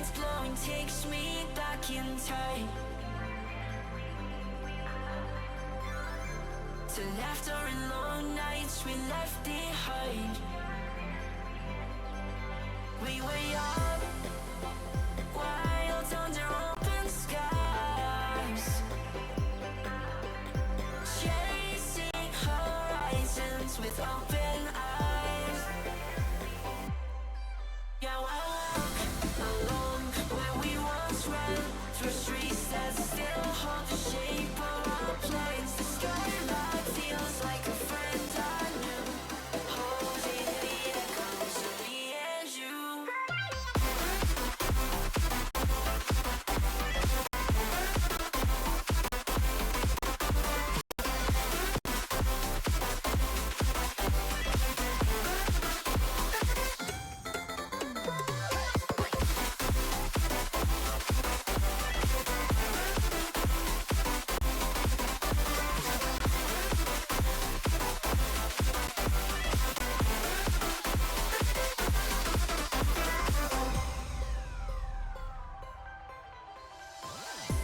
eyes glowing takes me back in time to laughter and long nights we left behind. We were young, wild under open skies, chasing horizons with open eyes. Yeah, I walk along where we once ran, through streets that still hold the shape of our plans. The skyline feels like a friend I knew, holding the echoes of me and you.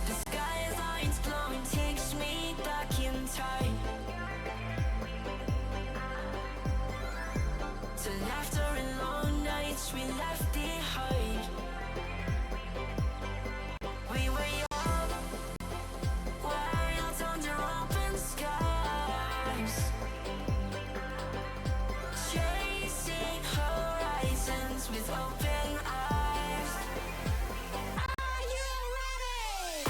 The skyline's glowing takes me back in time to laughter and long nights we left behind. We were young, wild under open skies, chasing horizons with open eyes. Are you ready?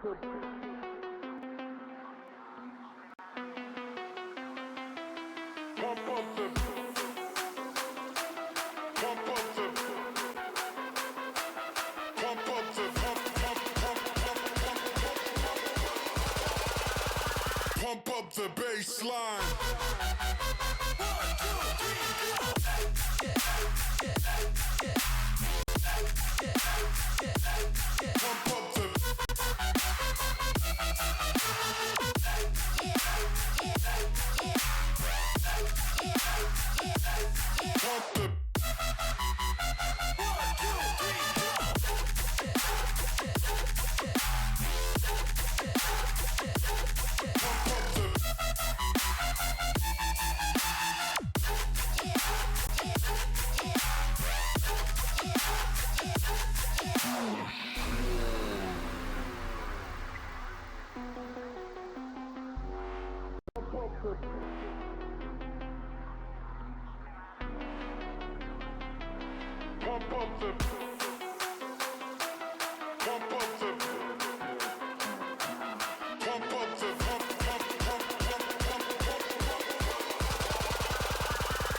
Pump up the bass line.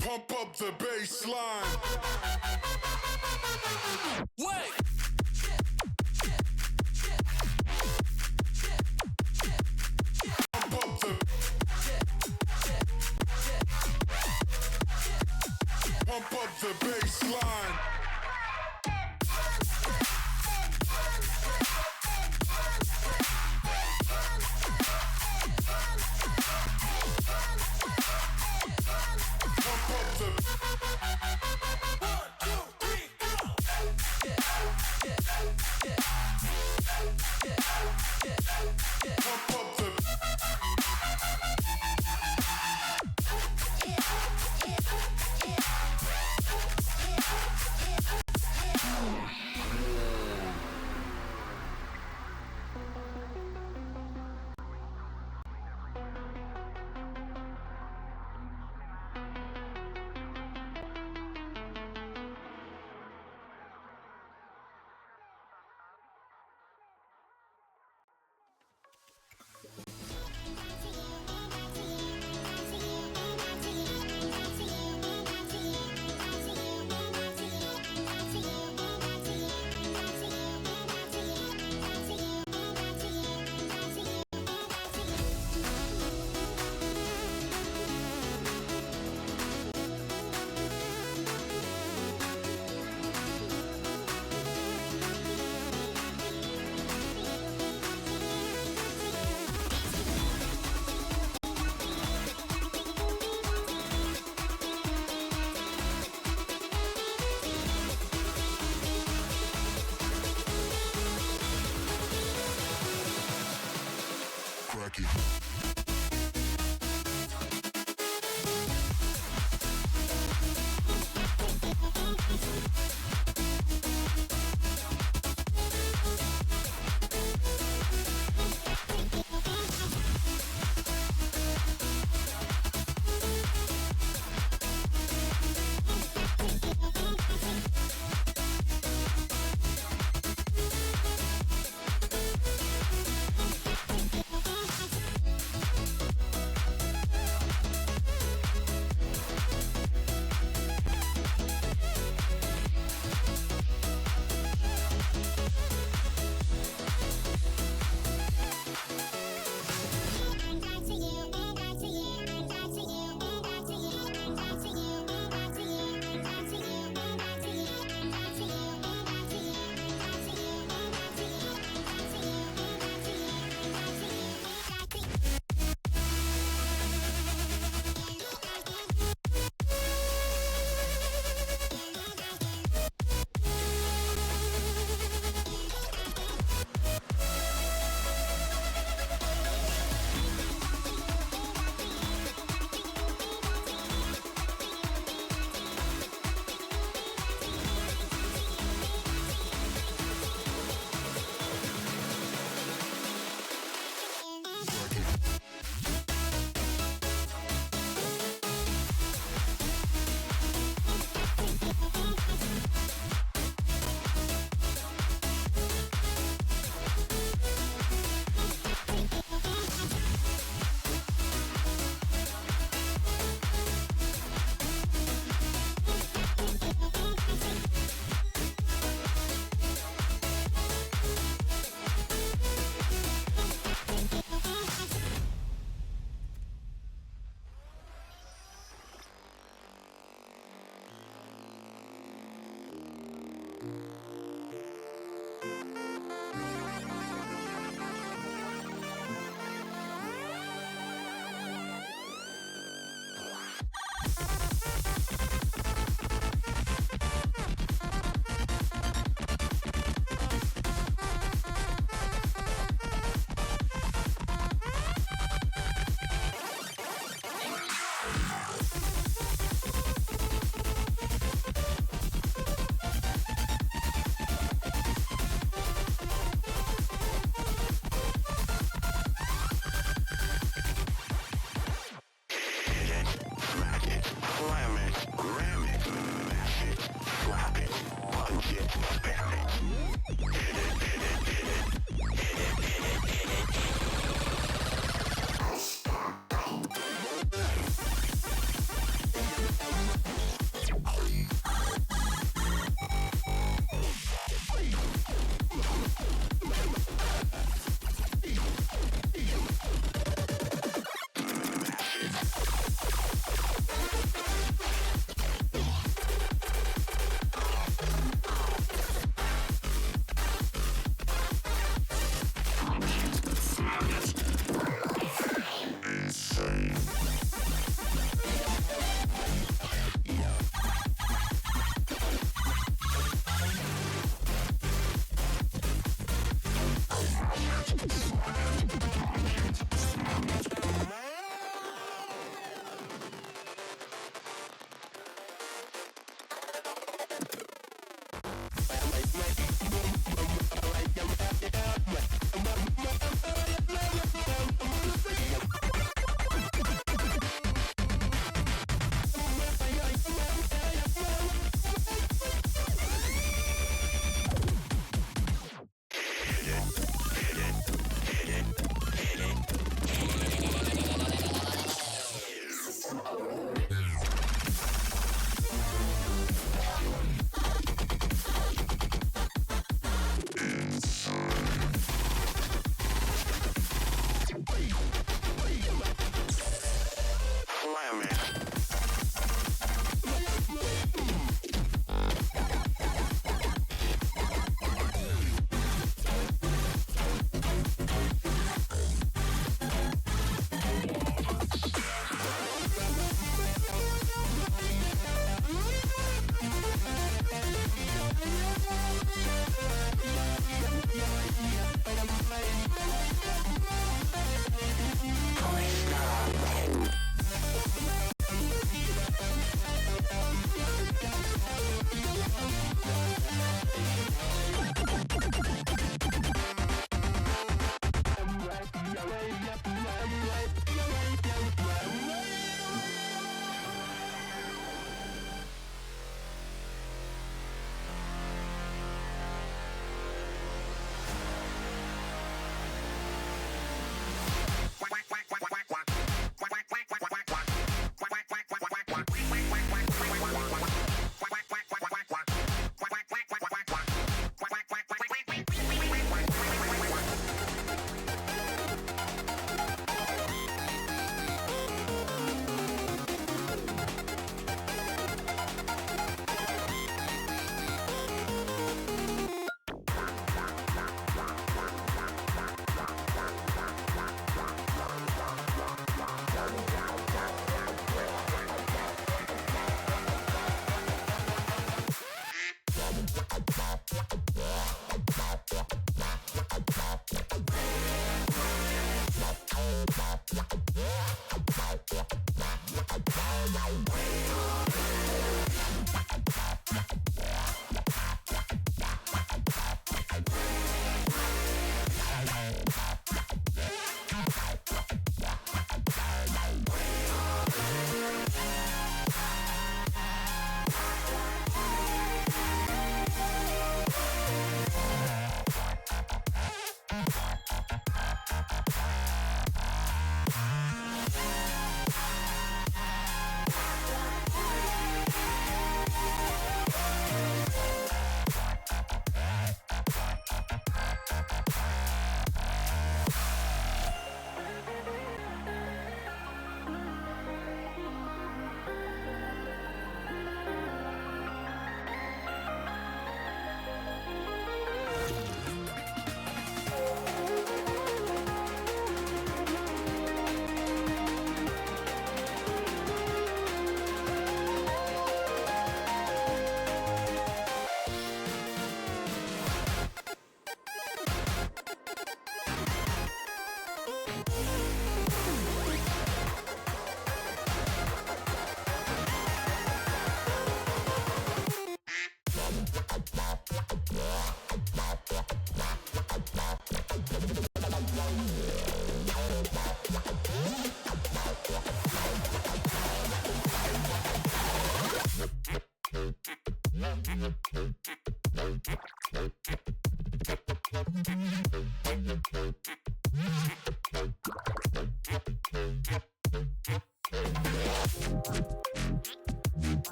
Pump up the bass line. Wait. Pump up the bass line.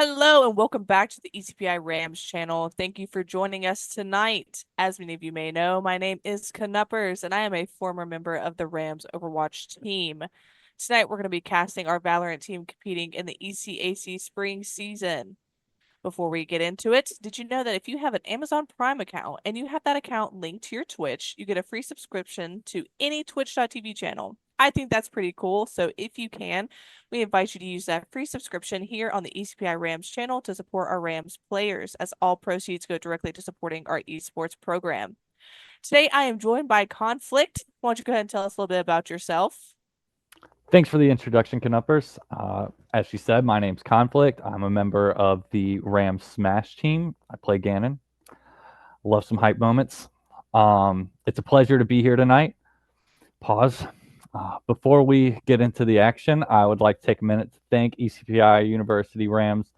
Hello and welcome back to the ECPI Rams channel. Thank you for joining us tonight. As many of you may know, my name is Knuppers and I am a former member of the Rams Overwatch team. Tonight we're going to be casting our Valorant team competing in the ECAC spring season. Before we get into it, did you know that if you have an Amazon Prime account and you have that account linked to your Twitch, you get a free subscription to any Twitch.tv channel? I think that's pretty cool. So if you can, we invite you to use that free subscription here on the ECPI Rams channel to support our Rams players, as all proceeds go directly to supporting our esports program. Today I am joined by Conflict. Why don't you go ahead and tell us a little bit about yourself? Thanks for the introduction, Knuppers. As she said, my name's Conflict. I'm a member of the Rams Smash team. I play Ganon. Love some hype moments. It's a pleasure to be here tonight. Pause. Before we get into the action, I would like to take a minute to thank ECPI University Rams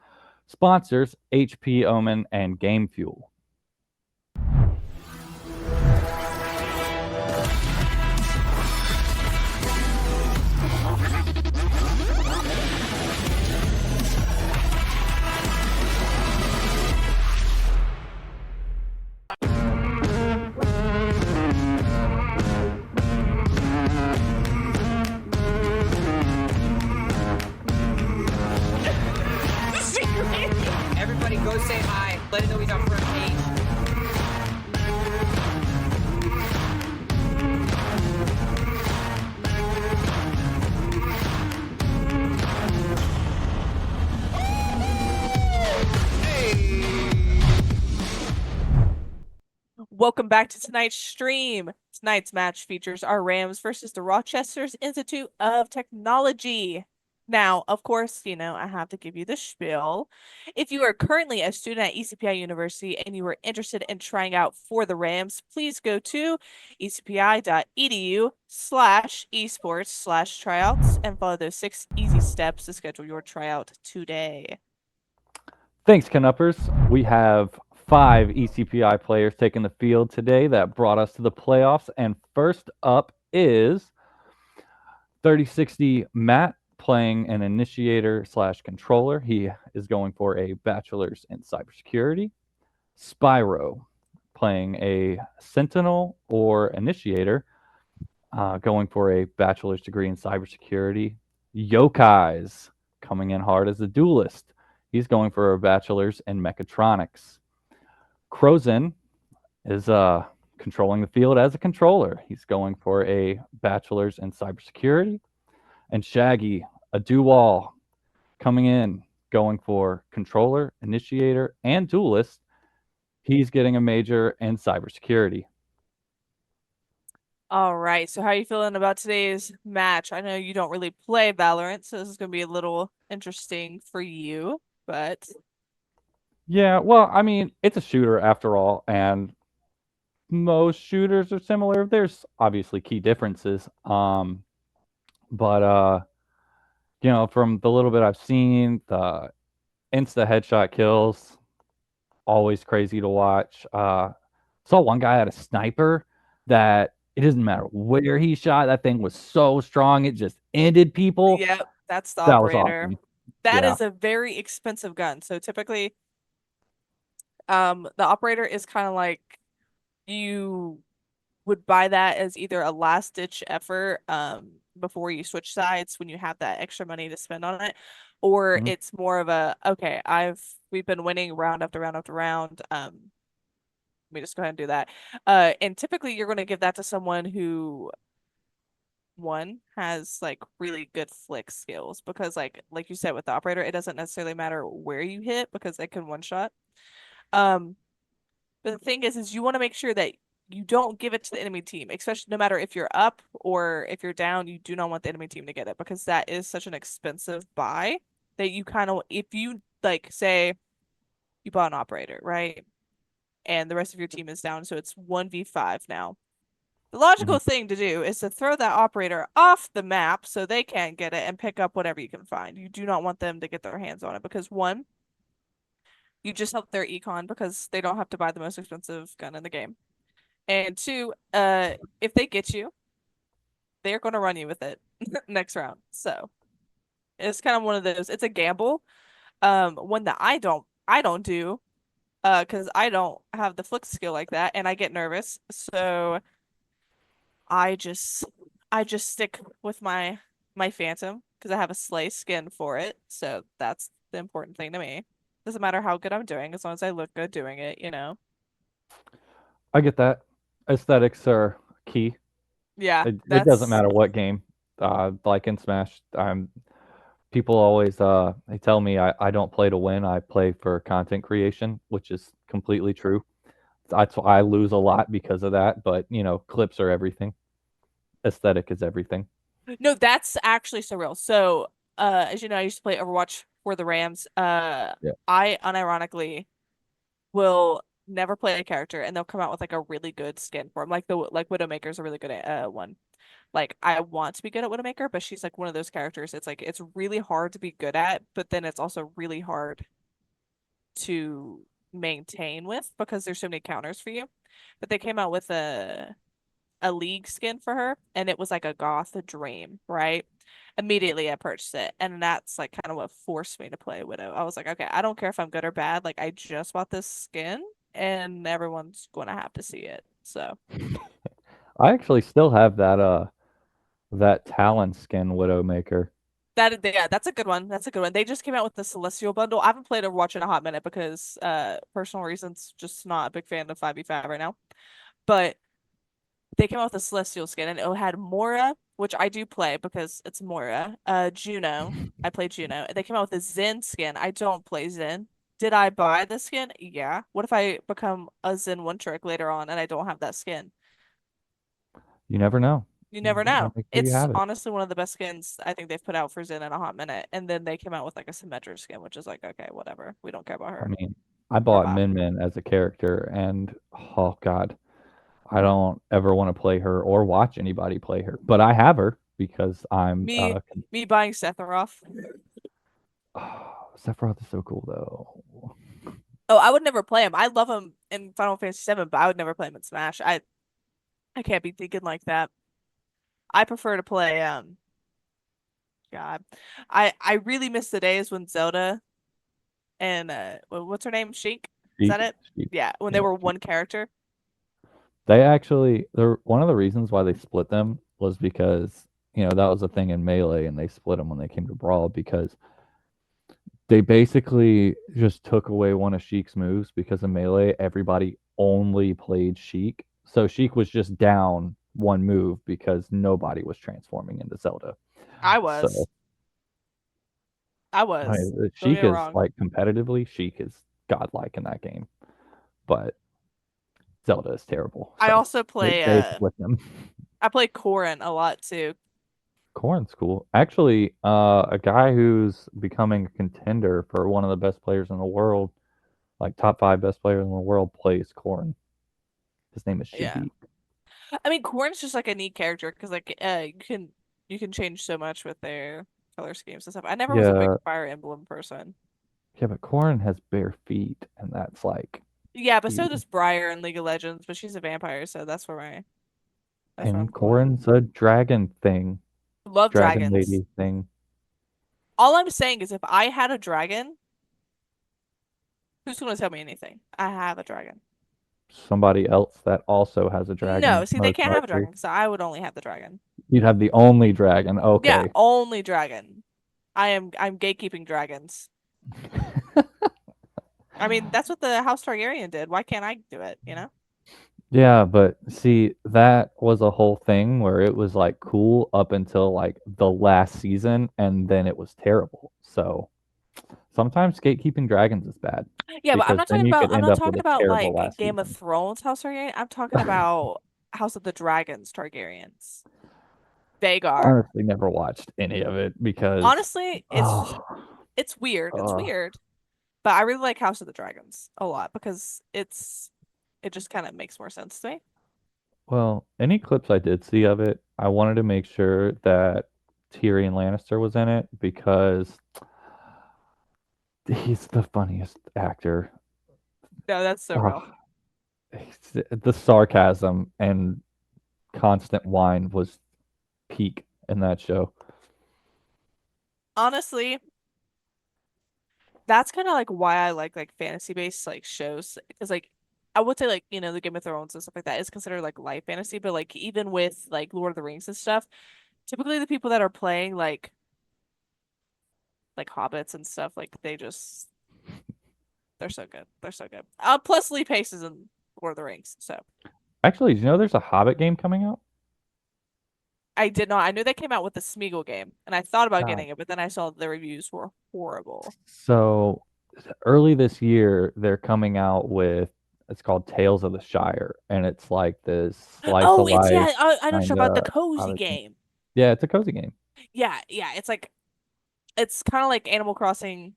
sponsors HP Omen and Game Fuel. Everybody go say hi. Let him know he's on front page. Welcome back to tonight's stream. Tonight's match features our Rams versus the Rochester's Institute of Technology. Now, of course, I have to give you the spiel. If you are currently a student at ECPI University and you are interested in trying out for the Rams, please go to ecpi.edu/esports/tryouts and follow those 6 easy steps to schedule your tryout today. Thanks, Knuppers. We have 5 ECPI players taking the field today that brought us to the playoffs. And first up is 3060 Matt playing an initiator / controller. He is going for a bachelor's in cybersecurity. Spyro playing a sentinel or initiator, going for a bachelor's degree in cybersecurity. Yokai's coming in hard as a duelist. He's going for a bachelor's in mechatronics. Crozin is controlling the field as a controller. He's going for a bachelor's in cybersecurity. And Shaggy, a do-all, coming in, going for controller, initiator, and duelist. He's getting a major in cybersecurity. All right, so how are you feeling about today's match? I know you don't really play Valorant, so this is going to be a little interesting for you, but Yeah, well, I mean, it's a shooter after all, and most shooters are similar. There's obviously key differences. But from the little bit I've seen, the insta headshot kills, always crazy to watch. Saw one guy had a sniper that it doesn't matter where he shot, that thing was so strong it just ended people. yep, that's the That was operator. awesome. That Yeah. is a very expensive gun. So typically, the operator is kind of like you would buy that as either a last ditch effort, before you switch sides when you have that extra money to spend on it, or Mhm. it's more of a okay, we've been winning round after round after round. Let me just go ahead and do that. And typically you're going to give that to someone who one has like really good flick skills because like you said with the operator, it doesn't necessarily matter where you hit because they can one shot. Um, but the thing is you want to make sure that you don't give it to the enemy team, especially no matter if you're up or if you're down, you do not want the enemy team to get it because that is such an expensive buy that you kind of, if you like say you bought an operator, right? And the rest of your team is down, so it's 1v5 now. The logical Mhm. thing to do is to throw that operator off the map so they can't get it and pick up whatever you can find. You do not want them to get their hands on it because one, you just help their econ because they don't have to buy the most expensive gun in the game. And two, if they get you, they're going to run you with it next round. So it's kind of one of those. It's a gamble. one that I don't do, because I don't have the flick skill like that, and I get nervous. So I just I just stick with my Phantom because I have a Slay skin for it. So that's the important thing to me. Doesn't matter how good I'm doing, as long as I look good doing it, you know. I get that. Aesthetics are key. Yeah, It doesn't that's matter what game. Like in Smash, people always they tell me I don't play to win. I play for content creation, which is completely true. That's why I lose a lot because of that. But clips are everything. Aesthetic is everything. no, that's actually so real. So, as you know, I used to play Overwatch for the Rams. Yeah. I unironically will never play a character, and they'll come out with like a really good skin for him. Like Widowmaker's a really good one. Like I want to be good at Widowmaker, but she's like one of those characters. It's like it's really hard to be good at, but then it's also really hard to maintain with because there's so many counters for you. But they came out with a league skin for her, and it was like a goth dream, right? Immediately I purchased it, and that's like kind of what forced me to play Widow. I was like, okay, I don't care if I'm good or bad. Like I just bought this skin, and everyone's gonna have to see it. So I actually still have that Talon skin Widowmaker. yeah, that's a good one. That's a good one. They just came out with the Celestial bundle. I haven't played Overwatch in a hot minute because personal reasons, just not a big fan of 5v5 right now. But they came out with a Celestial skin, and it had Mora, which I do play because it's Mora. Juno, I play Juno. They came out with a Zen skin. I don't play Zen. Did I buy the skin? Yeah. What if I become a Zen one trick later on and I don't have that skin? You never know. You You never gotta know. make sure you It's have it. honestly one of the best skins I think they've put out for Zen in a hot minute. And then they came out with like a Symmetra skin, which is like, okay, whatever. We don't care about I her mean, I or bought Bop. Min Min as a character, and oh god, I don't ever want to play her or watch anybody play her. But I have her because I'm Me me buying Sephiroth. Sephiroth is so cool though. Oh, I would never play him. I love him in Final Fantasy VII, but I would never play him in Smash. I can't be thinking like that. I prefer to play God. I really miss the days when Zelda and what's her name? Sheik? Is that Sheik, it? Sheik, Yeah, when they yeah. were one character. They're one of the reasons why they split them was because that was a thing in Melee, and they split them when they came to Brawl because they basically just took away one of Sheik's moves because in Melee everybody only played Sheik. So Sheik was just down one move because nobody was transforming into Zelda. I So was. I was. Don't get Sheik me is wrong. like competitively, Sheik is godlike in that game, but Zelda is terrible. I So also they, play they split them. I play Corrin a lot too. Corrin's cool. Actually, a guy who's becoming a contender for one of the best players in the world, like top 5 best players in the world, plays Corrin. His name is Yeah. Shugi. I mean, Corrin's just like a neat character because like you can change so much with their color schemes and stuff. I never was a big Yeah, Fire Emblem person. yeah, but Corrin has bare feet, and that's like Yeah, but so ew. does Briar in League of Legends, but she's a vampire, so that's where I'm And cool with. Corrin's a dragon thing, Love dragon dragons. lady thing. All I'm saying is if I had a dragon, who's gonna tell me anything? I have a dragon. Somebody else that also has a No, dragon, see, they most can't have a likely. dragon because I would only have the dragon. You'd have the only dragon. Yeah, Okay. only dragon. I'm gatekeeping dragons. I mean, that's what the House Targaryen did. Why can't I do it, you know? Yeah, but see, that was a whole thing where it was like cool up until like the last season, and then it was terrible. So sometimes gatekeeping dragons is bad Yeah, but I'm because not then talking you about could I'm end not up with talking a about terrible like last Game of season. Thrones House Targaryen. I'm talking about House of the Dragons Targaryens. Vagar. Honestly, never watched any of it because Honestly, it's oh, it's weird. It's uh, weird. But I really like House of the Dragons a lot because it just kind of makes more sense to me. well, any clips I did see of it, I wanted to make sure that Tyrion Lannister was in it because he's the funniest actor. No, that's so real. Oh, the sarcasm and constant whine was peak in that show. Honestly, that's kind of like why I like fantasy based like shows because like I would say like the Game of Thrones and stuff like that is considered like light fantasy, but like even with like Lord of the Rings and stuff, typically the people that are playing like hobbits and stuff like they're so good. They're so good. Plus Lee Pace is in Lord of the Rings, so Actually, did you know there's a Hobbit game coming out? I did not. I knew they came out with the Smeagol game, and I thought about God. getting it, but then I saw the reviews were horrible. So early this year, they're coming out with it's called Tales of the Shire, and it's like this slice Oh, of it's life I know what kind you're about the of cozy Hobbit game. game. Yeah, it's a cozy game. Yeah, yeah. It's kind of like Animal Crossing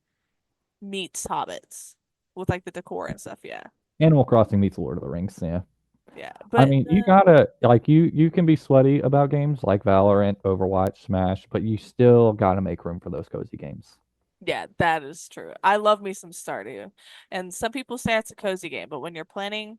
meets Hobbits with like the decor and stuff. Yeah, Animal Crossing meets Lord of the Rings. Yeah. yeah. I But mean, you gotta like you can be sweaty about games like Valorant, Overwatch, Smash, but you still gotta make room for those cozy games. yeah, that is true. I love me some Stardew, and some people say it's a cozy game, but when you're planning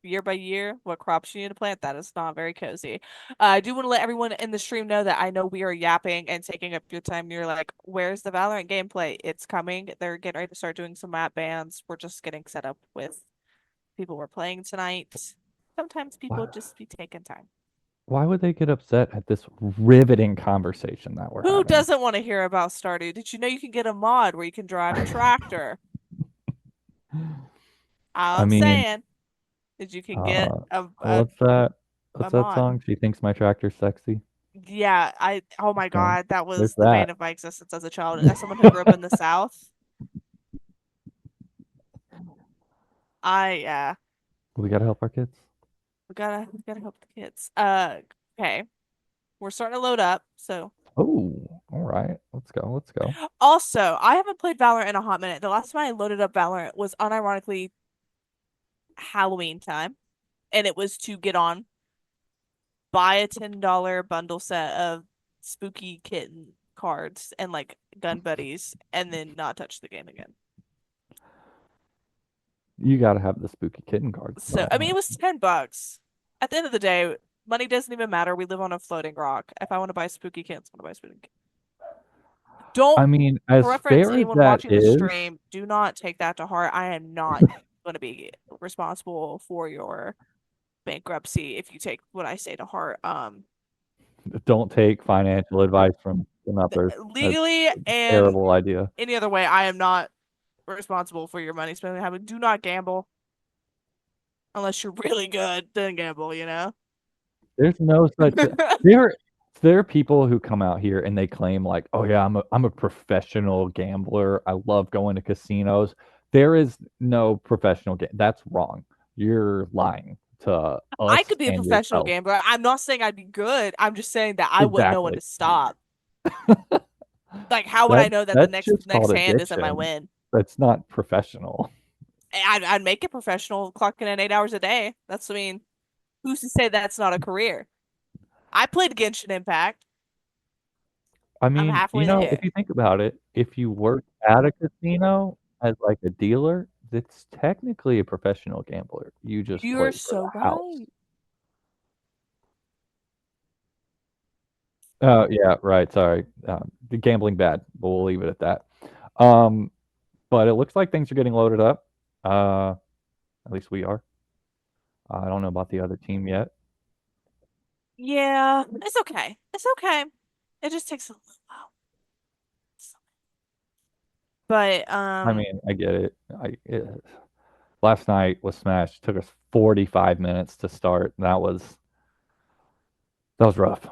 year by year what crops you need to plant, that is not very cozy. I do want to let everyone in the stream know that I know we are yapping and taking up your time. You're like, where's the Valorant gameplay? It's coming. They're getting ready to start doing some map bans. We're just getting set up with people we're playing tonight. Sometimes people Why, just be taking time. why would they get upset at this riveting conversation that we're Who having? doesn't want to hear about Stardew? Did you know you can get a mod where you can drive a tractor? All I I'm mean, saying is you can get uh, a a, what's that? a What's that mod. song? She thinks my tractor's sexy. Yeah, oh my So God, that there's was the bane that. of my existence as a child. As someone who grew up in the South, yeah, We gotta help our kids. we gotta help the kids. Okay. We're starting to load up. So Oh, all right. Let's go. Let's go. also, I haven't played Valorant in a hot minute. The last time I loaded up Valorant was unironically Halloween time, and it was to get on, buy a $10 bundle set of spooky kitten cards and like gun buddies, and then not touch the game again. You gotta have the spooky kitten cards So, though. I mean, it was $10. At the end of the day, money doesn't even matter. We live on a floating rock. If I want to buy spooky kittens, I want to buy spooky kittens. Don't I mean, as preference fair as anyone that watching the is, stream. Do not take that to heart. I am not going to be responsible for your bankruptcy if you take what I say to heart. don't take financial advice from others. That's Legally a and terrible idea. any other way, I am not responsible for your money spending habit. Do not gamble unless you're really good. Then gamble, you know? There's no such there there are people who come out here and they claim like, "Oh yeah, I'm a professional gambler. I love going to casinos." There is no professional game. That's wrong. You're lying to I us could be a and professional yourself. gambler. I'm not saying I'd be good. I'm just saying that I wouldn't know when Exactly. to stop. Like, how would I That know that the that's next just next called hand isn't my addiction. win? That's not professional. I'd make it professional, clocking in 8 hours a day. I mean, who's to say that's not a career? I played Genshin Impact. I I'm mean, halfway if there. you think about it, if you work at a casino as like a dealer, that's technically a professional gambler. You just play You're for so the house. right. Oh, yeah, right. Sorry. The gambling bad, but we'll leave it at that. Um, but it looks like things are getting loaded up. At least we are. I don't know about the other team yet. Yeah, it's okay. It's okay. It just takes a little while. But I mean, I get it. Last night was Smash. Took us 45 minutes to start. That was rough.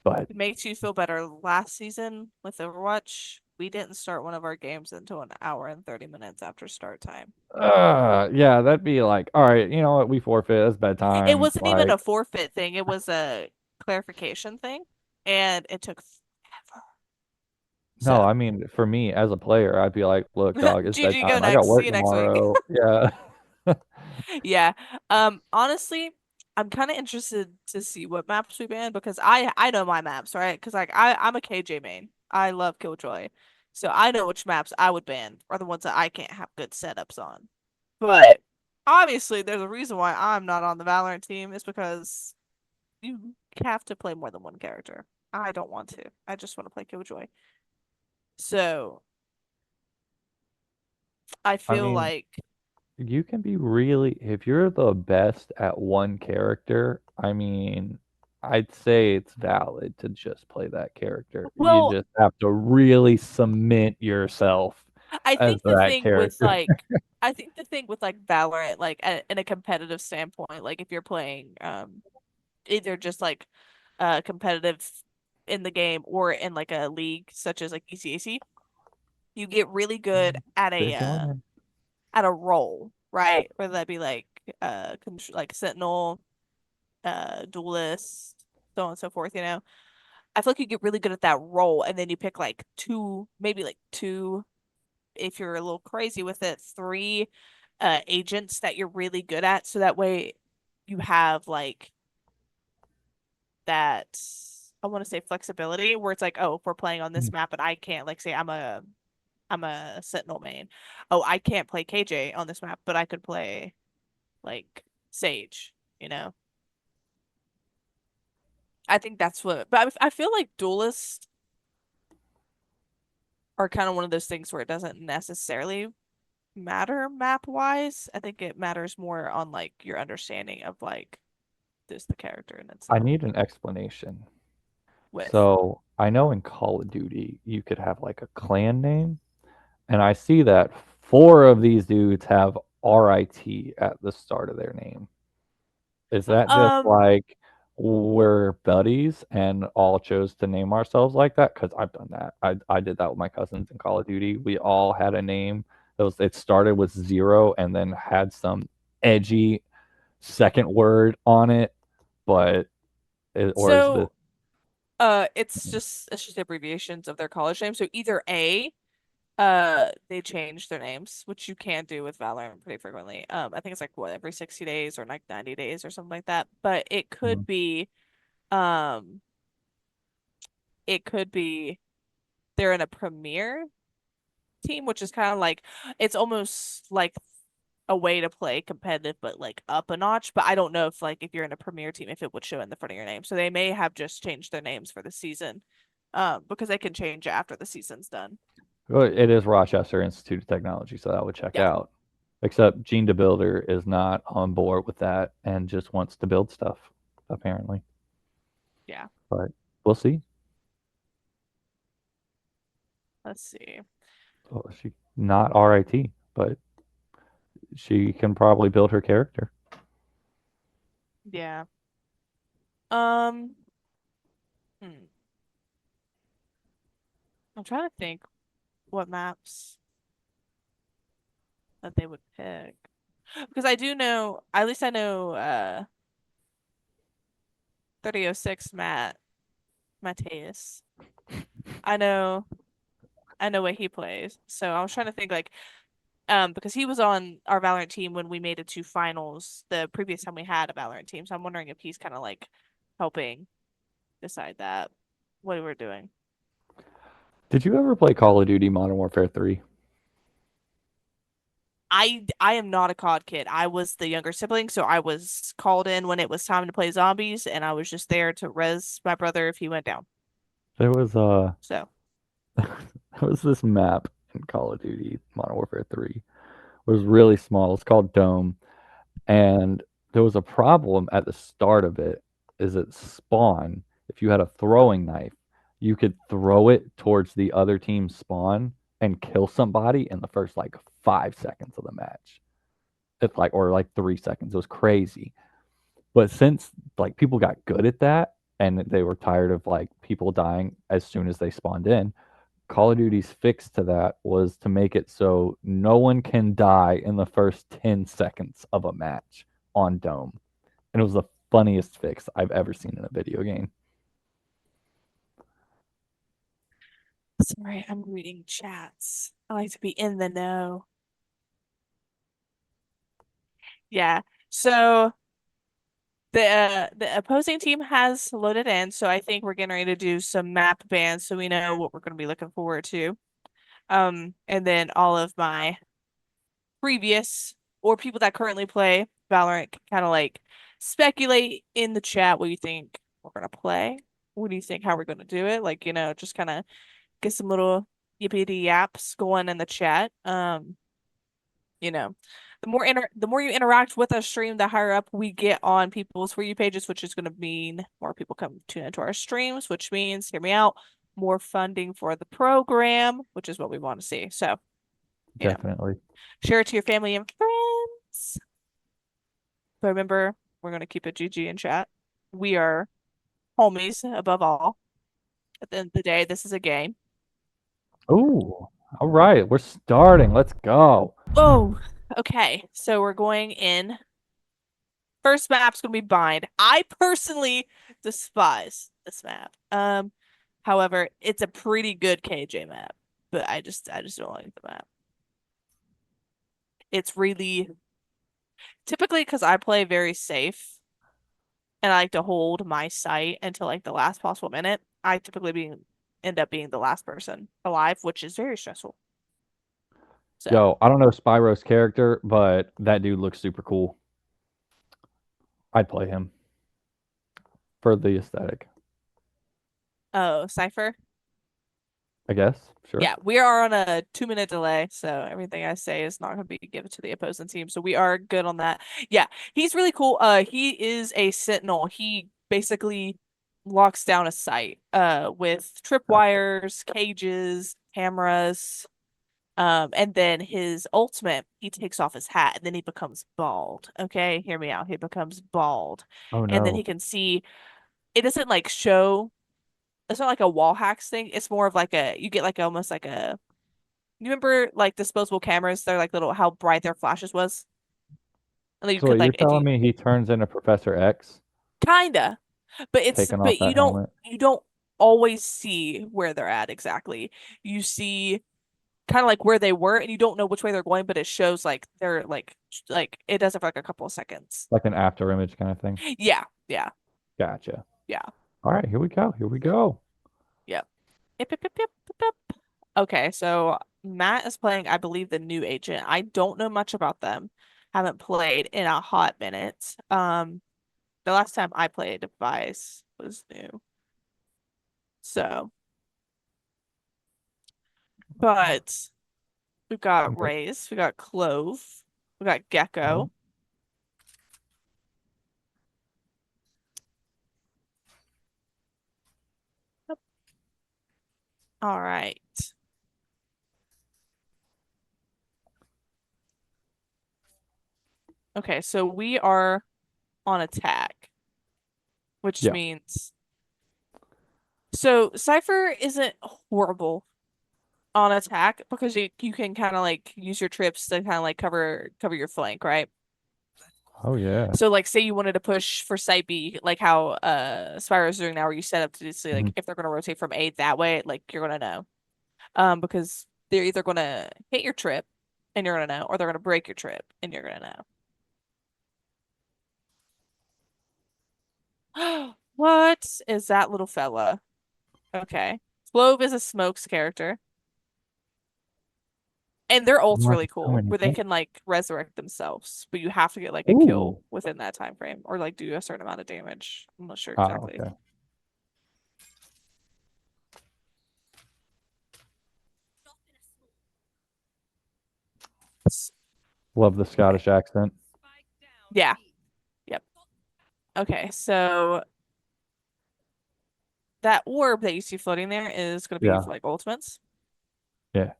But it makes you feel better. Last season with Overwatch, we didn't start one of our games until an hour and 30 minutes after start time. yeah, that'd be like, all right, you know what? We forfeit. It's It bedtime. wasn't even Like, a forfeit thing. It was a clarification thing, and it took forever. no, So, I mean, for me as a player, I'd be like, look, dog, it's GG, go bedtime. I got next. See work you next week. tomorrow. Yeah. Yeah. Honestly, I'm kind of interested to see what maps we ban because I know my maps, right? Because like I'm a KJ main. I love Killjoy. So I know which maps I would ban are the ones that I can't have good setups on. But obviously there's a reason why I'm not on the Valorant team is because you have to play more than one character. I don't want to. I just want to play Killjoy. So I feel mean, like you can be really, if you're the best at one character, I mean, I'd say it's valid to just play that character. You well, just have to really cement yourself I as think the that thing with character. like I think the thing with like Valorant, like in a competitive standpoint, like if you're playing either just like competitive in the game or in like a league such as like ECAC, you get really good Big one. at a role, right? Whether that be like like Sentinel, Duelist, so on and so forth, you know. I feel like you get really good at that role and then you pick like two, maybe like two, if you're a little crazy with it, three agents that you're really good at, so that way you have like that, I want to say flexibility, where it's like, oh, if we're playing on this map and I can't, like, say I'm a Sentinel main. Oh, I can't play KJ on this map, but I could play like Sage, you know. I think that's what, but I feel like duelists are kind of one of those things where it doesn't necessarily matter map wise. I think it matters more on like your understanding of like this the character in I itself need an explanation. with. So I know in Call of Duty you could have like a clan name, and I see that four of these dudes have RIT at the start of their name. Is that just Um, like we're buddies and all chose to name ourselves like that? Because I've done that. I did that with my cousins in Call of Duty. We all had a name. It started with zero and then had some edgy second word on it, but or is this so it's just abbreviations of their college name. So either A, they change their names, which you can do with Valorant pretty frequently. I think it's like what, every 60 days or like 90 days or something like that. But Mhm. um it could be they're in a premier team, which is kind of like it's almost like a way to play competitive, but like up a notch. But I don't know if like if you're in a premier team, if it would show in the front of your name. So they may have just changed their names for the season, because they can change after the season's done. Well, it is Rochester Institute of Technology, so that would check Yeah, out. Except Gene DeBuilder is not on board with that and just wants to build stuff, apparently. yeah. But we'll see. Let's see. Oh, she not RIT, but she can probably build her character. Yeah. Um. Hmm. I'm trying to think what maps that they would pick because I do know, at least I know, 3006 Mateus. I know I know what he plays. So I was trying to think like because he was on our Valorant team when we made it to finals the previous time we had a Valorant team. So I'm wondering if he's kind of like helping decide that what we were doing. Did you ever play Call of Duty Modern Warfare 3? I am not a COD kid. I was the younger sibling, so I was called in when it was time to play zombies, and I was just there to res my brother if he went down. There was So there was this map in Call of Duty Modern Warfare 3. It was really small. It's called Dome, and there was a problem at the start of it. Is it spawn? If you had a throwing knife, you could throw it towards the other team's spawn and kill somebody in the first like 5 seconds of the match. If like or like 3 seconds. It was crazy. But since like people got good at that and they were tired of like people dying as soon as they spawned in, Call of Duty's fix to that was to make it so no one can die in the first 10 seconds of a match on Dome. And it was the funniest fix I've ever seen in a video game. sorry, I'm reading chats. I like to be in the know. Yeah. So the opposing team has loaded in, so I think we're getting ready to do some map bans so we know what we're going to be looking forward to. And then all of my previous or people that currently play Valorant can kind of like speculate in the chat what you think we're gonna play. What do you think how we're gonna do it? Like, just kind of get some little yippity yaps going in the chat. you know, the more you interact with our stream, the higher up we get on people's For You pages, which is going to mean more people come tune into our streams, which means, hear me out, more funding for the program, which is what we want to see. So, you know, Definitely. share it to your family and friends. But remember, we're going to keep it GG in chat. We are homies above all. At the end of the day, this is a game. Ooh. All right. We're starting. Let's go. Oh, okay. So we're going in. First map's gonna be Bind. I personally despise this map. However, it's a pretty good KJ map, but I just don't like the map. It's really typically because I play very safe and I like to hold my site until like the last possible minute. I typically end up being the last person alive, which is very stressful. So, Yo, I don't know Spyro's character, but that dude looks super cool. I'd play him for the aesthetic, oh, Cypher. I guess. Sure. Yeah, we are on a 2-minute delay, so everything I say is not going to be given to the opposing team. So we are good on that. Yeah, he's really cool. He is a sentinel. He basically locks down a site with tripwires, cages, cameras. And then his ultimate, he takes off his hat and then he becomes bald. Okay, hear me out. He becomes bald. Oh And then he no. can see it doesn't like show it's not like a wall hacks thing. It's more of like you get like almost like you remember like disposable cameras? They're like little how bright their flashes was. And then you So could you're like if telling you me he turns into Professor X, kinda, but taking off that helmet? you don't always see where they're at exactly. You see kind of like where they were, and you don't know which way they're going, but it shows like they're like it does it for like a couple of seconds. Like an after image kind of thing? Yeah, yeah, Gotcha. yeah, All right, here we go. Here we go. yep. Yep, yep, yep, yep, yep, yep. Okay, so Matt is playing, I believe, the new agent. I don't know much about them. Haven't played in a hot minute. The last time I played Device was new. So, but we've got Okay. Raze, we got Clove, we got Gecko. Yep. All right. Okay, so we are on attack, which Yeah. means so Cypher isn't horrible on attack because you can kind of like use your trips to kind of like cover your flank, right? Oh yeah. So like say you wanted to push for site B, like how Spyro's doing now, where you set up to see like Mhm. if they're gonna rotate from A that way, like you're gonna know. Because they're either gonna hit your trip and you're gonna know, or they're gonna break your trip and you're gonna know. What is that little fella? Okay. Clove is a Smokes character. And their ult's Wow, really so cool, many where they things. can like resurrect themselves, but you have to get like a Ooh. kill within that time frame, or like do a certain amount of damage. I'm not sure Ah, exactly. okay. Love the Scottish accent. Yeah. Yep. Okay, so that orb that you see floating there is going to be Yeah. for like ultimates. Yeah.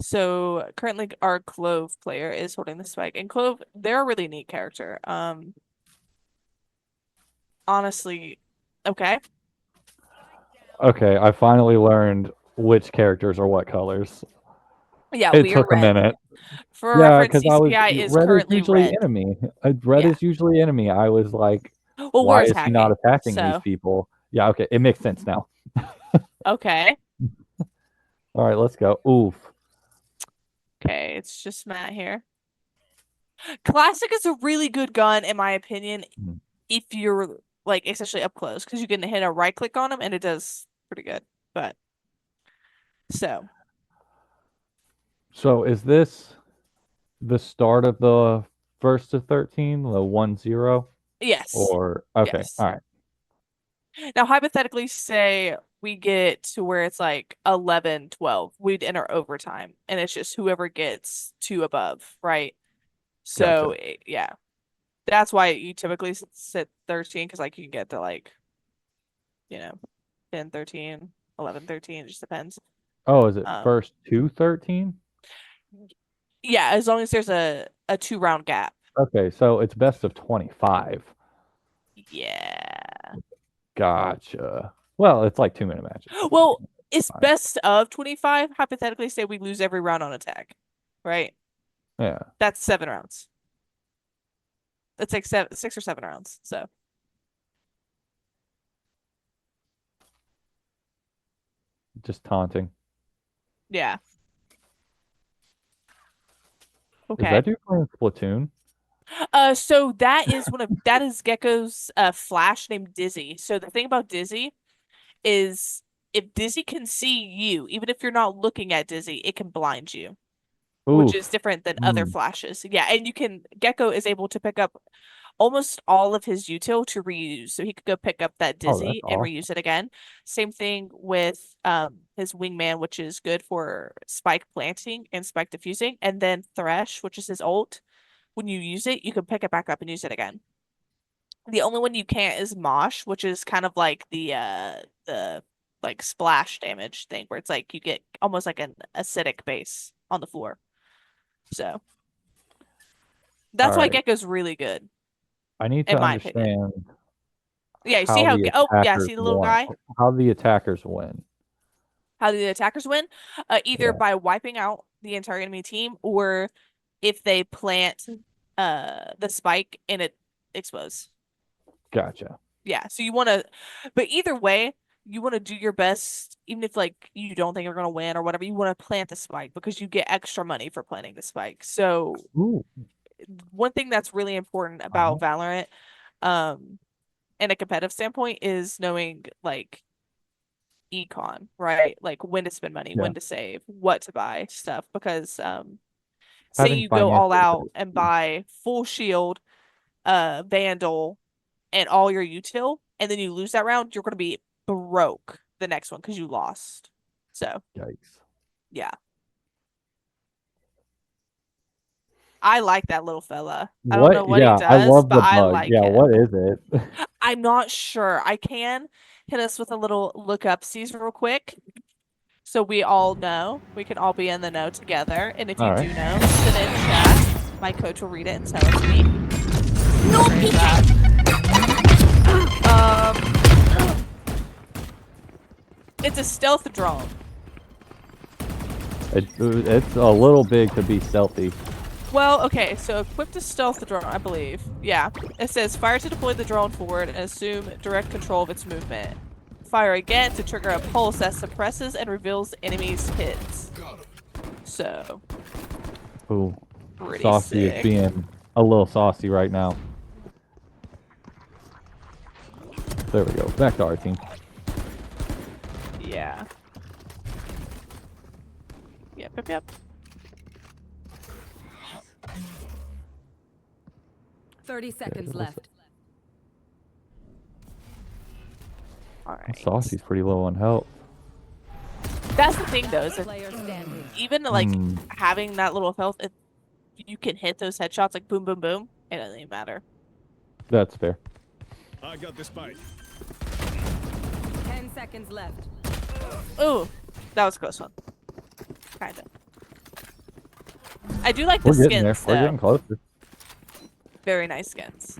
So currently our Clove player is holding the spike, and Clove, they're a really neat character. Honestly, okay. Okay, I finally learned which characters are what colors. Yeah, It we are took a red. minute. For Yeah, reference, because I was ECPI is red is currently usually red. enemy. Red Yeah. is usually enemy. I was like, Well, why we're is he not attacking these so people? Yeah, okay, it makes sense now. okay. All right, let's go. Oof. Okay, it's just Matt here. Classic is a really good gun, in my opinion, Mhm. if you're like especially up close, because you can hit a right click on them and it does pretty good. But so So is this the start of the first to 13, the 1-0? yes, Or okay, yes. all right. Now, hypothetically, say we get to where it's like 11, 12, we'd enter overtime, and it's just whoever gets 2 above, right? So, yeah. That's why you typically sit 13, because like you can get to like, 10, 13, 11, 13, it just depends. Oh, is it Um, first to 13? Yeah, as long as there's a 2-round gap. Okay, so it's best of 25. Yeah. Gotcha. Well, it's like 2-minute matches. Well, it's Fine. best of 25. Hypothetically, say we lose every round on attack, right? Yeah. That's 7 rounds. That's like 6 or 7 rounds. So Just taunting. yeah. Is Okay. that dude playing Splatoon? So that is Gecko's Flash named Dizzy. So the thing about Dizzy is if Dizzy can see you, even if you're not looking at Dizzy, it can blind you, which is Oof. different than other flashes. Yeah, and Gecko is able to pick up almost all of his util to reuse. So he could go pick up that Oh, that's Dizzy and awesome. reuse it again. Same thing with his Wingman, which is good for spike planting and spike diffusing, and then Thresh, which is his ult. When you use it, you can pick it back up and use it again. The only one you can't is Mosh, which is kind of like the like splash damage thing where it's like you get almost like an acidic base on the floor. So that's why Alright. Gecko's really good, I need in to my opinion. understand Yeah, you see how how the oh yeah, attackers see the little win. guy? How the attackers win. How the attackers win? Either Yeah. by wiping out the entire enemy team or if they plant the spike and it explodes. Gotcha. Yeah, so you want to, but either way, you want to do your best, even if like you don't think you're gonna win or whatever. You want to plant the spike because you get extra money for planting the spike. So Ooh. one thing that's really important about Valorant, in a competitive standpoint, is knowing like econ, right? Like when to spend money, Yeah. when to save, what to buy, stuff. Because say Having you go all financial out literacy. and buy full shield, Vandal, and all your util, and then you lose that round, you're gonna be broke the next one because you lost. So Yikes. yeah. I like that little fella. I don't know what he Yeah, I does, love but the I bug. like Yeah, him. what is it? I'm not sure. I can hit us with a little look up sees real quick. So we all know. We can all be in the know together. And if you All do right. know, put it in chat. My coach will read it and tell it to me. No Where is that? It's a stealth drone. It's a little big to be stealthy. Well, okay, so equip the stealth drone, I believe. Yeah. It says fire to deploy the drone forward and assume direct control of its movement. Fire again to trigger a pulse that suppresses and reveals enemies' hits. So, Ooh. pretty Saucy is sick. being a little saucy right now. There we go. Back to our team. Yeah. Yep. 30 seconds left. Alright. Saucy's pretty low on health. That's the thing, though, is that Player standing. even like having that little health, if you can hit those headshots like boom, boom, boom, it doesn't even matter. That's fair. I got the spike. 10 seconds left. Ooh, that was a close one. Kinda. I do like the We're getting there. skins, We're though. getting closer. Very nice skins.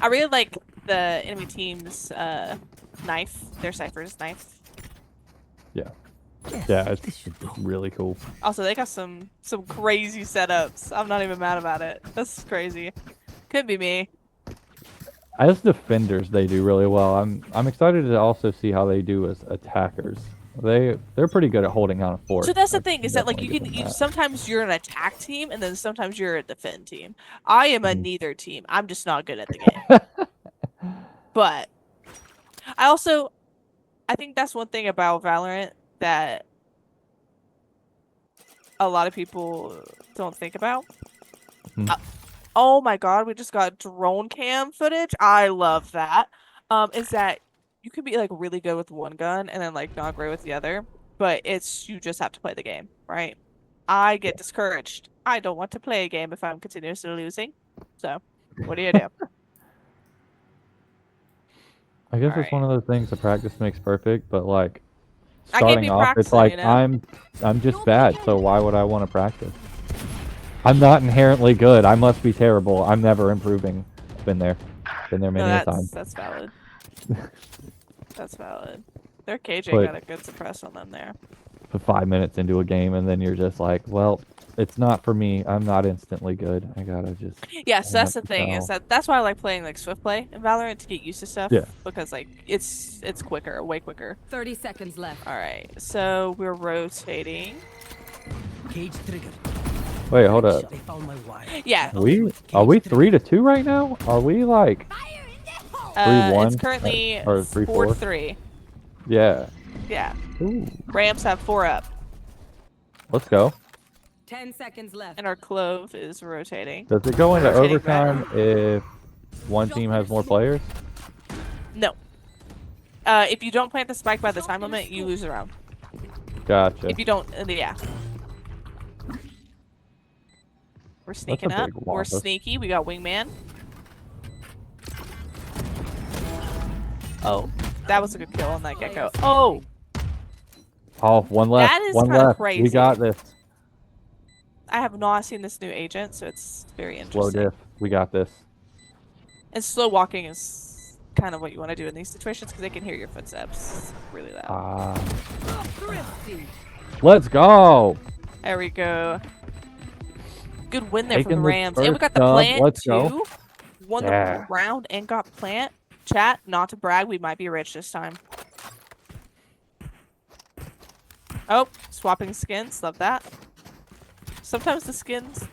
I really like the enemy team's knife, their Cypher's knife. Yeah. Yeah, it's really cool. Also, they got some crazy setups. I'm not even mad about it. That's crazy. Could be me. As defenders, they do really well. I'm excited to also see how they do as attackers. They're pretty good at holding on a fort. So that's the I thing, is that like definitely give them that. sometimes you're an attack team and then sometimes you're a defend team. I am a Mhm. neither team. I'm just not good at the game. But I think that's one thing about Valorant that a lot of people don't think about. Hmm. oh my God, we just got drone cam footage. I love that. Is that you can be like really good with one gun and then like not great with the other, but it's you just have to play the game, right? I get discouraged. I don't want to play a game if I'm continuously losing. So, what do you do? I guess All it's one right. of those things that practice makes perfect, but like I can't be starting off, it's practicing, like you know? I'm just bad, so why would I want to practice? I'm not inherently good. I must be terrible. I'm never improving. Been there. Been there No, many a time. that's valid. That's valid. Their KJ But- got a good suppress on them there. Put 5 minutes into a game and then you're just like, well, it's not for me. I'm not instantly good. I gotta just. Yes, own that's up the to thing, is self. that's why I like playing like Swift play in Valorant to get used to stuff. Yeah. Because like it's quicker, way quicker. 30 seconds left. Alright, so we're rotating. Cage trigger. Wait, hold up. They found my wire. Yeah. Are we 3-2 right now? Are we like 3-1? It's currently Or 3-4? 4-3. Yeah. Yeah. Ooh. Rams have 4 up. Let's go. 10 seconds left. And our clove is rotating. Does it go into Rotating back. overtime if one team has more players? No. If you don't plant the spike by the time limit, you lose the round. Gotcha. If you don't, yeah. We're sneaking up. big We're wampus. sneaky. We got wingman. Oh, that was a good kill on that gecko. Oh, Oh, one left. That is one kinda left. We crazy. got this. I have not seen this new agent, so it's very Slow interesting. diff. We got this. And slow walking is kind of what you want to do in these situations because they can hear your footsteps really loud. Ah. Thrifty. Let's go. There we go. Good win there from Taking the this Rams. And we first got the dub. plant Let's too. go. Won Yeah. the round and got plant. Chat, not to brag, we might be rich this time. Oh, swapping skins. Love that. Sometimes the skins.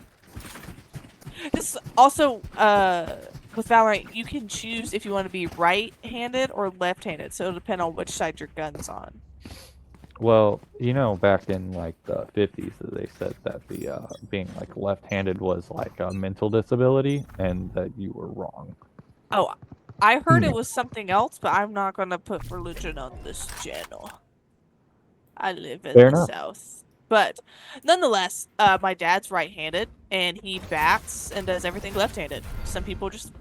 This also, with Valorant, you can choose if you want to be right-handed or left-handed, so it'll depend on which side your gun's on. Well, you know, back in like the 50s, they said that the being like left-handed was like a mental disability, and that you were wrong. Oh, I heard it was something else, but I'm not gonna put religion on this channel. I live in Fair the enough. South. But nonetheless, my dad's right-handed, and he bats and does everything left-handed. Some people just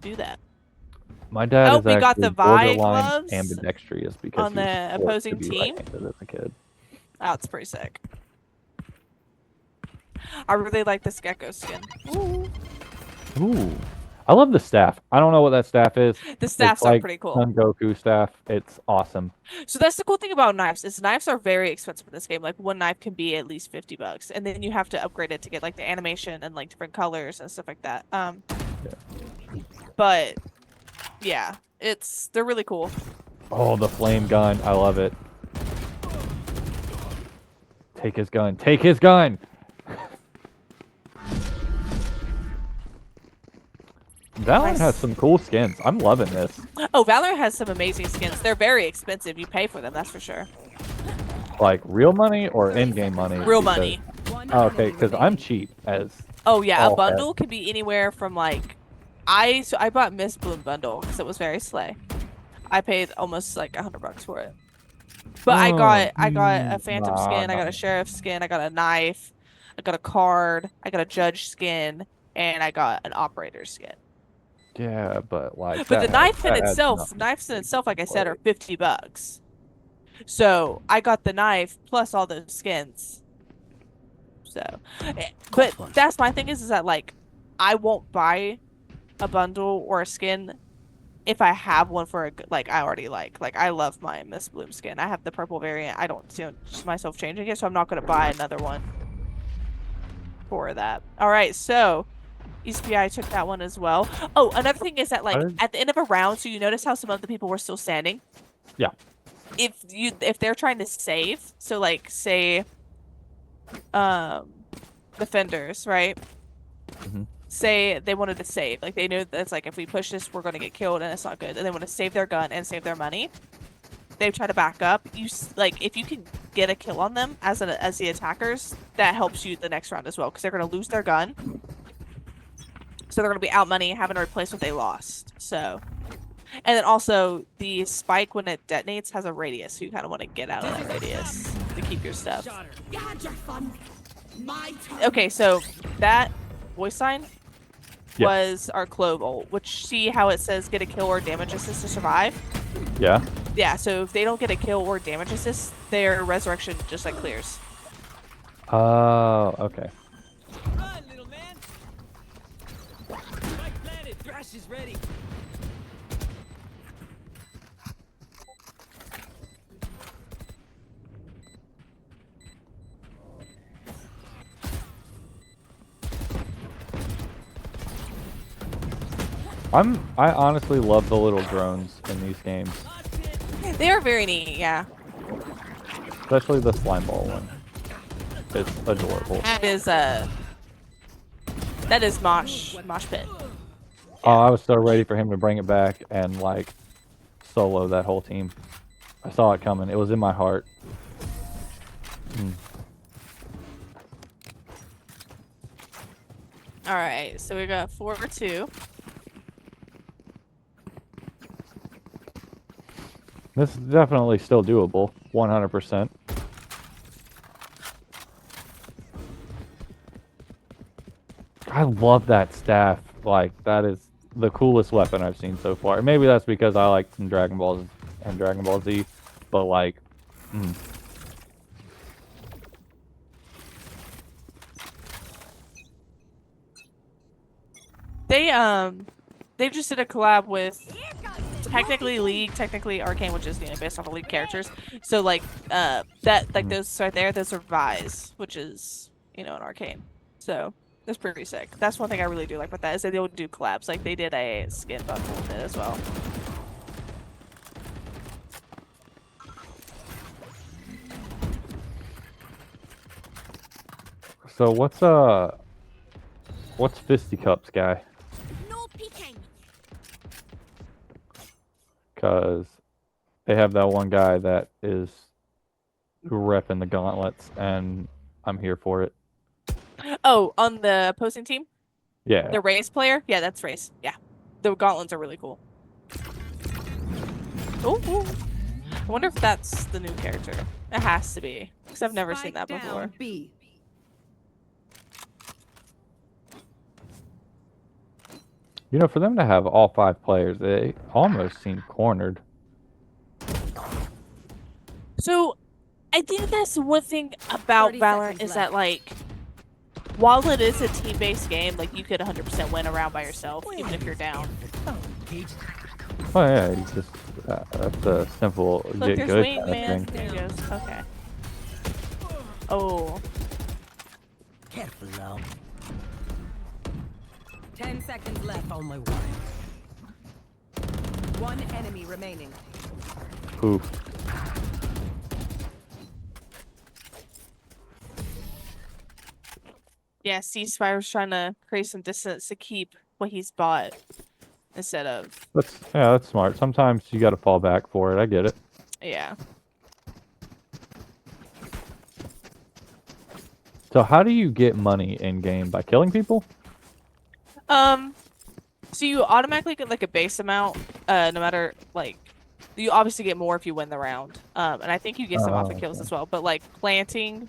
do that. My dad Oh, is we got actually the Vi borderline gloves ambidextrous because on he was the forced opposing to be team. right-handed as a kid. Oh, it's pretty sick. I really like this gecko skin. Ooh. Ooh, I love the staff. I don't know what that staff is. The staffs it's like are pretty cool. Son Goku staff. It's awesome. So that's the cool thing about knives is knives are very expensive in this game. Like one knife can be at least $50, and then you have to upgrade it to get like the animation and like different colors and stuff like that. But yeah, they're really cool. Oh, the flame gun. I love it. Take his gun. Take his gun. Valorant has some cool skins. I'm loving this. Oh, Valorant has some amazing skins. They're very expensive. You pay for them, that's for sure. Like real money or in-game money? Real Because- money. Oh, okay, because I'm cheap as. Oh yeah, all a bundle could be anywhere from like I bought Miss Bloom bundle because it was very slay. I paid almost like $100 for it. But I got a phantom skin, I got a sheriff skin, I got a knife, I got a card, I got a judge skin, and I got an operator skin. Yeah, but like. But the knife in that adds itself, nothing. knives in itself, like I said, are $50. So I got the knife plus all those skins. So, but that's my thing is that like I won't buy a bundle or a skin if I have one for like I already like I love my Miss Bloom skin. I have the purple variant. I don't see myself changing it, so I'm not gonna buy another one for that. All right, so ECPI took that one as well. Oh, another thing is that like at the end of a round, so you notice how some of the people were still standing. Yeah. If they're trying to save, so like say defenders, right? Mhm. Say they wanted to save, like they knew that it's like if we push this we're going to get killed and it's not good, and they want to save their gun and save their money, they try to back up. Like if you can get a kill on them as the attackers, that helps you the next round as well because they're going to lose their gun So they're going to be out money, having to replace what they lost. So, and then also the spike when it detonates has a radius, so you kind of want to get out of that radius to keep your stuff. Okay, so that voice sign Yeah. was our Clove ult, which see how it says get a kill or damage assist to survive? Yeah. Yeah, so if they don't get a kill or damage assist, their resurrection just like clears. Oh, okay. Run, little man. Spike planted. Thrash is ready. I honestly love the little drones in these games, They are very neat, yeah. especially the slime ball one. It's adorable. That is mosh pit. Oh, I was so ready for him to bring it back and like solo that whole team. I saw it coming. It was in my heart. All right, so we got 4-2. This is definitely still doable, 100%. I love that staff. Like, that is the coolest weapon I've seen so far. Maybe that's because I like some Dragon Balls and Dragon Ball Z, but like, They just did a collab with technically League, technically Arcane, which is based off of League characters. So like those right there, those are Vi's, which is an Arcane. So that's pretty sick. That's one thing I really do like about that is that they'll do collabs. Like they did a skin bundle with it as well. so what's Fisticups guy? No peeking. Because they have that one guy that is repping the gauntlets, and I'm here for it. Oh, on the opposing team, Yeah. the Race player, yeah, that's Race. Yeah, the gauntlets are really cool. Ooh. I wonder if that's the new character. It has to be because I've never seen that Spike before. down, B. You know, for them to have all 5 players, they almost seem cornered. So, I think that's the one thing about 30 Valorant seconds is that, like, while it is a team-based game, like, you could 100% win a round by yourself, even if you're down. Cage. Oh yeah, you just that's a simple Look, get there's good Wing, kind of man. thing. There he goes. Okay. Oh. Careful now. 10 seconds left. Found my wire. One enemy remaining. Oof. Yeah, see, Spire's trying to create some distance to keep what he's bought instead of... That's smart. Sometimes you got to fall back for it. I get it. Yeah. So how do you get money in game? By killing people? So you automatically get like a base amount, no matter like you obviously get more if you win the round. And I think you get some off of kills okay. as well. But like planting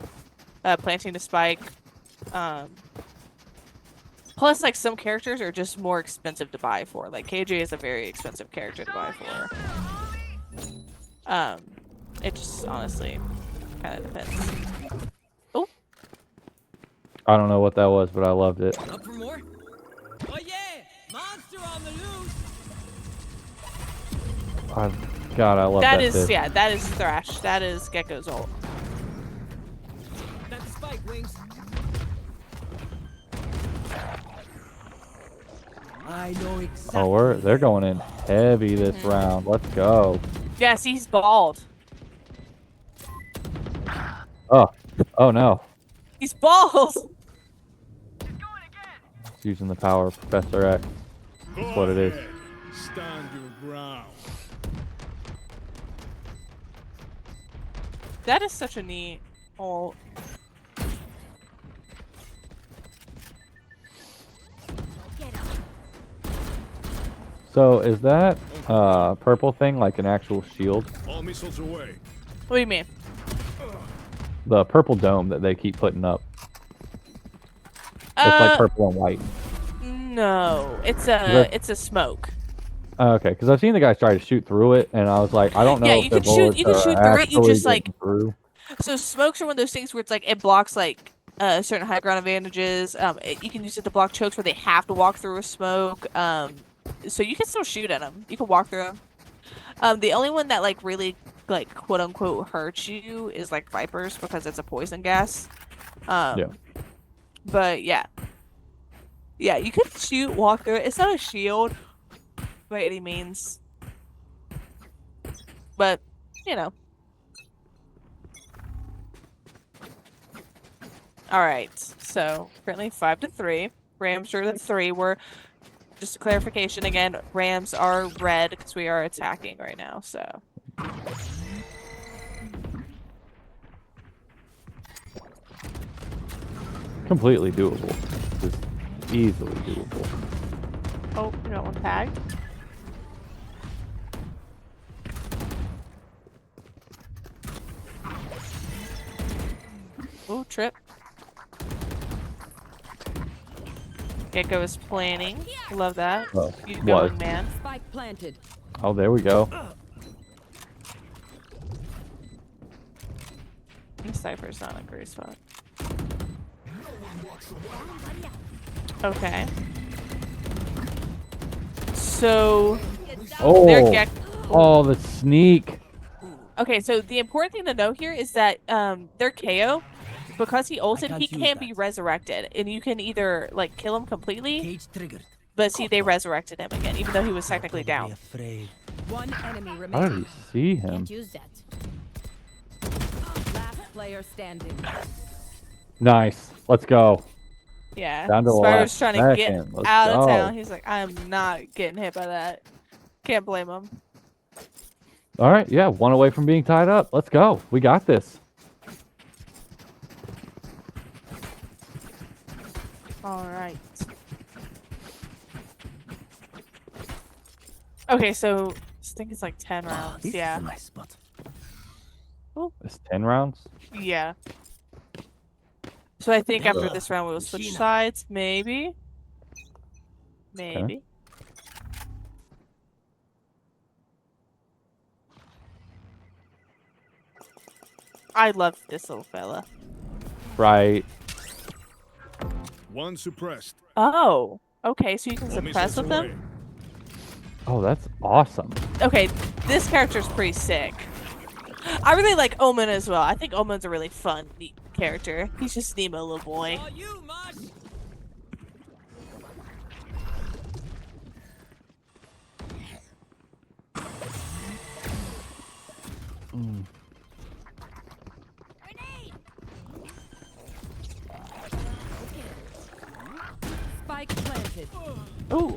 the spike, plus like some characters are just more expensive to buy for. Like KJ is a very expensive character to buy for. It just honestly kind of depends. Oh, I don't know what that was, but I loved it. Up for more? Oh yeah! Monster on the loose! God, I love that. that is bit. yeah, that is Thrash. That is Gecko's ult. That's the spike, Wings. I know exactly. Oh, they're going in heavy this round. Let's go. Yes, he's bald. Oh no. He's bald. It's using the power of Professor X. That's what it is. Stand your ground. That is such a neat ult. Get up. So is that purple thing like an actual shield? All missiles away. What do you mean? The purple dome that they keep putting up. It's like purple and white. No, it's that- a smoke. Okay, because I've seen the guys try to shoot through it, and I was like, I don't know Yeah, if you the can shoot- bullets you can are shoot through it, you actually just, like- getting through. So smokes are one of those things where it's like it blocks like certain high ground advantages. You can use it to block chokes where they have to walk through a smoke. So you can still shoot at them. You can walk through them. The only one that like really like quote unquote hurts you is like vipers because it's a poison gas. Yeah. But yeah, you can shoot, walk through it. It's not a shield by any means, but you know. All right, so currently 5-3. Rams are the 3. We're just a clarification again. Rams are red because we are attacking right now. So Completely doable. Just easily doable. oh, we got one tag. Oh, trip. Gecko is planning. Love that. Oh, You was. going, man. Spike planted. Oh, there we go. The Cypher's not in a great spot. Okay. So their Oh, Gecko. oh, the sneak. Okay, so the important thing to know here is that their KO, because he ulted, he can't be resurrected, and you can either like kill him completely, Cage triggered. but see they resurrected him again, even though he was technically down. Afraid. One enemy How did remaining. he see him? Can't use that. Last player standing. Nice. Let's go. Yeah, Down to the Spyro's last trying to get second. Let's out of go. town. He's like, I'm not getting hit by that. Can't blame him. All right, yeah, one away from being tied up. Let's go. We got this. All right. Okay, so I think it's like 10 rounds. This Yeah. is a nice spot. It's 10 rounds. Yeah. So I think after Ugh. this round we will switch Machina. sides, maybe. Maybe. I love this little fella. Right. One suppressed. Oh, okay, so you can All suppress missiles with away. him? Oh, that's awesome. Okay, this character's pretty sick. I really like Omen as well. I think Omen's a really fun, neat character. He's just Nemo little boy. Are you, Marsh? Spike planted. Ooh.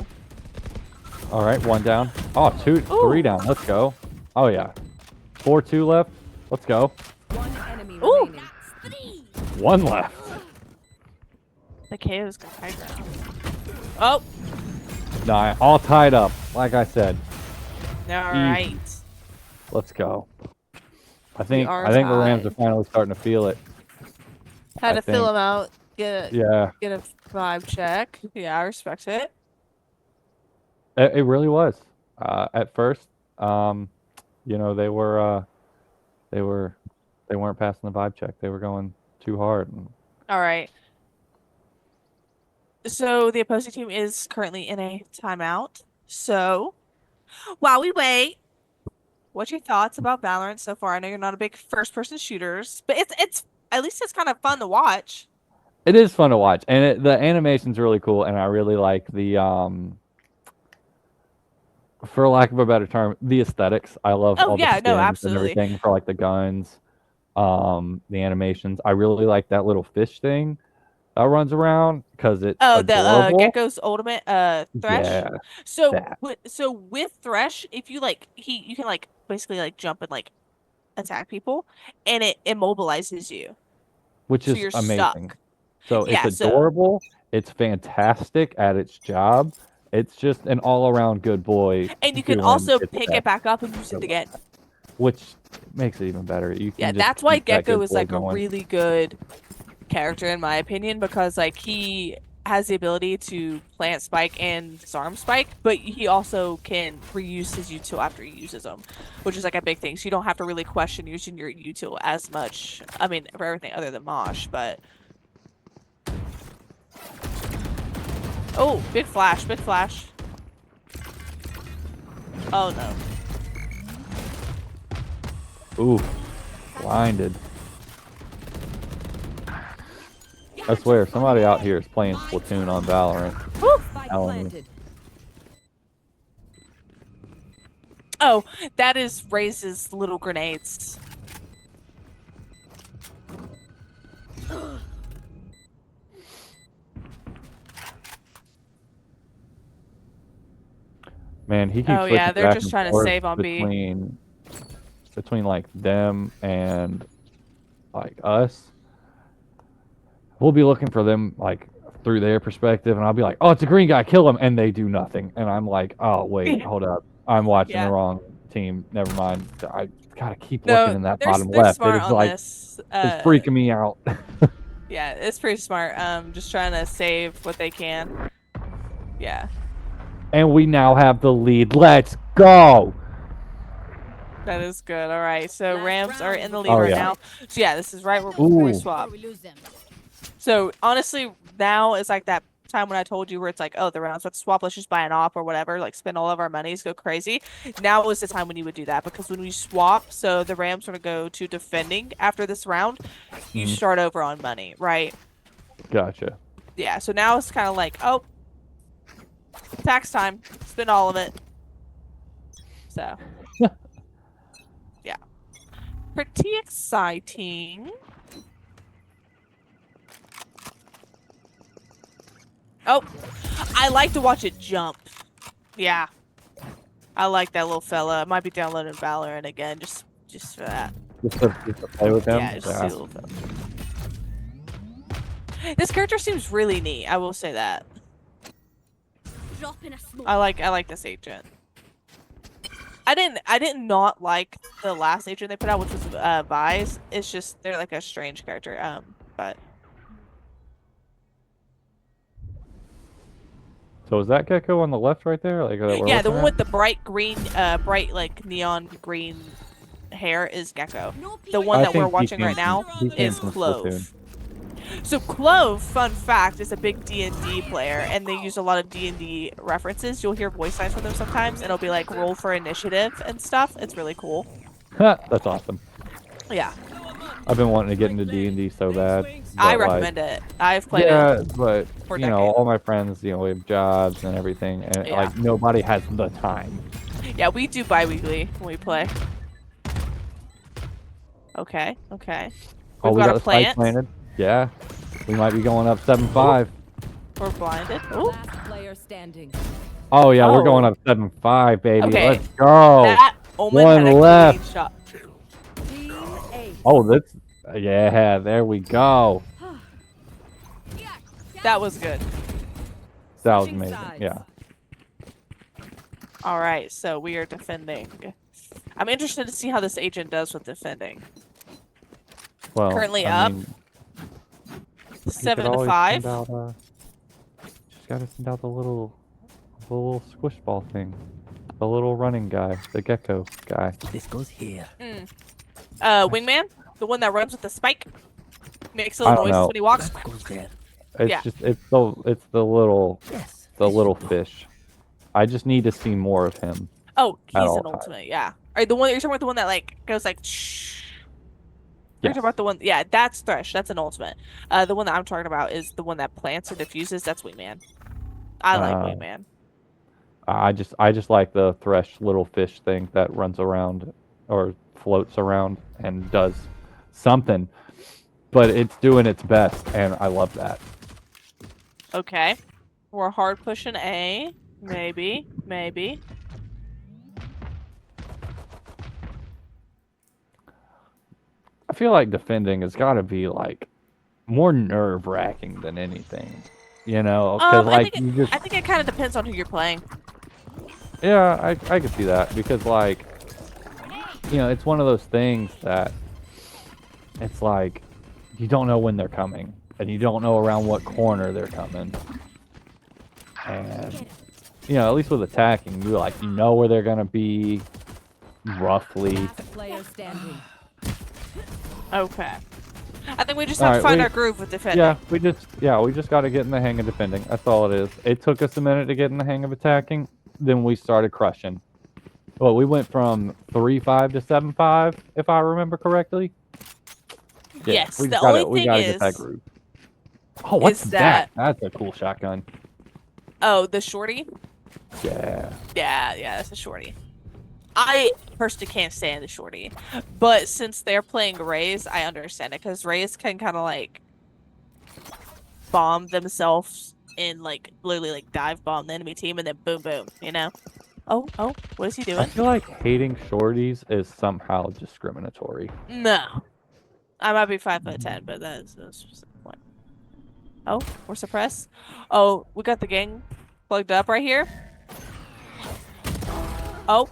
All right, one down. Oh, two, Ooh. 3 down. Let's go. Oh, yeah. 4-2 left. Let's go. One enemy Ooh. remaining. 1 left. The KO's got high ground. Oh, Nah, all tied up. Like I said, alright. let's go. I think are the Rams tied. are finally starting to feel it. Had I to fill think- him out. Get Yeah, a vibe check. Yeah, I respect it. it really was. At first, you know, they weren't passing the vibe check. They were going too hard. Alright. So the opposing team is currently in a timeout. So while we wait, what's your thoughts about Valorant so far? I know you're not a big first person shooters, but it's at least it's kind of fun to watch. It is fun to watch, and the animation's really cool, and I really like the for lack of a better term, the aesthetics. I love Oh, all yeah, the no, skins absolutely. and everything for like the guns, the animations. I really like that little fish thing that runs around because it's Oh, the adorable. Gecko's ultimate Thresh. Yeah, So that. with Thresh, if you like you can like basically like jump and like attack people, and it immobilizes you. which So is you're amazing. stuck. So Yeah, it's so- adorable. It's fantastic at its job. It's just an all-around good boy. And you can doing also its pick best, it back up and use it again. which makes it even better. You can Yeah, just that's why keep that Gecko good is boy like a going. really good character in my opinion because like he has the ability to plant spike and disarm spike, but he also can reuse his util after he uses them, which is like a big thing. So you don't have to really question using your util as much. I mean, for everything other than Mosh, but oh, big flash, big flash. Oh no. Ooh, blinded. I swear, somebody out here is playing Splatoon on Valorant. Spike Telling you. planted. Oh, that is Raise's little grenades. Man, he keeps Oh, yeah, switching they're back just and trying to forth save on B. between like them and like us. We'll be looking for them like through their perspective, and I'll be like, "Oh, it's a green guy, kill him," and they do nothing, and I'm like, "Oh, wait, hold up, I'm watching Yeah. the wrong team. Never mind. I gotta keep No, looking in that they're bottom they're left. It smart is on like this. it's freaking me out." Yeah, it's pretty smart. Just trying to save what they can. Yeah, And we now have the lead. Let's go. that is good. All right, so Last Rams are round in the lead before right yeah. now. So yeah, this is right where Ooh. we swap. we lose them. So honestly, now is like that time when I told you where it's like, oh, the rounds let's swap, let's just buy an op or whatever, like spend all of our monies, go crazy. Now is the time when you would do that because when we swap, so the Rams are gonna go to defending after this round, you start over on money, right? Gotcha. Yeah, so now it's kind of like, oh, tax time, spend all of it. So, yeah, pretty exciting. Oh, I like to watch it jump. Yeah, I like that little fella. I might be downloading Valorant again, just for that. Just to play with him. Yeah, just see a little fella. This character seems really neat. I will say that. Drop in a smoke. I like this agent. I didn't not like the last agent they put out, which was Vise. It's just they're like a strange character. But So is that Gecko on the left right there? Like that we're yeah, the looking one at? with the bright green, bright like neon green hair is Gecko. No The peek. one I that we're think he watching came right now from- he came is from Clove. Splatoon. So Clove, fun fact, is a big D&D player, and they use a lot of D&D references. You'll hear voice lines from them sometimes, and it'll be like roll for initiative and stuff. It's really cool. That's awesome. Yeah, I've been wanting to get into D&D so bad. I but, like, recommend it. I've played Yeah, it. but for a you know, decade. all my friends, you know, we have jobs and everything, and Yeah. like nobody has the time. Yeah, we do bi-weekly when we play. Okay, okay. Oh, We've we got got a the spike plant. planted. Yeah, we might be going up 7-5. We're blinded. Ooh. Last player standing. Oh yeah, we're Oh. going up 7-5, baby. Okay. Let's go. That Omen one had a left. clean shot. Team A. Oh, that's yeah. There we go. That was good. That was Switching amazing. sides. Yeah. All right, so we are defending. I'm interested to see how this agent does with defending. Well, Currently I up. mean, you could 7 to always 5. send out, just gotta send out the little squish ball thing, the little running guy, the gecko guy. This goes here. Wingman, the one that runs with the spike, makes I little don't noises know. when he walks. That goes there. It's Yeah. just it's the little Yes. fish. I just need to see more of him. Oh, At he's all an times. ultimate. Yeah. Are the one you're talking about? The one that like goes like. Shh. You're Yes. talking about the one. Yeah, that's Thresh. That's an ultimate. The one that I'm talking about is the one that plants and diffuses. That's Wingman. I like Wingman. I just like the Thresh little fish thing that runs around or floats around and does something, but it's doing its best, and I love that. Okay. We're hard pushing A. Maybe. Maybe. I feel like defending has got to be like more nerve-wracking than anything. You know, because I like think you just I think it kind of depends on who you're playing. yeah, I could see that because like you know it's one of those things that it's like you don't know when they're coming and you don't know around what corner they're coming, and you know at least with attacking you like you know where they're gonna be roughly. Last player standing. Okay. I think we just All have to right, find we- our groove with defending. Yeah, we just got to get in the hang of defending. That's all it is. It took us a minute to get in the hang of attacking. Then we started crushing. Well, we went from 3-5 to 7-5, if I remember correctly. Yeah, Yes. we The just only we thing gotta get that is, groove. Oh, what's is that? that- That's a cool shotgun. oh, the shorty. Yeah. Yeah, that's a shorty. I personally can't stand the shorty, but since they're playing Rays, I understand it because Rays can kind of like bomb themselves and like literally like dive bomb the enemy team and then boom boom, you know? Oh, what is he I doing? feel like hating shorties is somehow discriminatory. No. I might be 5'10", but that's a specific point. Oh, we're suppressed. Oh, we got the gang plugged up right here. Oh.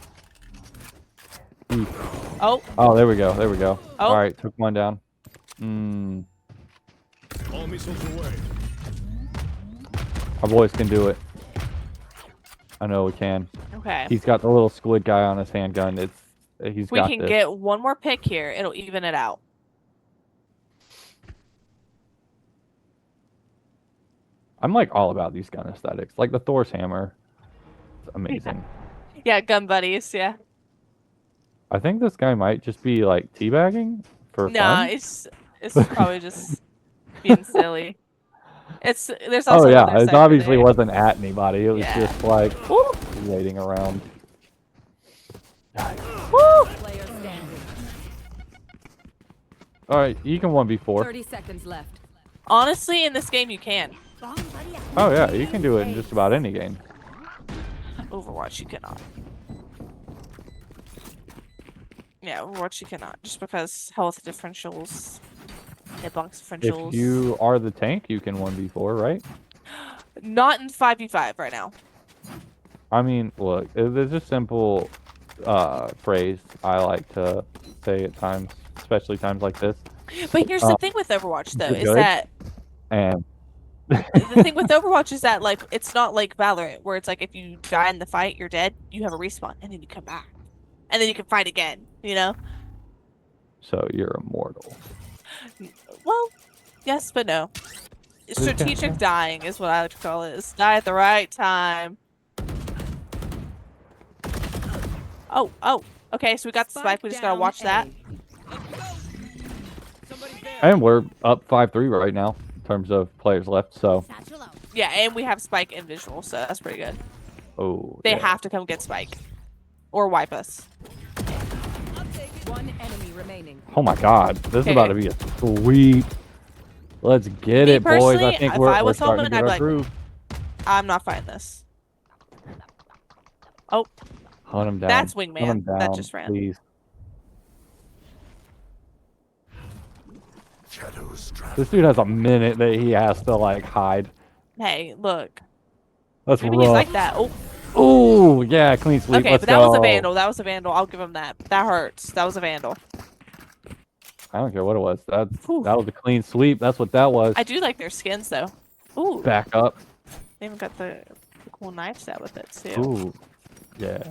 Oh, Oh, there we go. There we go. Oh. All right, took one down. All missiles away. Our boys can do it. I know we can. okay. He's got the little squid guy on his handgun. He's We got can this. get one more pick here. It'll even it out. I'm like all about these gun aesthetics. Like the Thor's hammer. It's amazing. Yeah, gun buddies, yeah. I think this guy might just be like teabagging for Nah, fun. it's probably just being silly. There's Oh also yeah, another it side over obviously there. wasn't at anybody. It was Yeah. just like waiting around. Woo! Player standing. All right, you can 1v4. 30 seconds left. Honestly, in this game you can. Oh yeah, you can do it in just about any game. Overwatch you cannot. Yeah, Overwatch you cannot. Just because health differentials, hitbox differentials. If you are the tank, you can 1v4, right? Not in 5v5 right now. I mean, look, there's a simple phrase I like to say at times, especially times like this. But here's the thing with Overwatch though, you're is good. that And the thing with Overwatch is that like it's not like Valorant where it's like if you die in the fight, you're dead, you have a respawn, and then you come back. And then you can fight again, you know? so you're immortal. Well, yes, but no. Strategic dying is what I like to call it. It's die at the right time. Oh. Okay, so we got the spike. We just gotta down watch A. that. Somebody's there. And we're up 5-3 right now in terms of players left. So, Yeah, and we have spike and visual, so that's pretty good. oh, They yeah. have to come get spike. Or wipe us. One enemy remaining. Oh my God, this is Okay. about to be a sweep. Let's get Me it, boys. I personally, think if we're I was starting to Holman, get I'd our be like, groove. I'm not fighting this. Oh, Hunt him down. that's Hunt him Wingman. That down, just ran. please. This dude has a minute that he has to like hide. Hey, look. That's Maybe he's like rough. that. Oh, Oh yeah, clean sweep. okay, Let's but that go. was a vandal. That was a vandal. I'll give him that. That hurts. That was a vandal. I don't care what it was. That Whew. was a clean sweep. That's what that was. I do like their skins though. Ooh, Back up. they even got the cool knife set with it too. Ooh, yeah.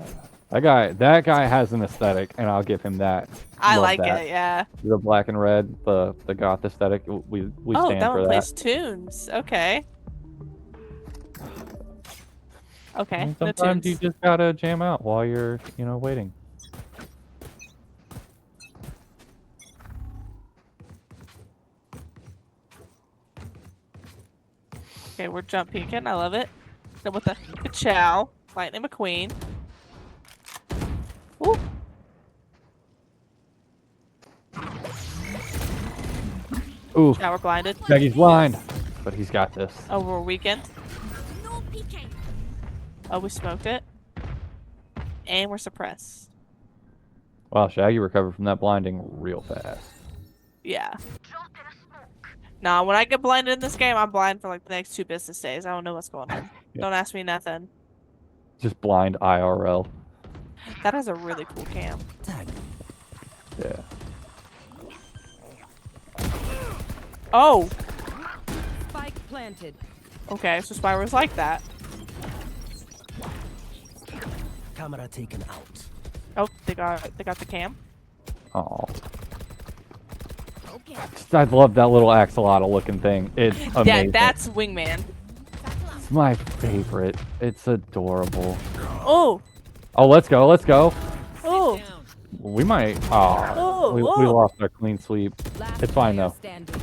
That guy has an aesthetic, and I'll give him that. I Love like that. it. Yeah. The black and red, the goth aesthetic. We Oh, stand that for one that. plays tunes. Okay. Okay. And No sometimes you tunes. just gotta jam out while you're, waiting. Okay, we're jump peeking. I love it. Then with the chow, Lightning McQueen. Ooh. Ooh, Now we're blinded. Shaggy's blind, but he's got this. Oh, we're weakened. Oh, we smoked it. And we're suppressed. Wow, Shaggy recovered from that blinding real fast. Yeah. Nah, when I get blinded in this game, I'm blind for like the next 2 business days. I don't know what's going on. Yeah. Don't ask me nothing. Just blind IRL. That has a really cool cam. Yeah. Oh, Spike planted. okay. So Spyro's like that. Camera taken out. Oh, they got the cam. Oh. I love that little axolotl looking thing. It's amazing. Yeah, that's Wingman. It's my favorite. It's adorable. Oh, Oh, let's go. Let's go. oh, Down. We might. Oh, Oh, we whoa. lost our clean sweep. Last It's fine, player though. standing.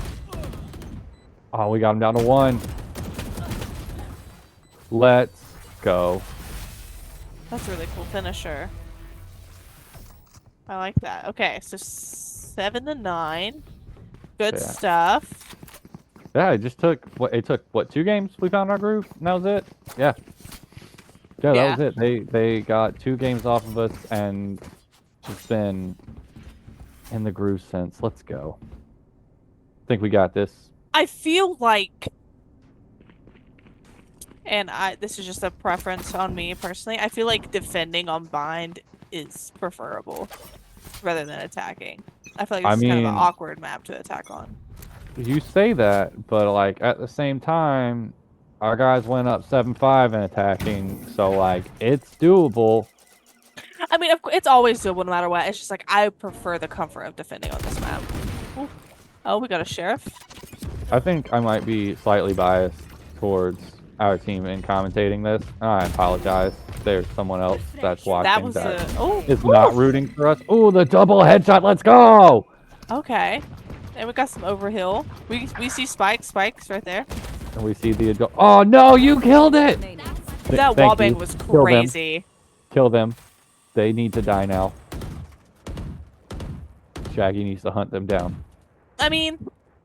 Oh, we got him down to 1. Let's go. that's a really cool finisher. I like that. Okay, so 7-9. Good Yeah. stuff. Yeah, it just took it took what, 2 games we found our groove, and that was it. Yeah. Yeah, that Yeah. was it. They got 2 games off of us and just been in the groove since. Let's go. Think we got this. I feel like, and this is just a preference on me personally, I feel like defending on bind is preferable rather than attacking. I feel like I it's kind of an mean- awkward map to attack on. You say that, but like at the same time, our guys went up 7-5 in attacking, so like it's doable. I mean, it's always doable no matter what. It's just like I prefer the comfort of defending on this map. Ooh. Oh, we got a sheriff. I think I might be slightly biased towards our team in commentating this. I apologize. There's someone else that's watching That was is not rooting for us. Oh, the double headshot. Let's go. Okay. And we got some overhill. We see spikes right there. And we see the adult. Oh no, you killed it. Remaining. That Thank wallbang you. was Kill them. crazy. Kill them. They need to die now. Shaggy needs to hunt them down. I mean,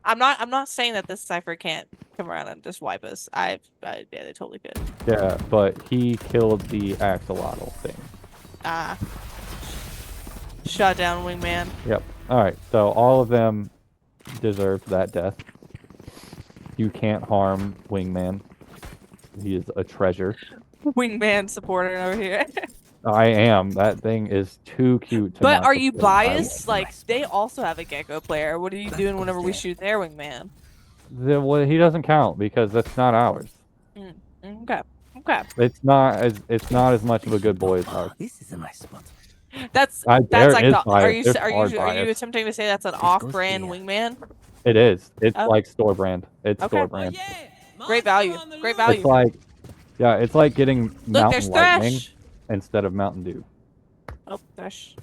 I'm not saying that this cipher can't come around and just wipe us. Yeah, they totally could. Yeah, but he killed the axolotl thing. Ah. Shut down, Wingman. Yep. All right. So all of them deserved that death. You can't harm Wingman. He is a treasure. Wingman supporter over here. I am. That thing is too cute to But not are you support. I- biased? Like, they also have a Gecko player. What are you doing whenever we shoot their Wingman? Well, he doesn't count because that's not ours. Okay. Okay. It's not as much of a good boy as ours. This is a nice spot. That's There like is the, are bias. you There's are hard you are you bias. attempting to say that's an off-brand there. Wingman? It is. It's Oh. like store brand. It's Okay. store Oh brand. yeah. Great value. Great value. It's like, yeah, it's like getting Look, there's Mountain Lightning Thresh. instead of Mountain Dew. Oh, Thresh.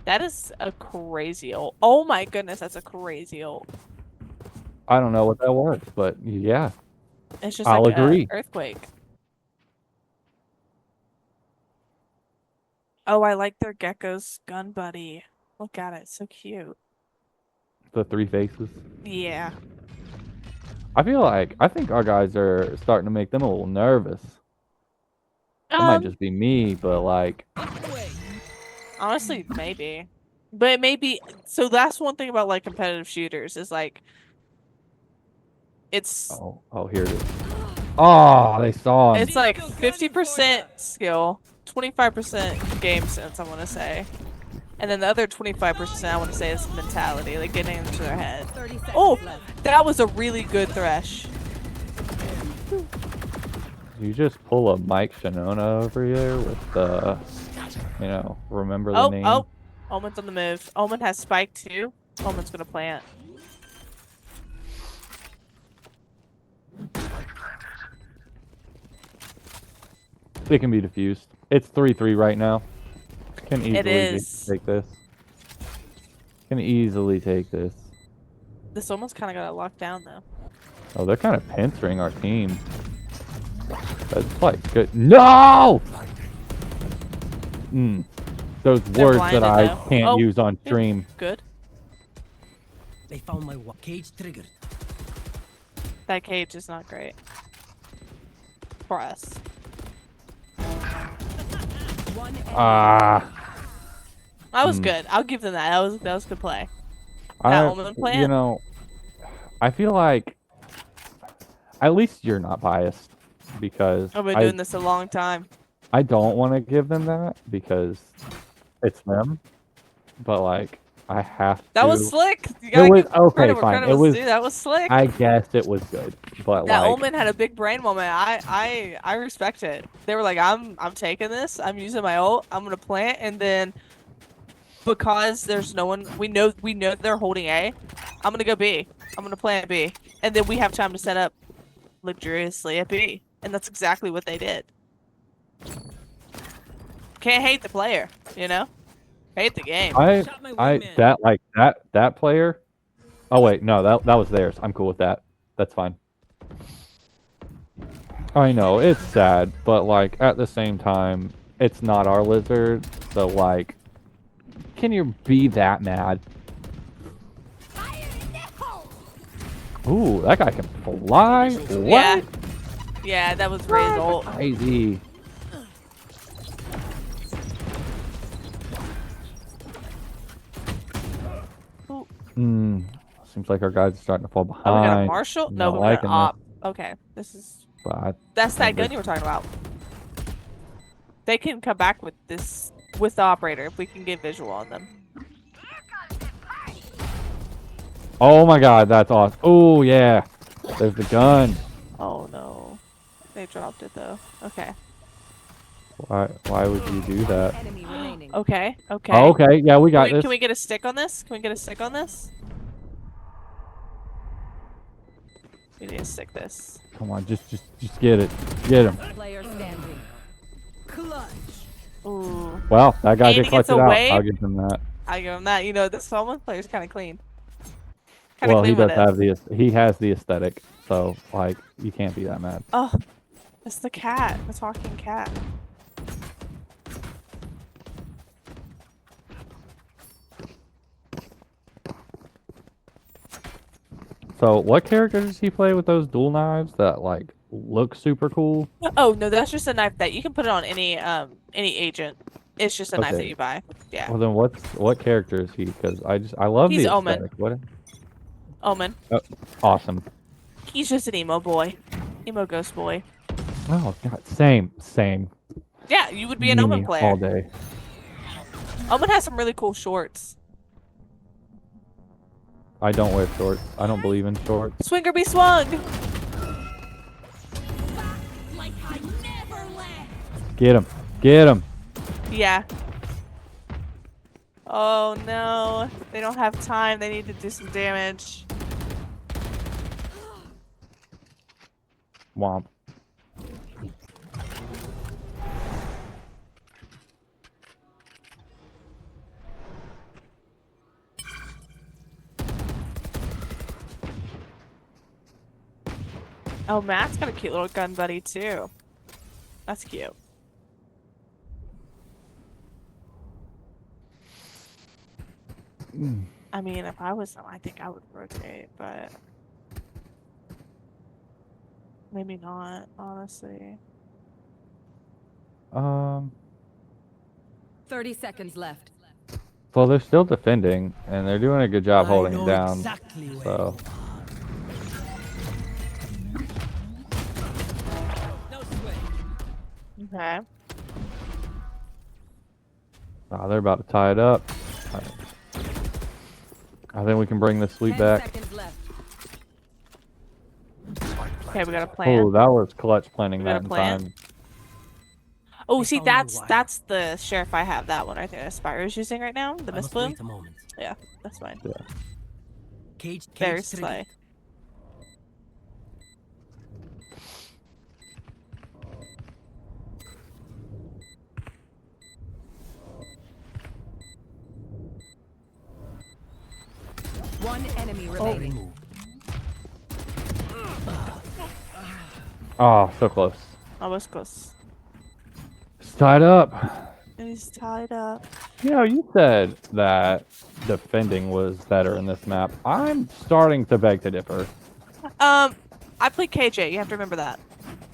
That is a crazy ult. Oh my goodness, that's a crazy ult. I don't know what that was, but yeah. It's just I'll like agree. an earthquake. Oh, I like their gecko's gun buddy. Look at it, so cute. The 3 faces. Yeah. I think our guys are starting to make them a little nervous. It might just be me, but like, Honestly, maybe. But maybe so that's one thing about like competitive shooters is like it's oh, here it is. Oh, they saw him. it's like 50% skill, 25% game sense, I want to say. And then the other 25% I want to say is mentality, like getting into their head. 30 seconds Oh, left. that was a really good thresh. You just pull a Mike Shinona over here with the, remember the name. Oh, Omen's on the move. Omen has spike too. Omen's gonna plant. It can be diffused. It's 3-3 right now. Can easily is. take this. Can easily take this. This Omen's kind of got it locked down though. Oh, they're kind of pincering our team. That's like good. No! Those They're words blinded, that I though. can't Oh, use on yeah. stream. Good. They found my cage triggered. That cage is not great for us. One enemy. That was good. I'll give them that. That was good play. That I, Omen plant? you know, I feel like at least you're not biased because I've been doing this a long time. I don't want to give them that because it's them, but like I have to. That was slick. You It gotta was give okay, credit where fine. credit It was. due. That was slick. I guess it was good, but That like Omen had a big brain moment. I respect it. They were like, I'm taking this. I'm using my ult. I'm gonna plant, and then because there's no one, we know they're holding A. I'm gonna go B. I'm gonna plant B, and then we have time to set up luxuriously at B, and that's exactly what they did. Can't hate the player, you know. Hate the game. Shot my wingman. that player. Oh wait, no, that was theirs. I'm cool with that. That's fine. I know it's sad, but like at the same time, it's not our lizard. So like, can you be that mad? Ooh, that guy can fly. What? Yeah, that was Ray's ult. Crazy. Seems like our guys are starting to fall behind. Oh, we got a Marshall? No, Not we got an liking op. Okay, this is. But That's that gun you were talking about. They can come back with this with the operator if we can get visual on them. oh my god, that's awesome. Oh yeah, there's the gun. Oh no, they dropped it though. Okay. Why would you do that? Enemy remaining. Okay. Okay. Oh, okay, yeah, we got this. Can we get a stick on this? Can we get a stick on this? We need to stick this. Come on, just get it. Get him. Player standing. Clutch. Ooh. Well, that guy And did he clutch gets it out. away? I'll give him that. I give him that. You know, this Solomon player's kind of clean. Kinda Well, he clean does with it. have he has the aesthetic, so like you can't be that mad. Oh, it's the cat. The talking cat. So, what character does he play with those dual knives that like look super cool? Oh no, that's just a knife that you can put it on any agent. It's just a knife that Okay. you buy. Yeah. Well, then what character is he? Because I love He's the Omen. aesthetic. What? Omen. Awesome. He's just an emo boy. Emo ghost boy. Oh god, same. Yeah, you would be an Omen Me player. all day. Omen has some really cool shorts. I don't wear shorts. I don't believe in shorts. Swing or be swung. Like I never left. Get him. Yeah. Oh no, they don't have time. They need to do some damage. Womp. Oh, Matt's got a cute little gun buddy too. That's cute. I mean, if I was them, I think I would rotate, but maybe not, honestly. 30 seconds left. Well, they're still defending, and they're doing a good job holding it down. Exactly where So, no sweat. Okay. they're about to tie it up. I think we can bring this sweep 10 back. seconds left. Okay, we got a plan. Oh, that was clutch planning We got that a in plan? time. Oh, I see, found my that's wire. the sheriff I have. That one right there. Spyro's using right now. The I mist must bloom. wait a moment. Yeah, that's fine. Yeah. Cage Very triggered. slay. One enemy Oh, remaining. remove. Oh, so close. Almost close. It's tied up. He's tied up. You know, you said that defending was better in this map. I'm starting to beg to differ. I played KJ. You have to remember that.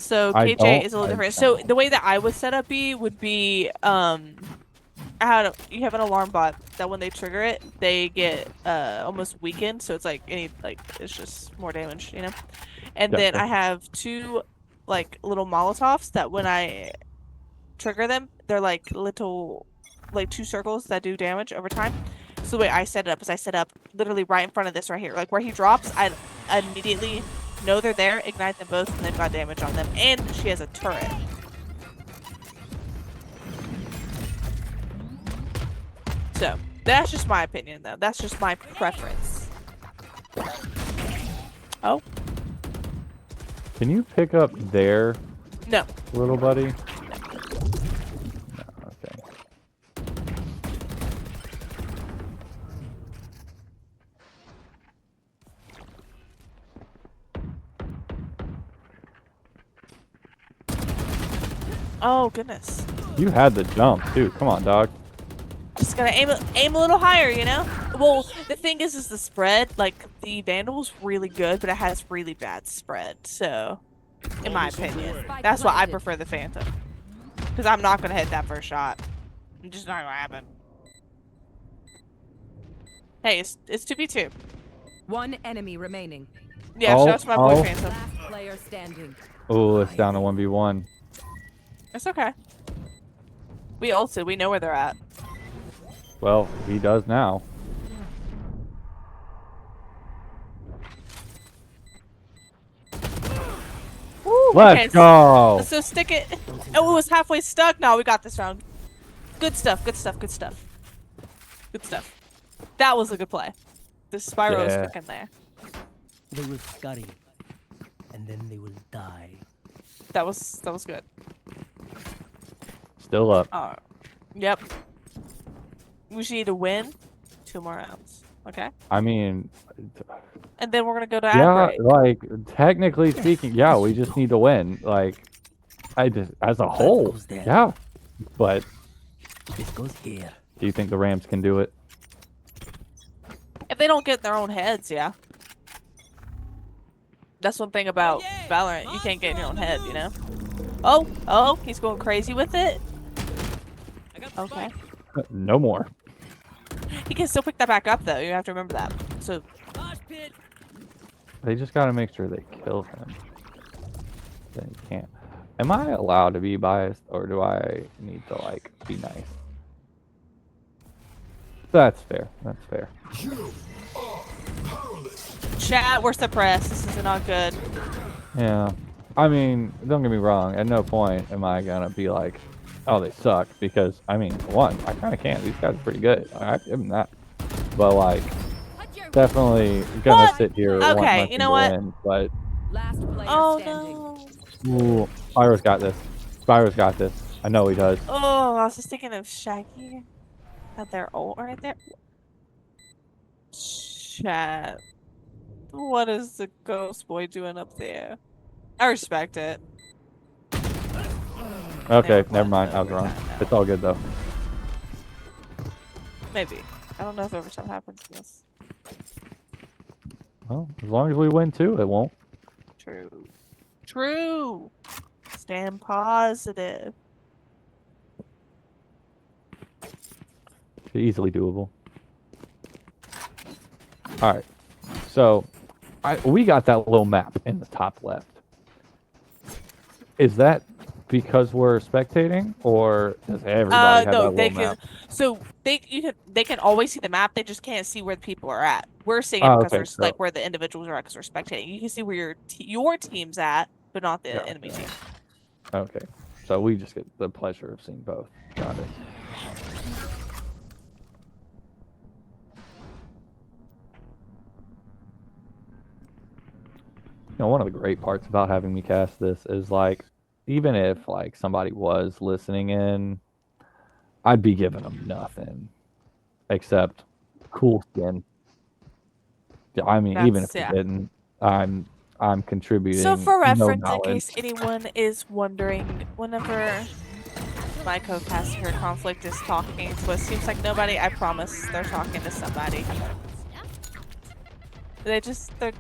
So I KJ don't- is a little I different. So don't. the way that I would set up B would be you have an alarm bot that when they trigger it, they get almost weakened. So it's like it's just more damage, you know. And then Gotcha. I have two like little Molotovs that when I trigger them, they're like little like two circles that do damage over time. So the way I set it up is I set up literally right in front of this right here. Like where he drops, I immediately know they're there, ignite them both, and they've got damage on them. And she has a turret. So that's just my opinion, though. That's just my preference. Oh, Can you pick up their no. little buddy? No, okay. Oh, goodness. You had the jump too. Come on, dog. Just gotta aim a little higher, you know? Well, the thing is the spread, like, the Vandal's really good, but it has really bad spread, so, in my opinion. That's why I prefer the Phantom. Because I'm not gonna hit that first shot. I'm just not gonna happen. Hey, it's 2v2. One enemy remaining. Yeah, Oh, shout out to my boy oh. Phantom. Last player standing. Oh, it's down to 1v1. It's okay. We ulted, we know where they're at. Well, he does now. Woo, Let's okay, go. So stick it. Oh, it was halfway stuck. No, we got this round. Good stuff. Good stuff. Good stuff. Good stuff. That was a good play. The Spyro was Yeah. cooking there. They will scurry, and then they will die. That was good. Still up. Yep. We just need to win 2 more rounds. Okay. I mean, And then we're gonna go to yeah, ad break. like technically speaking, yeah, we just need to win. Like, as a whole, goes there. yeah. But This goes here. do you think the Rams can do it? If they don't get in their own heads, yeah. That's one thing about Valorant. You can't get in your own head, you know. Oh, he's going crazy with it. I got the Okay. spike. No more. He can still pick that back up though. You have to remember that. So Mosh pit. They just gotta make sure they kill him. Then you can't. Am I allowed to be biased, or do I need to like be nice? That's fair. That's fair. chat, we're suppressed. This is not good. Yeah. I mean, don't get me wrong. At no point am I gonna be like, oh, they suck, because I mean, one, I kind of can't. These guys are pretty good. I give them that. But like, definitely gonna What? sit here. Okay, wanting my you team know to what? win, but Last player Oh standing. no. ooh, Spyro's got this. Spyro's got this. I know he does. Oh, I was just thinking of Shaggy. At their ult right there. Chat. What is the ghost boy doing up there? I respect it. Okay, never mind. I was wrong. It's all good though. Maybe. I don't know if overtime happens in this. Well, as long as we win too, it won't. True. True. Stand positive. Easily doable. All right. So, we got that little map in the top left. Is that because we're spectating, or does everybody have No, that they little can. map? So they can always see the map. They just can't see where the people are at. We're seeing it Oh, because okay, we're so- like where the individuals are at because we're spectating. You can see where your team's at, but not the Yeah, enemy yeah. team. Okay. So we just get the pleasure of seeing both. Got it. You know, one of the great parts about having me cast this is like, even if like somebody was listening in, I'd be giving them nothing except cool skin. Yeah, I mean, even if That's- they yeah. didn't, I'm contributing. So for no reference, in knowledge. case anyone is wondering, whenever my co-caster conflict is talking, so it seems like nobody, I promise they're talking to somebody. they're just not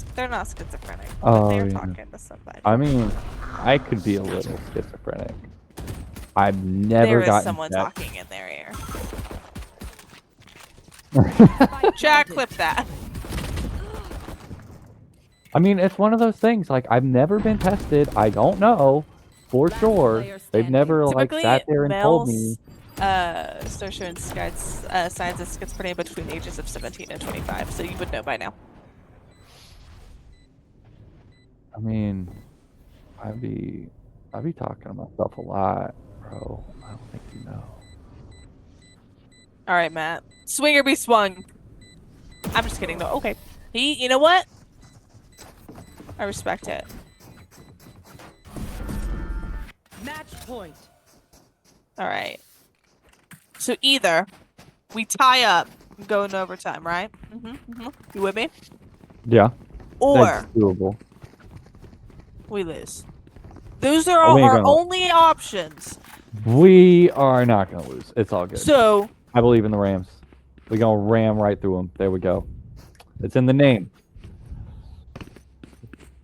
schizophrenic. But Oh, they're yeah. talking to somebody. I mean, I could be a little schizophrenic. I've never There is gotten someone that. talking in their ear. Chat, clip that. I mean, it's one of those things. Like, I've never been tested. I don't know for Last sure. player They've never like Typically, sat there and told me. males start showing signs of schizophrenia between the ages of 17 and 25, so you would know by now. I mean, I'd be talking to myself a lot, bro. I don't think you know. All right, Matt. Swing or be swung. I'm just kidding, though. Okay. You know what? I respect it. Match point. All right. So either we tie up and go into overtime, right? You with me? Yeah, Or that's doable. we lose. Those are Oh, we ain't our gonna- only options. We are not gonna lose. It's all good. So I believe in the Rams. We're gonna ram right through them. There we go. It's in the name.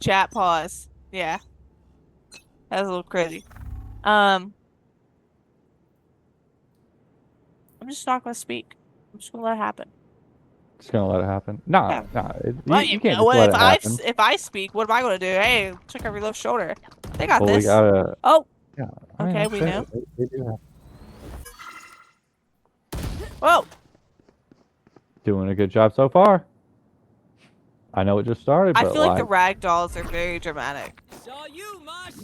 chat pause. Yeah. That was a little crazy. I'm just not gonna speak. I'm just gonna let it happen. Just gonna let it happen. Nah, Yeah. nah. Well, You can't just well, let it happen. if I speak, what am I gonna do? Hey, check every left shoulder. They got Well, we this. gotta. Oh, Yeah. I mean, okay, that's we it. know. They do have. Whoa. Doing a good job so far. I know it just started, I but feel like the rag dolls are very dramatic. Saw you, Mosh.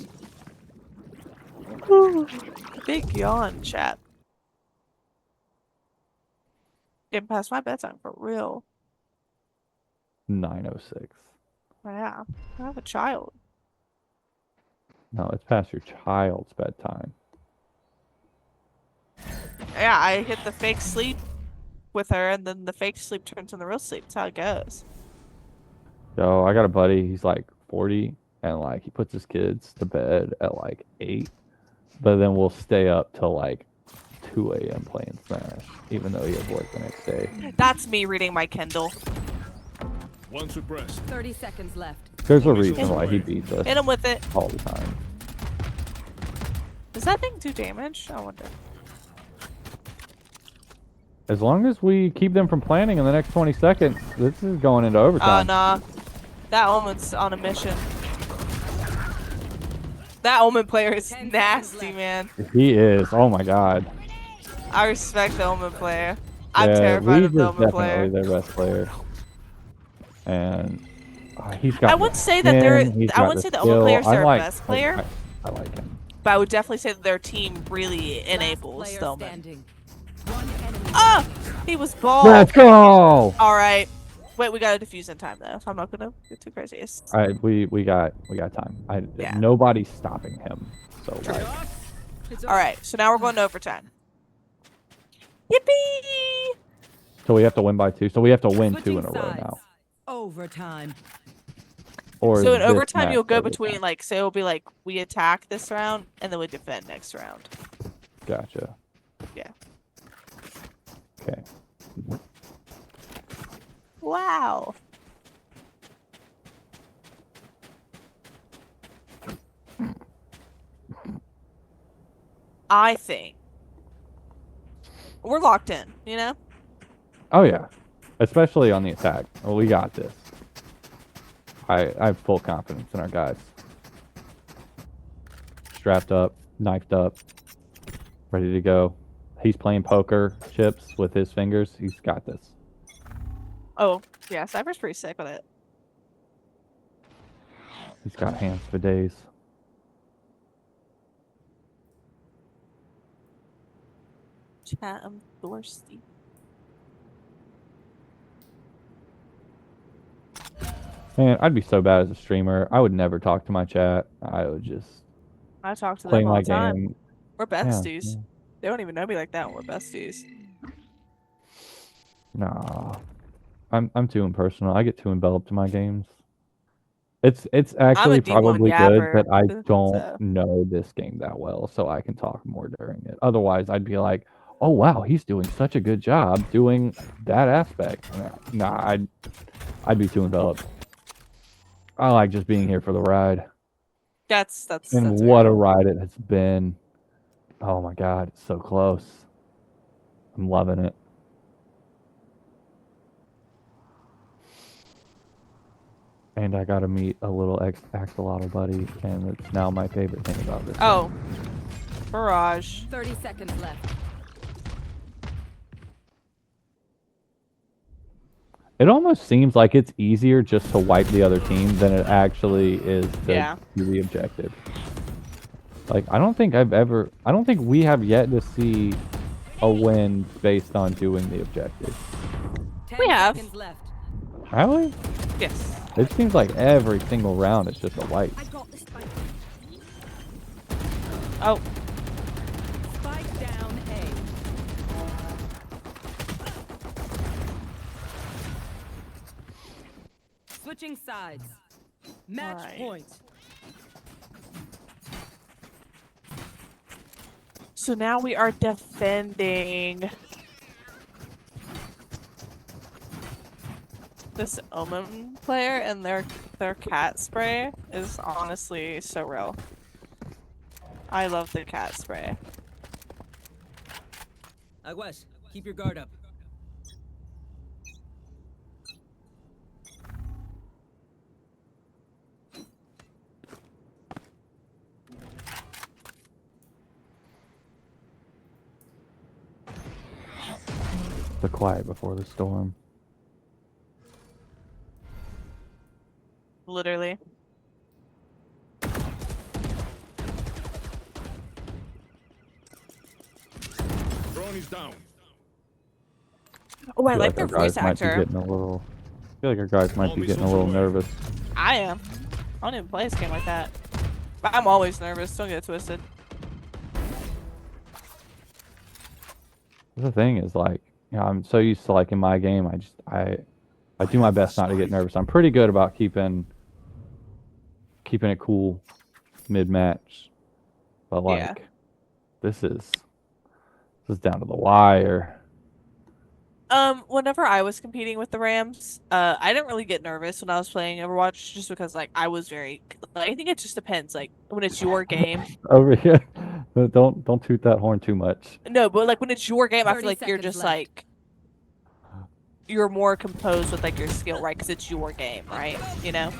Big yawn, chat. Getting past my bedtime for real. 9:06. Yeah, I have a child. No, it's past your child's bedtime. Yeah, I hit the fake sleep with her, and then the fake sleep turns into real sleep. That's how it goes. Yo, I got a buddy. He's like 40, and like he puts his kids to bed at like 8, but then we'll stay up till like 2 a.m. playing Smash, even though he has work the next day. That's me reading my Kindle. One suppressed. 30 seconds left. There's a reason why he beats us Hit him with it. all the time. Does that thing do damage? I wonder. As long as we keep them from planning in the next 20 seconds, this is going into Oh, overtime. nah. That Omen's on a mission. That Omen player is 10 seconds nasty, left. man. He is. Oh my god. I respect the Omen player. I'm Yeah, terrified Reed of the is Omen player. definitely their best player. And he's got. I wouldn't say that I wouldn't say the Omen player's their best player, I like him. but I would definitely say that their team really Last enables player the Omen. standing. One enemy. Ah! He was bald. Let's go! Alright. Wait, we gotta defuse in time though, so I'm not gonna get too crazy. All right, we got time. Yeah. Nobody's stopping him. So like, Alright, so now we're going to overtime. Yippee! so we have to win by 2. So we have to win 2 Switching in a row sides. now. Overtime. Or So in this overtime, match you'll go overtime. between like, say it'll be like we attack this round and then we defend next round. Gotcha. Yeah. Okay. Wow. I think we're locked in, you know? Oh yeah, especially on the attack. Well, we got this. I have full confidence in our guys. Strapped up, knifed up, ready to go. He's playing poker chips with his fingers. He's got this. Oh, yeah, Cypher's pretty sick with it. He's got hands for days. Chat, I'm thirsty. Man, I'd be so bad as a streamer. I would never talk to my chat. I would just I talk to play them all my the time. game. We're Yeah, besties. yeah. They don't even know me like that. We're besties. Nah, I'm too impersonal. I get too enveloped in my games. It's actually D1 probably good yapper, that I don't so- know this game that well, so I can talk more during it. Otherwise, I'd be like, "Oh wow, he's doing such a good job doing that aspect." Nah, I'd be too enveloped. I like just being here for the ride. That's And what a ride it has been. Oh my god, it's so close. I'm loving it. And I got to meet a little axolotl buddy, and it's now my favorite thing about this. Oh, barrage. 30 seconds left. It almost seems like it's easier just to wipe the other team than it actually is to do the objective. Like, I don't think we have yet to see a win based on doing the objective. 10 We have. seconds left. Have we? Yes. It seems like every single round it's just a wipe. I got this spike. Oh, Spike down A. Switching sides. Match Alright. point. so now we are defending this Omen player, and their cat spray is honestly so real. I love the cat spray. Aguas, keep your guard up. The quiet before the storm. Literally. Drone is down. Oh, I feel like their our guys voice might be actor. getting a little. I feel like our guys might be getting a little nervous. I am. I don't even play this game like that. But I'm always nervous. Don't get it twisted. The thing is, like, you know, I'm so used to, like, in my game, I do my best not to get nervous. I'm pretty good about keeping it cool mid-match, but like, Yeah. this is down to the wire. Whenever I was competing with the Rams, I didn't really get nervous when I was playing Overwatch, just because like I was very. Like, I think it just depends. Like when it's your game. Over here, but don't toot that horn too much. No, but like when it's your game, I 30 feel like you're seconds just left. like you're more composed with like your skill, right? Because it's your game, right? You know.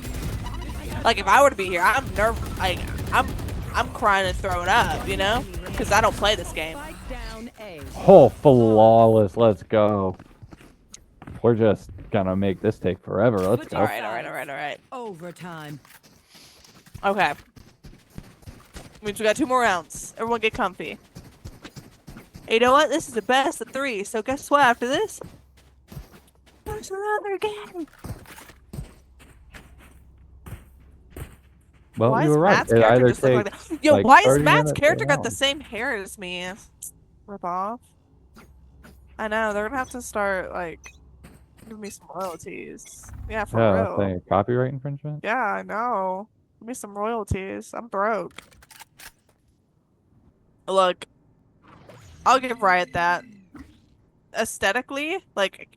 Like if I were to be here, I'm nervous. Like I'm crying and throwing up, you know, because I don't play this game. Spike down A. Oh, flawless! Let's go. We're just gonna make this take forever. Let's go. All right. Overtime. Okay. Means we got 2 more rounds. Everyone get comfy. Hey, you know what? This is the best of 3. So guess what? After this, there's another game. Well, Why you does were right. Matt's It character either just look like takes that? Yo, like why is 30 Matt's minutes or character got the round. same hair as me? Rip off. I know, they're gonna have to start, like, giving me some royalties. Yeah, for Yeah, real. thing, copyright infringement. Yeah, I know. Give me some royalties. I'm broke. Look, I'll give Riot that. Aesthetically, like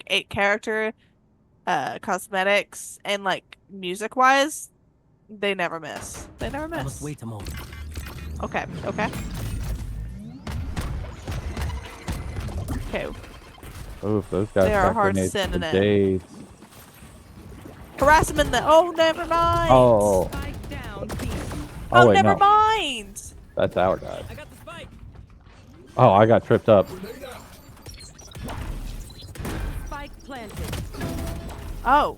8 character, cosmetics, and like music wise, they never miss. They never I must miss. wait a moment. Okay. Okay. Oof, those guys They are got hard grenades for sending it. days. Harass him in the. Oh, never mind. Oh, Spike down B. oh wait, never no, mind. that's our guy. I got the spike. Oh, I got tripped up. Spike planted. Oh.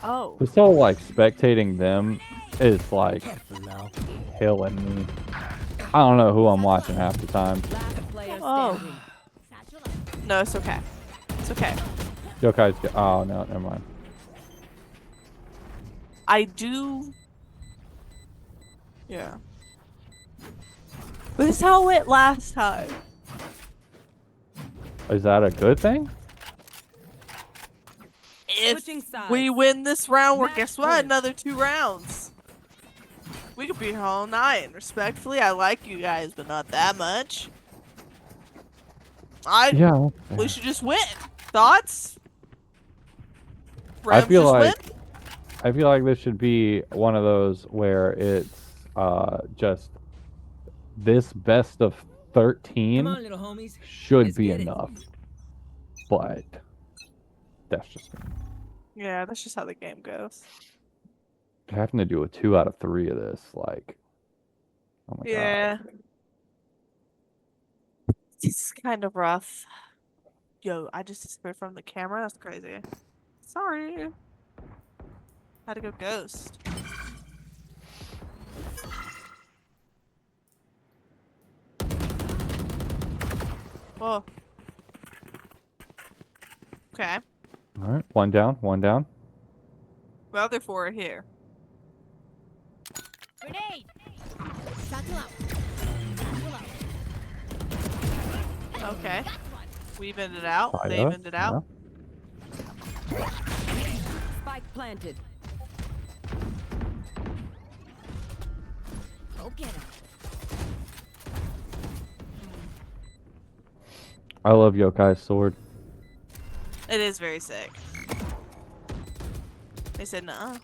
Oh. This whole like spectating them is like Careful now. killing me. I don't know who I'm watching half the time. Last player Oh. standing. No, it's okay. It's okay. Yokai's. Oh no, never mind. I do. Yeah. But this is how it went last time. Is that a good thing? If Switching sides. we win this round, we're Match guess what? point. Another 2 rounds. We could be here all night. And respectfully, I like you guys, but not that much. Yeah. We should just win. Thoughts? I Rams feel just like win? I feel like this should be one of those where it's just this best of Come 13 on, little homies. should Let's be get it. enough. But that's just me. Yeah, that's just how the game goes. Having to do a 2 out of 3 of this, like, oh my god. Yeah. It's kind of rough. Yo, I just disappeared from the camera. That's crazy. Sorry. Had to go ghost. Whoa. Okay. All right, one down, one down. The other 4 are here. Grenade. Satchel out. Okay. We evened it out. Try They that, evened it out. Spike planted. Go get him. I love Yokai's sword. It is very sick. They said no.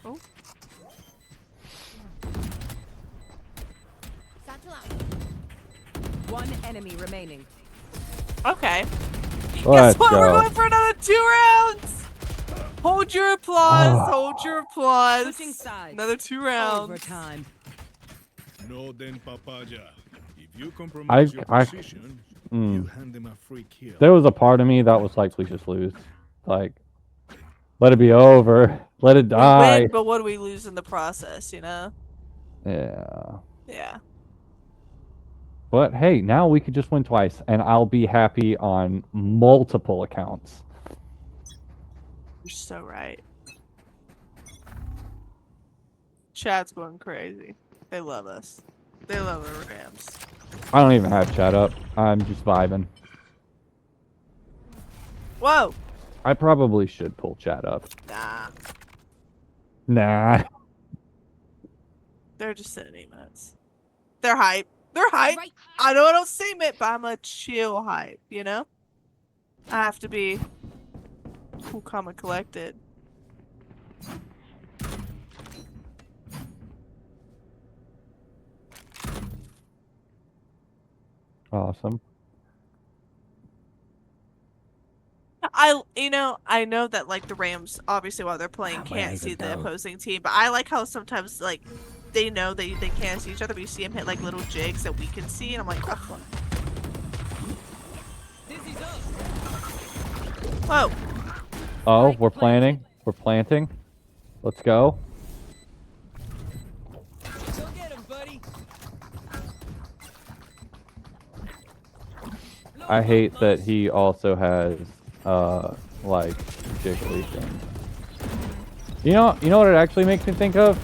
Oh. Satchel out. One enemy remaining. Okay. Let's Guess what? We're go. going for another 2 rounds. Hold your applause. Hold your applause. Switching sides. Another 2 rounds. Overtime. No, then, Papaja. If you compromise your position, you hand them a free kill. There was a part of me that was like, please just lose. Like, let it be over. Let it We die. win, but what do we lose in the process, you know? Yeah. Yeah. But hey, now we could just win twice, and I'll be happy on multiple accounts. You're so right. Chat's going crazy. They love us. They love our Rams. I don't even have chat up. I'm just vibing. Whoa! I probably should pull chat up. Nah. Nah. They're just sending emotes. They're hype. They're hype. Right. I know I don't seem it, but I'm a chill hype, you know? I have to be cool, calm, and collected. Awesome. I know that like the Rams, obviously while they're playing, Ah, where can't is see it the though? opposing team, but I like how sometimes like they know they can't see each other, but you see them hit like little jigs that we can see, and I'm like, oh. Dizzy's up. Whoa. Oh, Spike we're planted. planting. We're planting. Let's go. Go get him, buddy. I hate that he also has like jiggly things. You know what it actually makes me think of?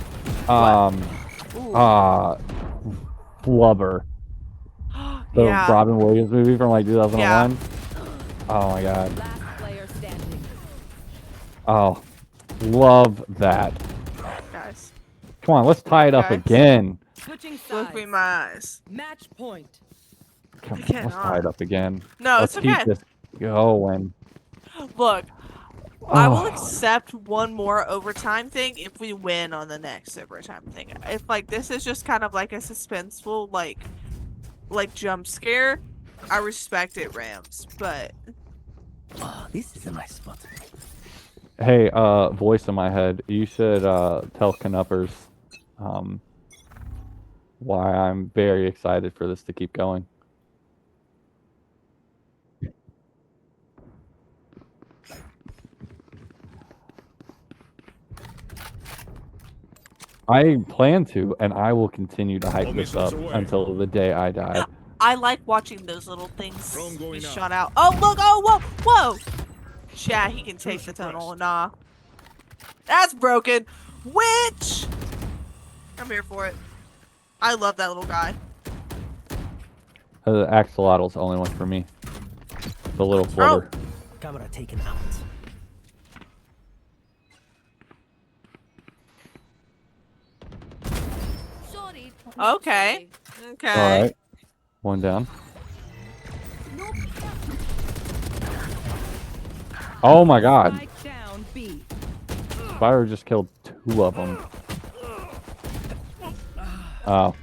Flubber. The Yeah. Robin Williams movie from like 2001. Yeah. Oh my god. Last player standing. Oh, love that. Guys, Come on, let's tie it up Guys. again. Switching sides. look me in my eyes. Match point. Come on, I let's tie cannot. it up again. No, Let's it's okay. keep this going. Look, I will Oh. accept one more overtime thing if we win on the next overtime thing. If like this is just kind of like a suspenseful like jump scare, I respect it, Rams. But Oh, this is a nice spot. Hey, voice in my head. You should tell Canuppers why I'm very excited for this to keep going. I plan to, and I will continue to hype this up until the day I die. I like watching those little things Drone be going out. shot out. Oh look! Oh whoa! Yeah, he can take the suppressed. tunnel. Nah, that's broken. Witch! I'm here for it. I love that little guy. The axolotl's the only one for me. The little flubber. Camera taken out. Okay. Okay. All right. One down. Oh my God. Spike down B. Spyro just killed 2 of them. Oh.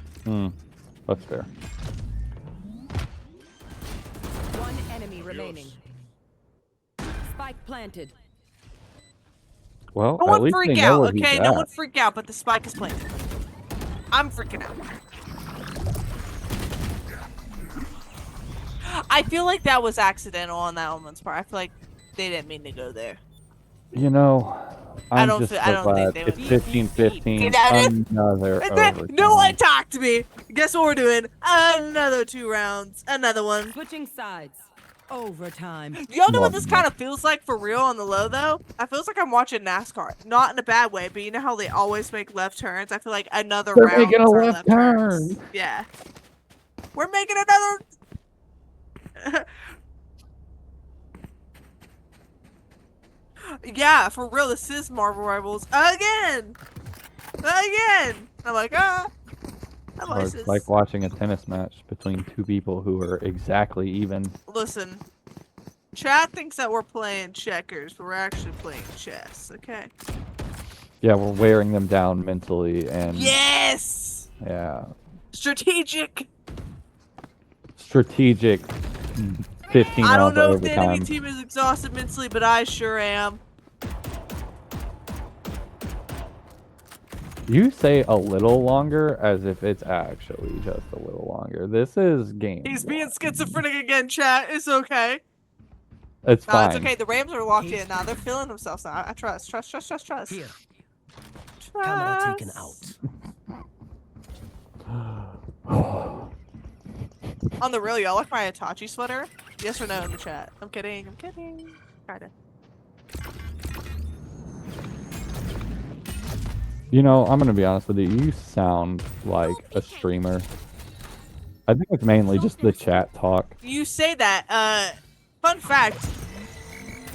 That's fair. One enemy remaining. Spike planted. Well, No at one least they freak know out, where he's okay? at. No one freak out, but the spike is planted. I'm freaking out. I feel like that was accidental on that woman's part. I feel like they didn't mean to go there. You know, I I'm don't just feel- so I don't think glad they it's would- 15-15. Get out of it. Another And then, overtime. no one talked to me. Guess what we're doing? Another 2 rounds. Another one. Switching sides. Overtime. Y'all know what Love this that. kind of feels like for real on the low though? I feels like I'm watching NASCAR. Not in a bad way, but you know how they always make left turns? I feel like another They're round making a are left turns. turn. Yeah. We're making another Yeah, for real, this is Marvel Rivals again. I'm like, I Or like it's this. like watching a tennis match between 2 people who are exactly even. Listen, chat thinks that we're playing checkers, but we're actually playing chess, okay? Yeah, we're wearing them down mentally and Yes! yeah, Strategic! strategic 15 I don't rounds know of if the enemy overtime. team is exhausted mentally, but I sure am. You say a little longer as if it's actually just a little longer. This is game. He's being 1. schizophrenic again, chat. It's okay. It's No, fine. it's okay. The Rams are locked in now. They're feeling themselves now. I trust. Here, camera taken Trust. out. On the real, y'all like my Itachi sweater? Yes or no in the chat? I'm kidding. Kinda. You know, I'm gonna be honest with you. You sound like a streamer. I think it's mainly just the chat talk. You say that. Fun fact.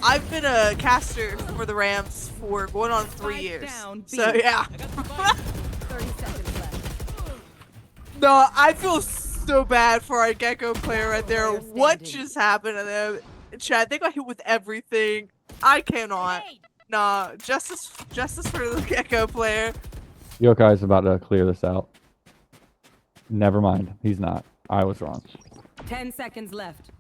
I've been a caster for the Rams for going on 3 Spike years. down, B. So yeah. 30 seconds left. No, I feel so bad for our Gecko player right there. Player What standing. just happened to them? Chad, they got hit with everything. I cannot. Nah, justice for the Gecko player. Yokai's about to clear this out. Never mind. He's not. I was wrong. 10 seconds left.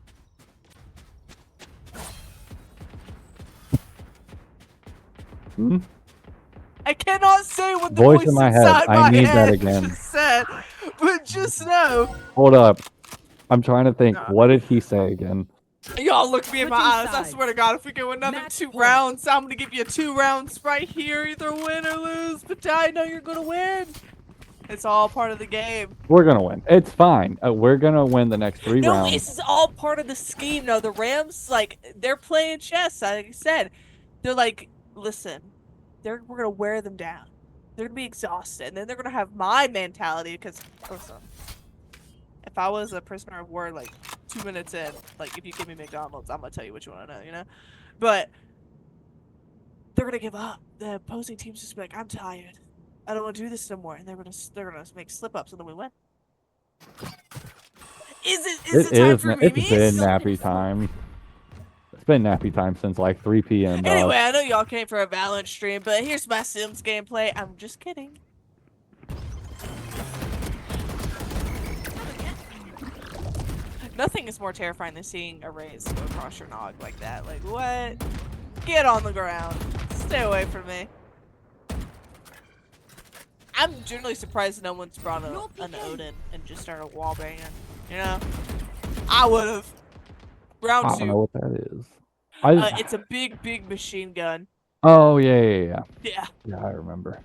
Hmm? I cannot say what the Voice voice in my head. inside I my need that head again. just said. But just know, Hold up. I'm trying to think. Nah. What did he say again? y'all look me in my Switching eyes. I sides. swear to God, if we go another Match 2 point. rounds, I'm gonna give you 2 rounds right here, either win or lose. But I know you're gonna win. It's all part of the game. We're gonna win. It's fine. We're gonna win the next 3 No, rounds. this is all part of the scheme. No, the Rams, like, they're playing chess. Like I said, they're like, listen, we're gonna wear them down. They're gonna be exhausted, and then they're gonna have my mentality. Because listen, if I was a prisoner of war, like 2 minutes in, like if you give me McDonald's, I'm gonna tell you what you want to know, you know. But they're gonna give up. The opposing team's just be like, I'm tired. I don't want to do this no more, and they're gonna make slip ups, and then we win. Is it time for It's memes? been nappy time. It's been nappy time since like 3 p.m. dog. Anyway, I know y'all came for a Valorant stream, but here's my Sims gameplay. I'm just kidding. Nothing is more terrifying than seeing a raise go across your nog like that. Like, what? Get on the ground. Stay away from me. I'm generally surprised no one's brought an Odin and just started wall banging. You know? I would've. I Round don't know 2. what that is. I It's a big machine gun. Oh yeah. Yeah. Yeah, I remember.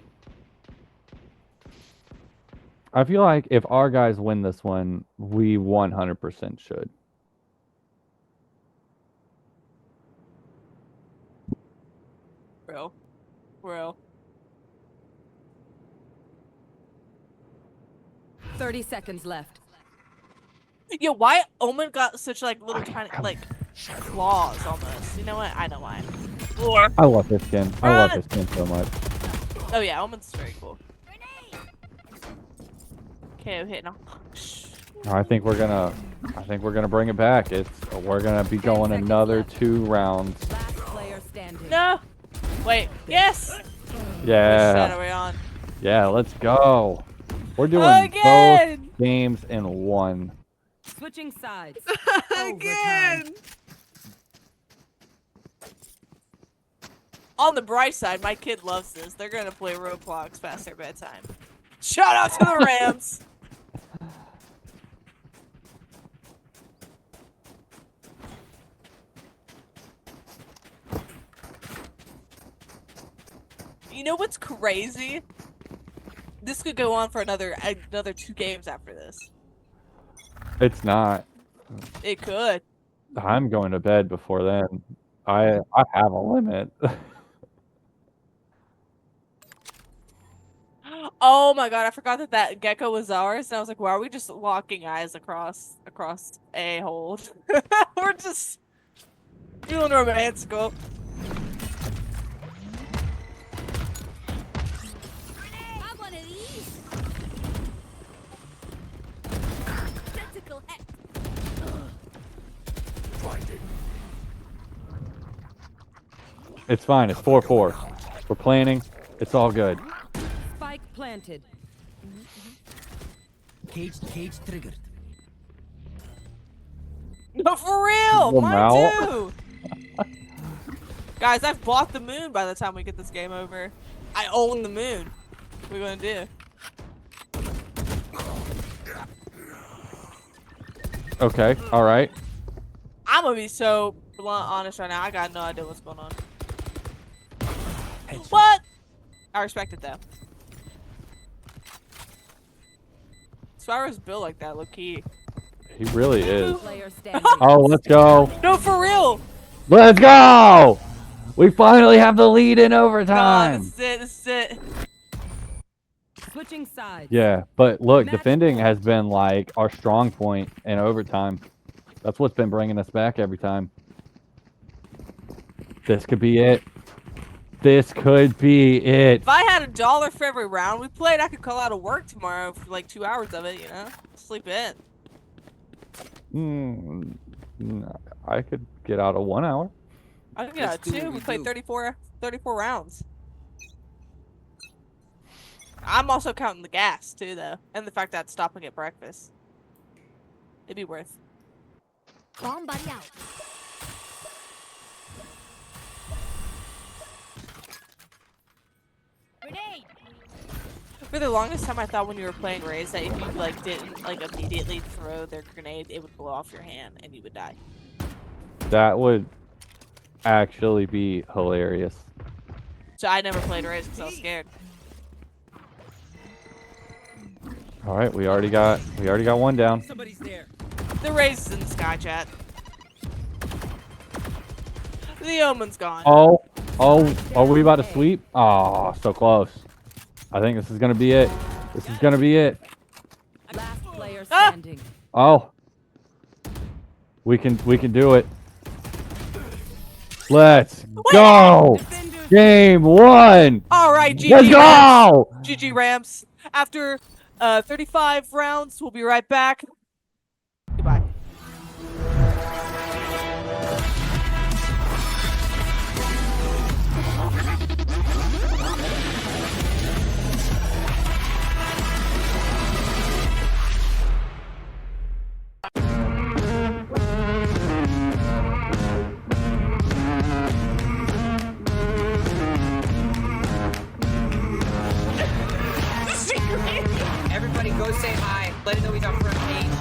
I feel like if our guys win this one, we 100% should. Bro. 30 seconds left. Yeah, why Omen got such like little tiny like claws almost? You know what? I know why. Or I love his skin. I love Run! his skin so much. oh yeah, Omen's very cool. KO hit now. I think we're gonna bring it back. We're gonna be going another 2 rounds. Last player standing. No. Wait. Yes. Yeah. Which side are we on? Yeah, let's go. We're doing Again! both games in one. Switching sides. Again. On the bright side, my kid loves this. They're gonna play Roblox past their bedtime. Shout out to the Rams. You know what's crazy? This could go on for another 2 games after this. It's not. It could. I'm going to bed before then. I have a limit. Oh my god, I forgot that gecko was ours, and I was like, why are we just locking eyes across a hold? We're just feeling romantical. Have one of these. Tentacle head. It's fine. It's 4-4. We're planning. It's all good. Spike planted. Cage triggered. No, for real! Well, Mine now- too! Guys, I've bought the moon by the time we get this game over. I own the moon. What are we gonna do? Okay. All right. I'm gonna be so blunt honest right now. I got no idea what's going on. What? I respect it though. Spyro's built like that, low key. He really is. Player standing. Oh, let's go. No, for real! Let's go. We finally have the lead in Nah, overtime. this is it, this is it. Switching sides. Yeah, but look, defending has been like our strong point in overtime. That's what's been bringing us back every time. This could be it. This could be it. If I had $1 for every round we played, I could call out of work tomorrow for like 2 hours of it, you know? Sleep in. I could get out of 1 hour. I could get out Let's do 2. what We we played do. 34 rounds. I'm also counting the gas too, though, and the fact that I'd stop and get breakfast. It'd be worth. Bomb buddy out. Grenade. For the longest time, I thought when you were playing Raze that if you like didn't like immediately throw their grenade, it would blow off your hand and you would die. That would actually be hilarious. So I never played Raze because I was scared. All right, we already got one down. Somebody's there. The Raze is in the sky chat. The Omen's gone. Oh, are we about to sweep? Oh, so close. I think this is gonna be it. This is gonna be it. Last player Ah! standing. Oh, we can do it. Let's go. Defenders. Game 1. All right, GG Let's Rams. go. GG Rams. After 35 rounds, we'll be right back. Goodbye. Everybody go say hi. Let him know he's on front page.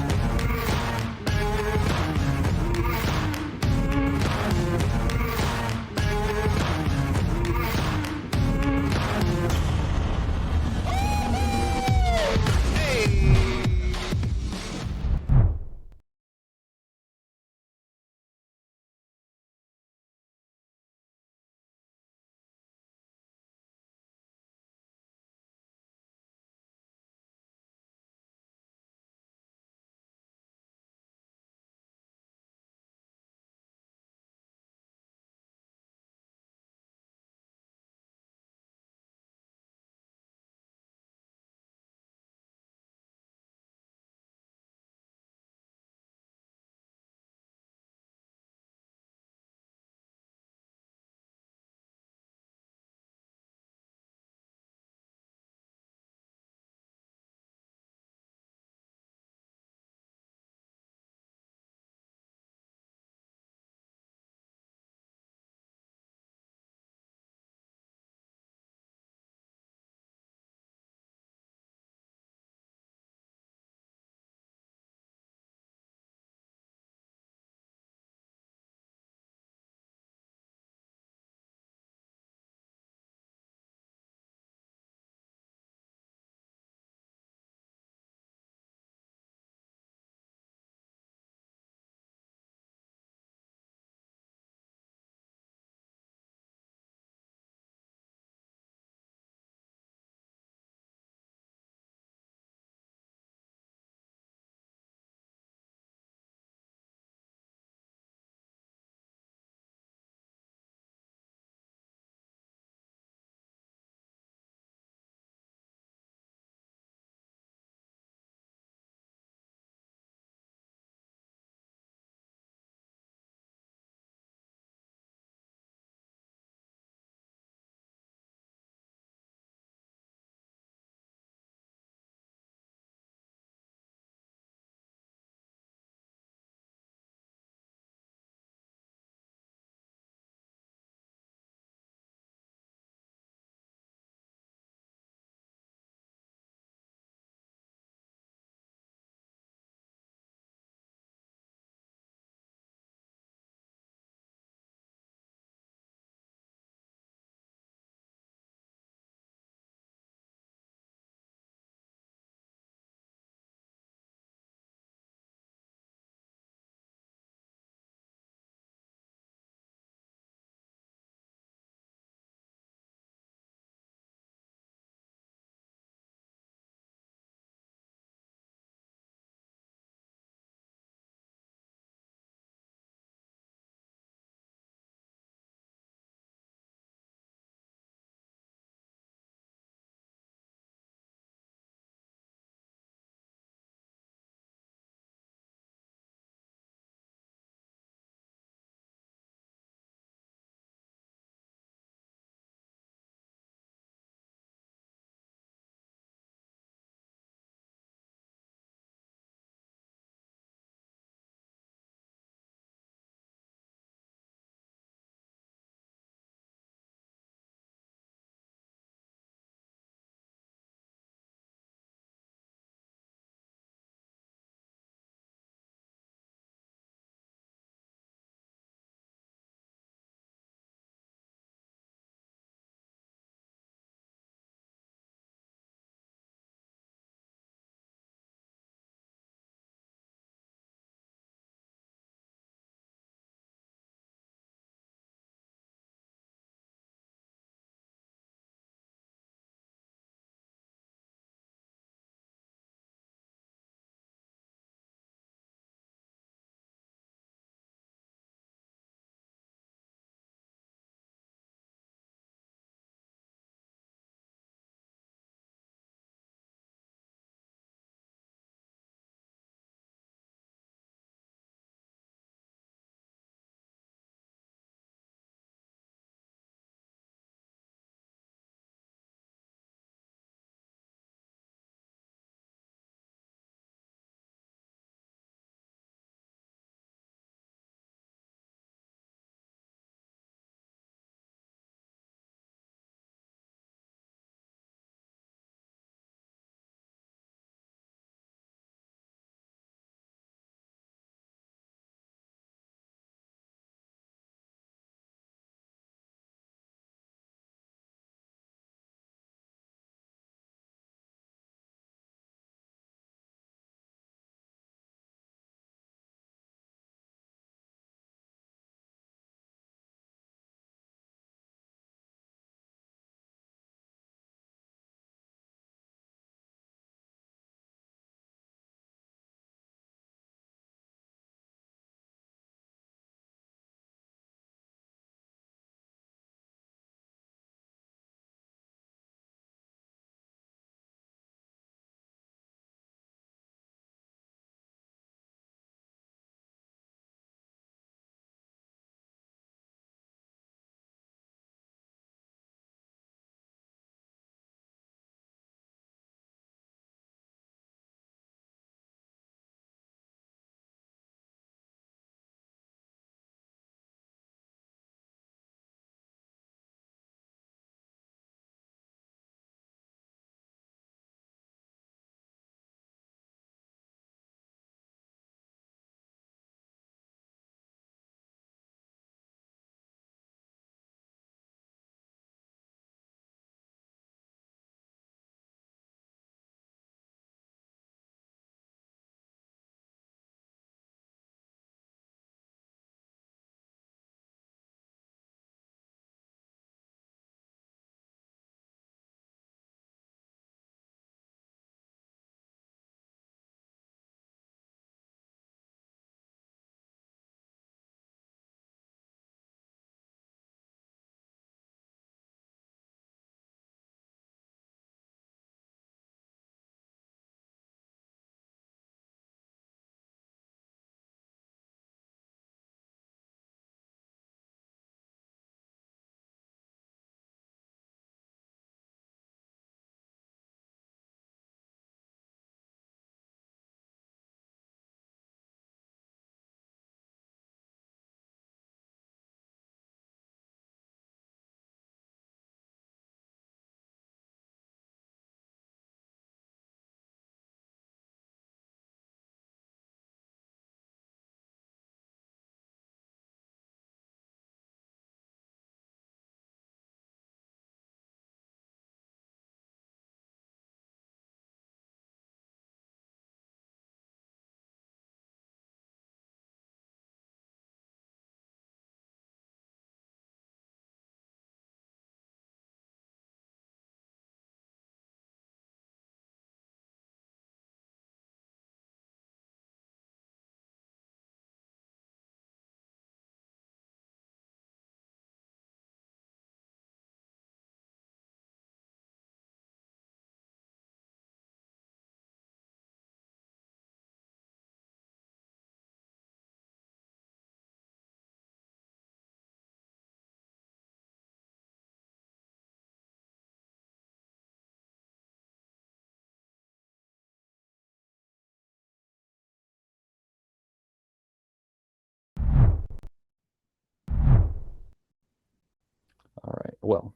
well,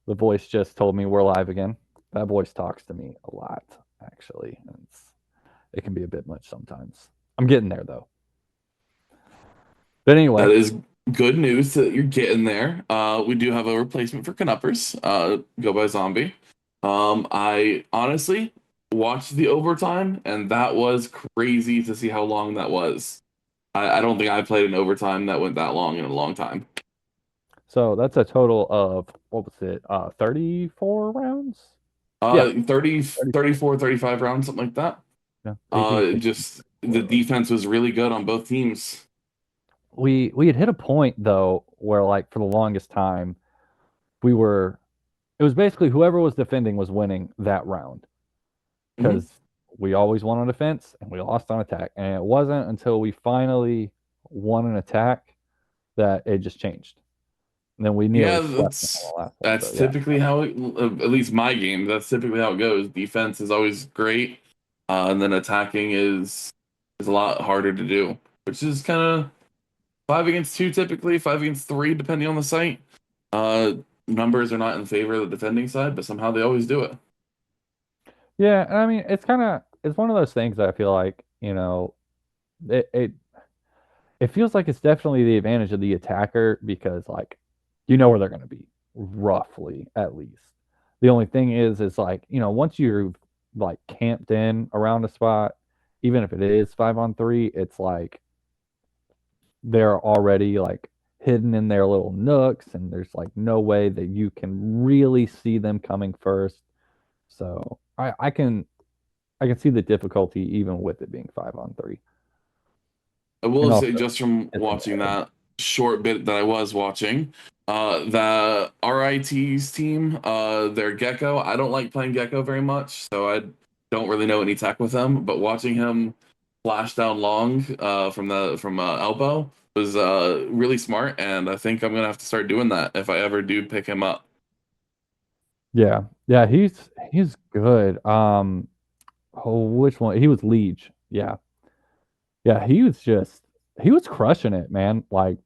the voice just told me we're live again. That voice talks to me a lot, actually. It can be a bit much sometimes. I'm getting there though. But anyway, That is good news that you're getting there. We do have a replacement for Knuppers. Go by Zombie. I honestly watched the overtime, and that was crazy to see how long that was. I don't think I played an overtime that went that long in a long time. so that's a total of, what was it, 34 rounds? Yeah. Yeah. 30, 34, 35 rounds, something like that. Yeah, 18, Just the defense was really good on both teams. we had hit a point though where, like, for the longest time it was basically whoever was defending was winning that round, because we always won on defense and we lost on attack, and it wasn't until we finally won an attack that it just changed, and then we nearly swept them on the last one. That's So, yeah. typically how it, at least my game, that's typically how it goes. Defense is always great, and then attacking is a lot harder to do, which is kind of 5 against 2 typically, 5 against 3 depending on the site. Numbers are not in favor of the defending side, but somehow they always do it. Yeah, and I mean, it's one of those things that I feel like, it feels like it's definitely the advantage of the attacker, because, like, you know where they're going to be, roughly, at least. The only thing is like, once you're, like, camped in around a spot, even if it is 5-on-3, it's like they're already, like, hidden in their little nooks, and there's, like, no way that you can really see them coming first. So I can see the difficulty even with it being 5-on-3. I will And say, also, just from watching that short bit that I was watching, the RIT's team, their Gecko, I don't like playing Gecko very much, so I don't really know any tech with him. But watching him flash down long from elbow was really smart, and I think I'm gonna have to start doing that if I ever do pick him up. yeah, he's good. Which one? He was Liege. Yeah, he was crushing it, man. Like,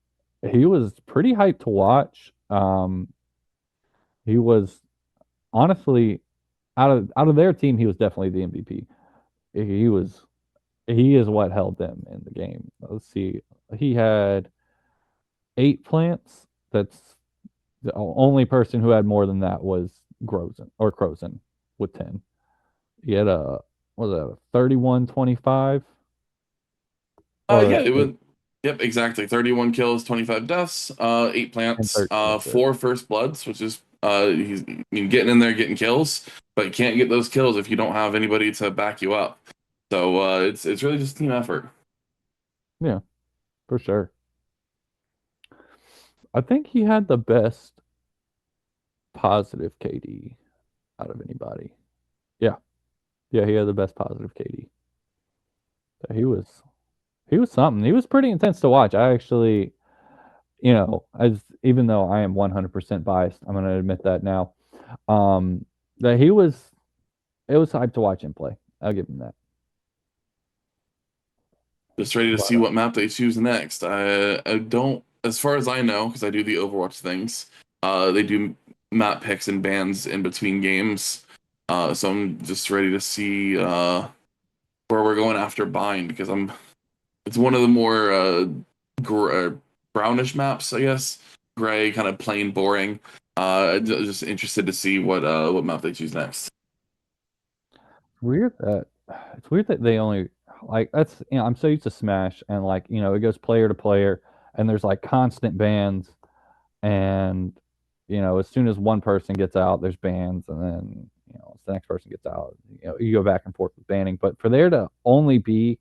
he was pretty hyped to watch. He was, honestly, out of their team, he was definitely the MVP. He is what held them in the game. Let's see, he had 8 plants. That's the only person who had more than that was Crozen with 10. He had a 31-25. Yeah, it was. Yep, exactly. 31 kills, 25 deaths, 8 plants, 4 first bloods, which is he's getting in there, getting kills, but you can't get those kills if you don't have anybody to back you up. So it's really just a team effort. Yeah, for sure. I think he had the best positive KD out of anybody. Yeah, he had the best positive KD. So he was something. He was pretty intense to watch. I actually, even though I am 100% biased, I'm going to admit that now. That it was hyped to watch him play. I'll give him that. Just ready to see what map they choose next. I don't, as far as I know, because I do the Overwatch things. They do map picks and bans in between games. So I'm just ready to see where we're going after Bind, because it's one of the more brownish maps, I guess. Gray, kind of plain, boring. Just interested to see what map they choose next. It's weird that they only, like, that's, I'm so used to Smash, and, like, it goes player to player, and there's, like, constant bans, and as soon as one person gets out, there's bans, and then as the next person gets out, you go back and forth with banning. But for there to only be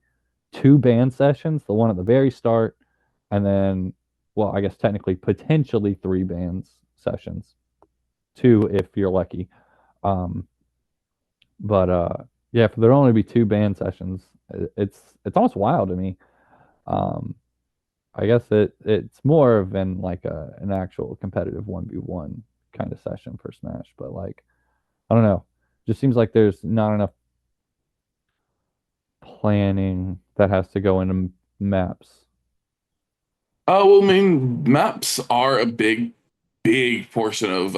2 ban sessions, the one at the very start, and then, well, I guess technically potentially 3 bans sessions, 2 if you're lucky. But yeah, for there only be 2 ban sessions, it's almost wild to me. I guess it's more of an actual competitive 1v1 kind of session for Smash, but, like, I don't know. Just seems like there's not enough planning that has to go into maps. Well, I mean, maps are a big big portion of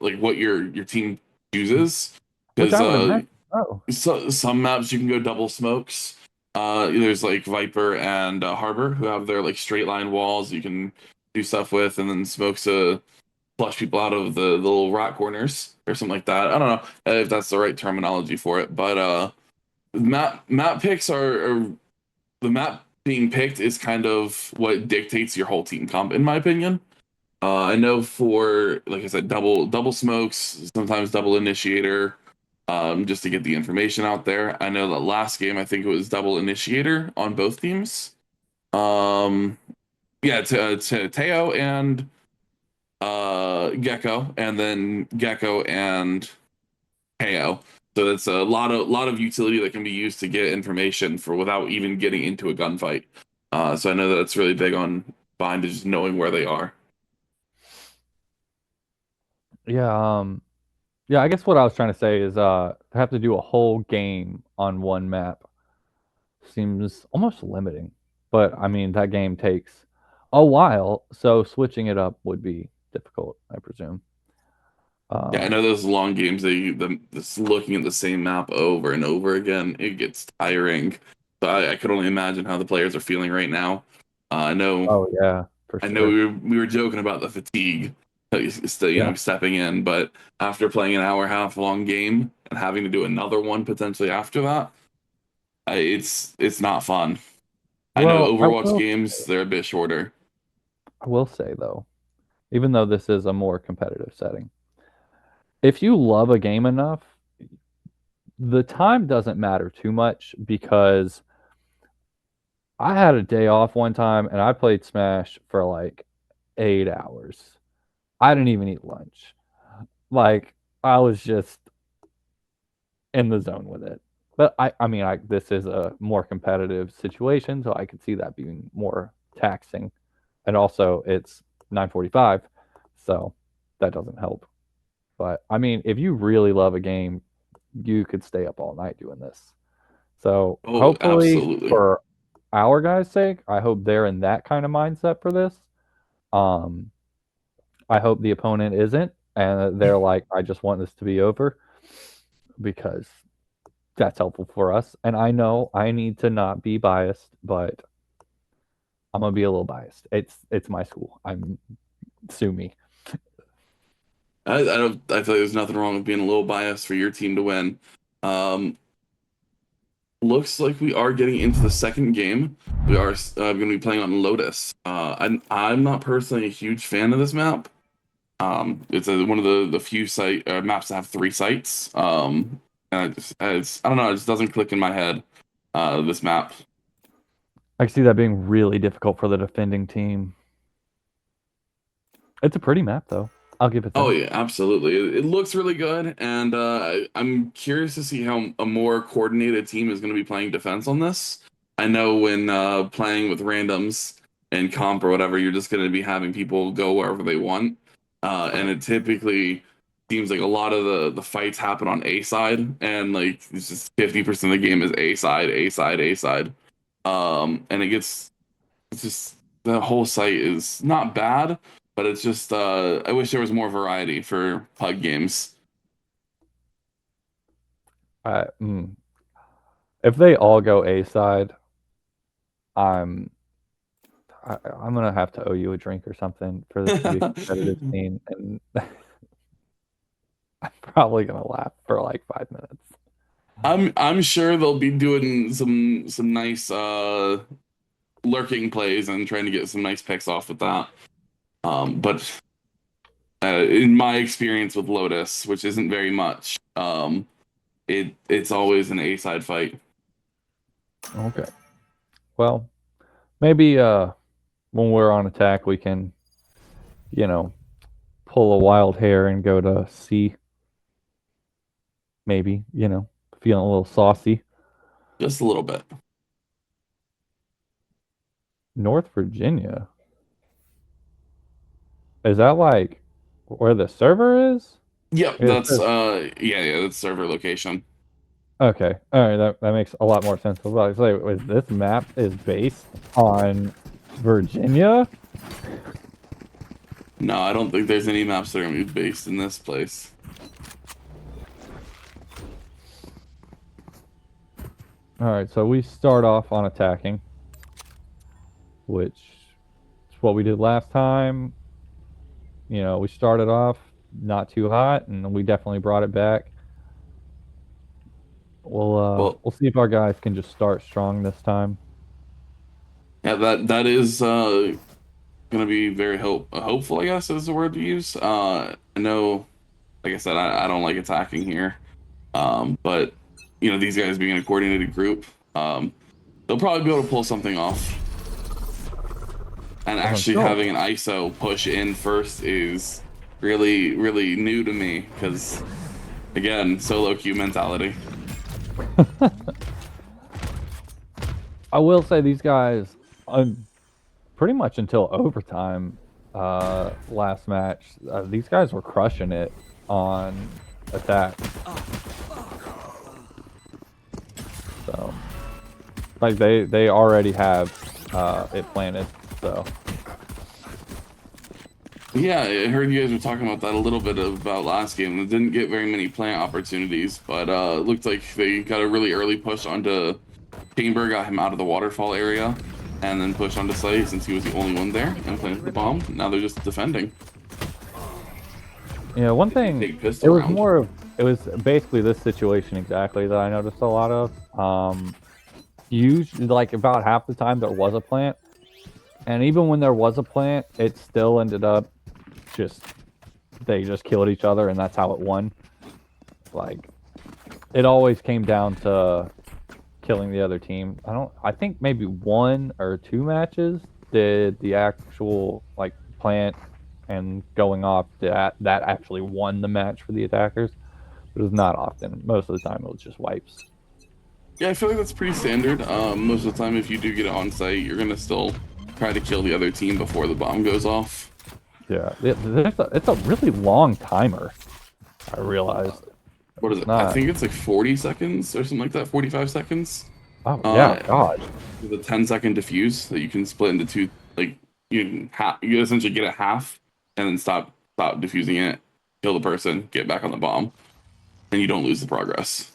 like what your team chooses. Which Because I would imagine. Oh, so some maps you can go double smokes. There's like Viper and Harbor who have their like straight line walls you can do stuff with, and then smokes flush people out of the little rock corners or something like that. I don't know if that's the right terminology for it, but map picks are the map being picked is kind of what dictates your whole team comp, in my opinion. I know for, like I said, double smokes, sometimes double initiator, just to get the information out there. I know that last game I think it was double initiator on both teams. Yeah, to Teo and Gecko, and then Gecko and KO. So that's a lot of utility that can be used to get information for without even getting into a gunfight. So I know that that's really big on behind just knowing where they are. yeah. Yeah, I guess what I was trying to say is to have to do a whole game on one map seems almost limiting. But I mean, that game takes a while, so switching it up would be difficult, I presume. Yeah, I know those long games just looking at the same map over and over again, it gets tiring. So I could only imagine how the players are feeling right now. I know Oh yeah, for I know sure. we were joking about the fatigue, Yeah. stepping in, but after playing an hour and a half long game and having to do another one potentially after that, it's not fun. I know Well, Overwatch games, they're a bit shorter. I will say though, even though this is a more competitive setting, if you love a game enough, the time doesn't matter too much because I had a day off one time and I played Smash for like 8 hours. I didn't even eat lunch. Like I was just in the zone with it. But I mean, this is a more competitive situation, so I could see that being more taxing. And also, it's 9:45, so that doesn't help. But I mean, if you really love a game, you could stay up all night doing this. So Oh, hopefully, absolutely. for our guys' sake, I hope they're in that kind of mindset for this. Um, I hope the opponent isn't, and they're like, I just want this to be over because that's helpful for us. And I know I need to not be biased, but I'm gonna be a little biased. It's my school. Sue me. I feel like there's nothing wrong with being a little biased for your team to win. Um, Looks like we are getting into the second game. We are going to be playing on Lotus. I'm not personally a huge fan of this map. It's one of the few maps that have 3 sites. And I don't know, it just doesn't click in my head. This map. I can see that being really difficult for the defending team. It's a pretty map, though. I'll give it that. Oh yeah, absolutely. It looks really good, and I'm curious to see how a more coordinated team is going to be playing defense on this. I know when playing with randoms and comp or whatever, you're just going to be having people go wherever they want, and it typically seems like a lot of the fights happen on A side, and like it's just 50% of the game is A side, A side, A side, and it's just the whole site is not bad, but it's just I wish there was more variety for pug games. If they all go A side, I'm gonna have to owe you a drink or something for this to be a competitive scene, and I'm probably gonna laugh for like 5 minutes. I'm sure they'll be doing some nice lurking plays and trying to get some nice picks off with that. But in my experience with Lotus, which isn't very much, it's always an A side fight. Okay. Well, maybe when we're on attack, we can, pull a wild hair and go to C. Maybe, feeling a little saucy. Just a little bit. North Virginia. Is that like where the server is? Yep, that's that's server location. Okay. All right, that makes a lot more sense. I was like, wait, this map is based on Virginia? No, I don't think there's any maps that are going to be based in this place. All right, so we start off on attacking, which is what we did last time. You know, we started off not too hot, and we definitely brought it back. We'll see if our guys can just start strong this time. Yeah, that is going to be very hopeful, I guess is the word to use. I know, like I said, I don't like attacking here, but you know, these guys being a coordinated group, they'll probably be able to pull something off. And actually having an ISO push in first is really, really new to me because, again, solo queue mentality. I will say these guys, pretty much until overtime last match, these guys were crushing it on attack. So, like they already have it planted. So. Yeah, I heard you guys were talking about that a little bit about last game. It didn't get very many plant opportunities, but it looked like they got a really early push onto Chamber, got him out of the waterfall area, and then pushed onto site since he was the only one there and planted the bomb. Now they're just defending. Yeah, one thing, it was basically this situation exactly that I noticed a lot of. Usually, like about half the time there was a plant, and even when there was a plant, it still ended up they just killed each other, and that's how it won. Like, it always came down to killing the other team. I think maybe 1 or 2 matches did the actual like plant and going off that actually won the match for the attackers. It was not often. Most of the time it was just wipes. Yeah, I feel like that's pretty standard. Most of the time, if you do get it on site, you're gonna still try to kill the other team before the bomb goes off. Yeah, it's a really long timer. I realized. What is it? I think it's like 40 seconds or something like that. 45 seconds. Oh yeah, God. With a 10-second diffuse that you can split into 2. Like you essentially get a half and then stop diffusing it, kill the person, get back on the bomb, and you don't lose the progress.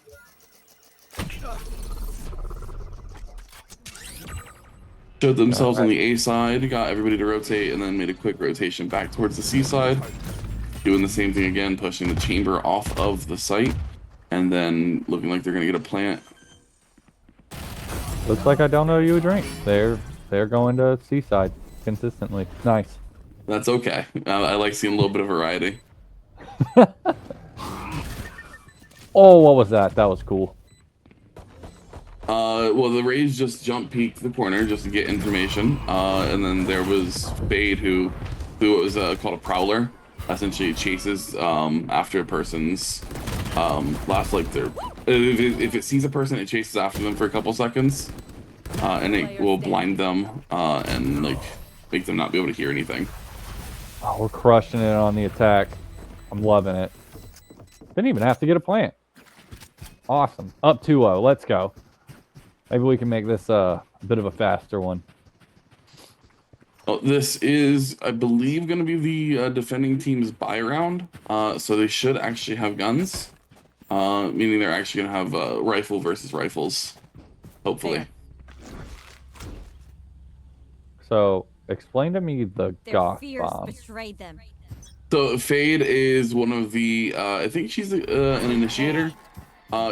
Showed themselves on the A side, got everybody to rotate, and then made a quick rotation back towards the C side. Doing the same thing again, pushing the chamber off of the site, and then looking like they're gonna get a plant. Looks like I don't know you a drink. They're going to C side consistently. Nice. That's okay. I like seeing a little bit of variety. Oh, what was that? That was cool. Well, the Rays just jump peeked the corner just to get information, and then there was Fade who was called a prowler. Essentially chases after a person's last, like, if it sees a person, it chases after them for a couple seconds, and it will blind them and like make them not be able to hear anything. Oh, we're crushing it on the attack. I'm loving it. Didn't even have to get a plant. Awesome. Up 2-0. Let's go. Maybe we can make this a bit of a faster one. Well, this is, I believe, going to be the defending team's buy round. So they should actually have guns, meaning they're actually going to have rifle versus rifles, hopefully. So explain to me the goth bomb. Betrayed them. So Fade is one of the, I think she's an initiator.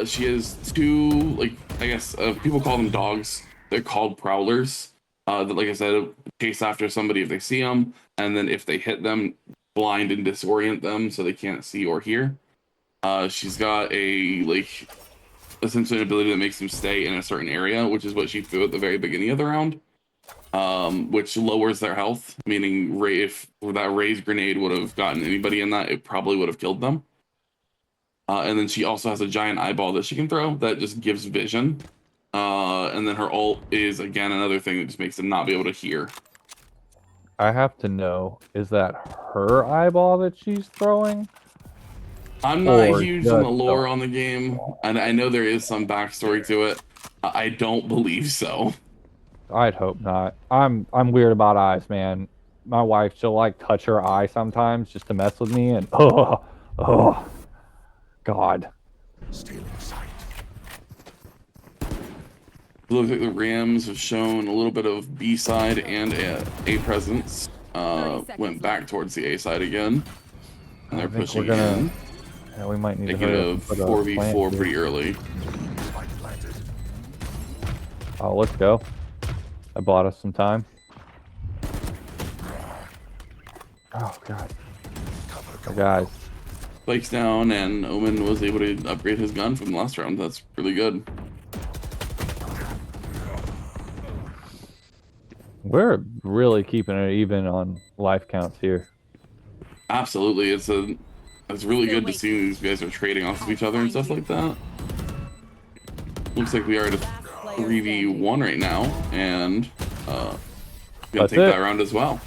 She has 2, like, I guess people call them dogs. They're called prowlers. That, like I said, chase after somebody if they see them, and then if they hit them, blind and disorient them so they can't see or hear. She's got a, like, essentially an ability that makes them stay in a certain area, which is what she threw at the very beginning of the round, which lowers their health, meaning if that raised grenade would have gotten anybody in that, it probably would have killed them. And then she also has a giant eyeball that she can throw that just gives vision. And then her ult is, again, another thing that just makes them not be able to hear. I have to know, is that her eyeball that she's throwing? I'm not huge on the lore on the game, and I know there is some backstory to it. I don't believe so. I'd hope not. I'm weird about eyes, man. my wife, she'll like touch her eye sometimes just to mess with me, and God. Looks like the Rams have shown a little bit of B side and A presence. Went back towards the A side again, and they're pushing in. Yeah, we might need Make to it hurry a up and put a 4v4 plant pretty here. early. Oh, let's go. That bought us some time. Oh God. Oh, guys. Spikes down, and Omen was able to upgrade his gun from the last round. That's really good. We're really keeping it even on life counts here. Absolutely, it's really good to see these guys are trading off of each other and stuff like that. Looks like we are at a 3v1 right now, and gonna That's take it. that round as well.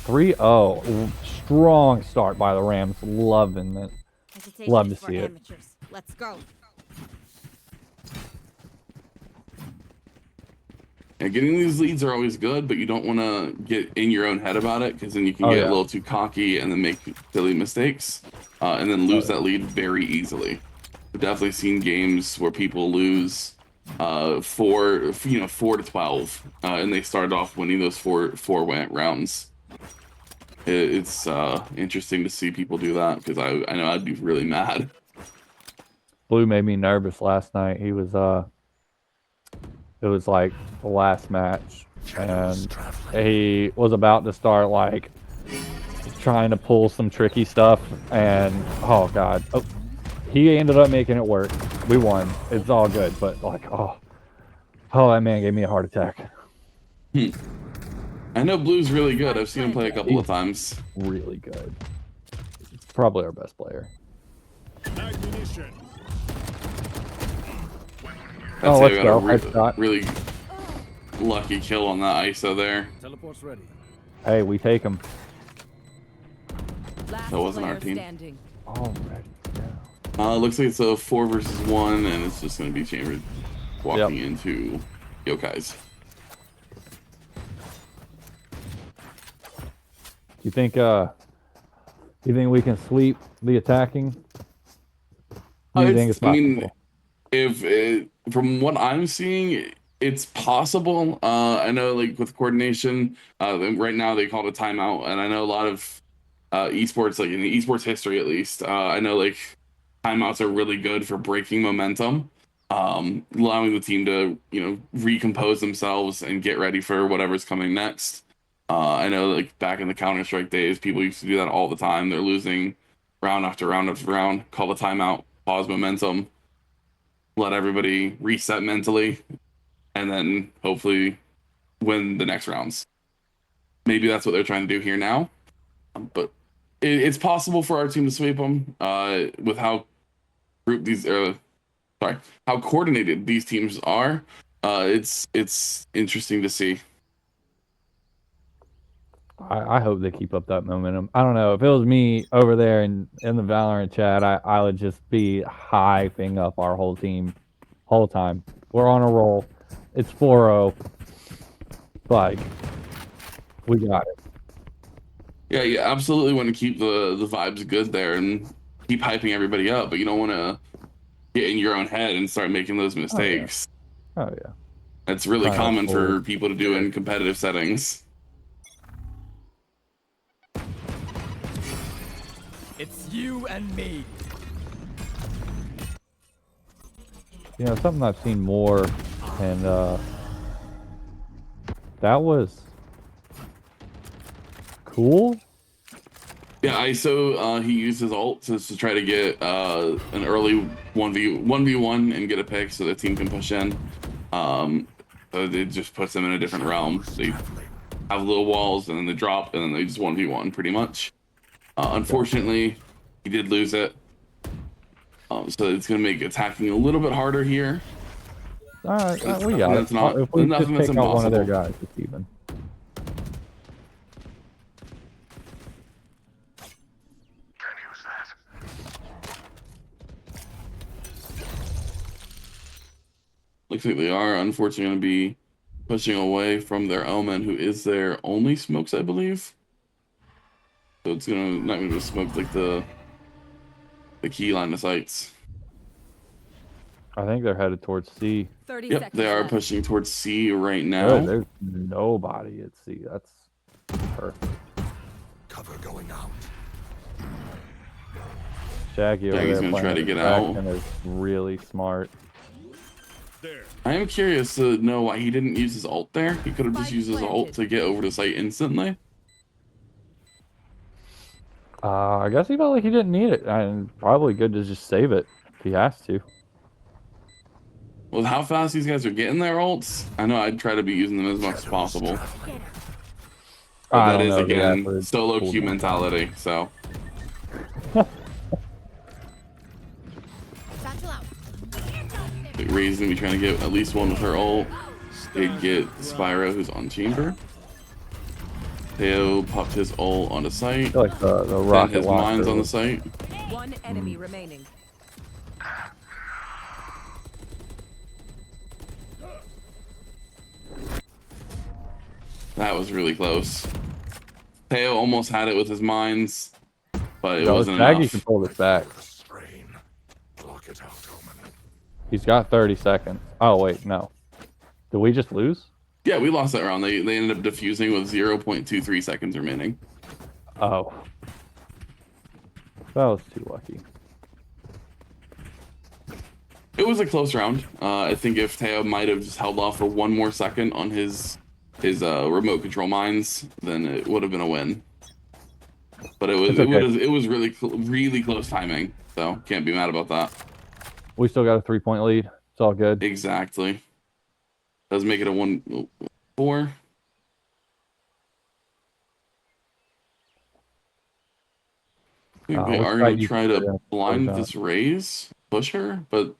3-0. Strong start by the Rams. Loving it. Love to see it. Let's go. And getting these leads are always good, but you don't want to get in your own head about it, because then you can get a little too cocky and then make silly mistakes, and then lose that lead very easily. I've definitely seen games where people lose 4 to 12, and they started off winning those four rounds. It's interesting to see people do that, because I know I'd be really mad. Blue made me nervous last night. He was it was like the last match, and he was about to start like trying to pull some tricky stuff, and oh God, he ended up making it work. We won. It's all good, but like that man gave me a heart attack. I know Blue's really good. I've seen him play a couple of times. Really good. It's probably our best player. Ignition. I'd say we got a Headshot. really lucky kill on that ISO there. Teleport's ready. Hey, we take him. Last That wasn't our player team. standing. Already. Looks like it's a 4 versus 1, and it's just going to be Chambered walking into Yokai's. You think we can sweep the attacking? You think it's possible? If from what I'm seeing, it's possible. I know, like with coordination, right now they called a timeout, and I know a lot of esports, like in the esports history at least, I know like timeouts are really good for breaking momentum, allowing the team to recompose themselves and get ready for whatever's coming next. I know, like back in the Counter-Strike days, people used to do that all the time. They're losing round after round after round, call a timeout, pause momentum, let everybody reset mentally, and then hopefully win the next rounds. Maybe that's what they're trying to do here now, but it's possible for our team to sweep them with how how coordinated these teams are. It's interesting to see. I hope they keep up that momentum. I don't know. If it was me over there in the Valorant chat, I would just be hyping up our whole team whole time. We're on a roll. It's 4-0. Like, we got it. Yeah, you absolutely want to keep the vibes good there and keep hyping everybody up, but you don't want to get in your own head and start making those mistakes. Oh, yeah. That's really common for people to do in competitive settings. It's you and me. You know, something I've seen more, and that was cool. Yeah, ISO, he used his ult to try to get an early 1v1 and get a pick so the team can push in. So it just puts them in a different realm. They have little walls, and then they drop, and then they just 1v1 pretty much. Unfortunately, he did lose it. So it's going to make attacking a little bit harder here. All right, we got it. If we just take out one of their guys, it's even. Looks like they are unfortunately going to be pushing away from their Omen, who is their only smokes, I believe. So it's not gonna smoke like the key line of sights. I think they're headed towards C. 30 Yep, seconds they are left. pushing towards C right Good, now. there's nobody at C. That's perfect. Cover going out. Shaggy over Shaggy's there gonna try to playing get back out. and is really smart. There. I am curious to know why he didn't use his ult there. He could have just used his ult to get over to site instantly. I guess he felt like he didn't need it, and probably good to just save it if he has to. With how fast these guys are getting their ults, I know I'd try to be using them as much as possible. But I that don't is, know the again, average solo cooldown queue time. mentality, so. Ray's gonna be trying to get at least one with her ult. Did get Spyro, who's on chamber. Theo popped his ult on the I site. feel like the And rocket his mine's launcher on the was- site. One enemy remaining. That was really close. Theo almost had it with his mines, but it No, wasn't Shaggy enough. can pull this back. He's got 30 seconds. Oh, wait, no. Did we just lose? Yeah, we lost that round. They ended up defusing with 0.23 seconds remaining. Oh. That was too lucky. It was a close round. I think if Theo might have just held off for one more second on his remote control mines, then it would have been a win. But it was It's okay. it was really close timing. So can't be mad about that. We still got a 3-point lead. It's all good. Exactly. Does make it a 1-4. I think they which are side going you to try think to they're blind gonna this raise, push her, but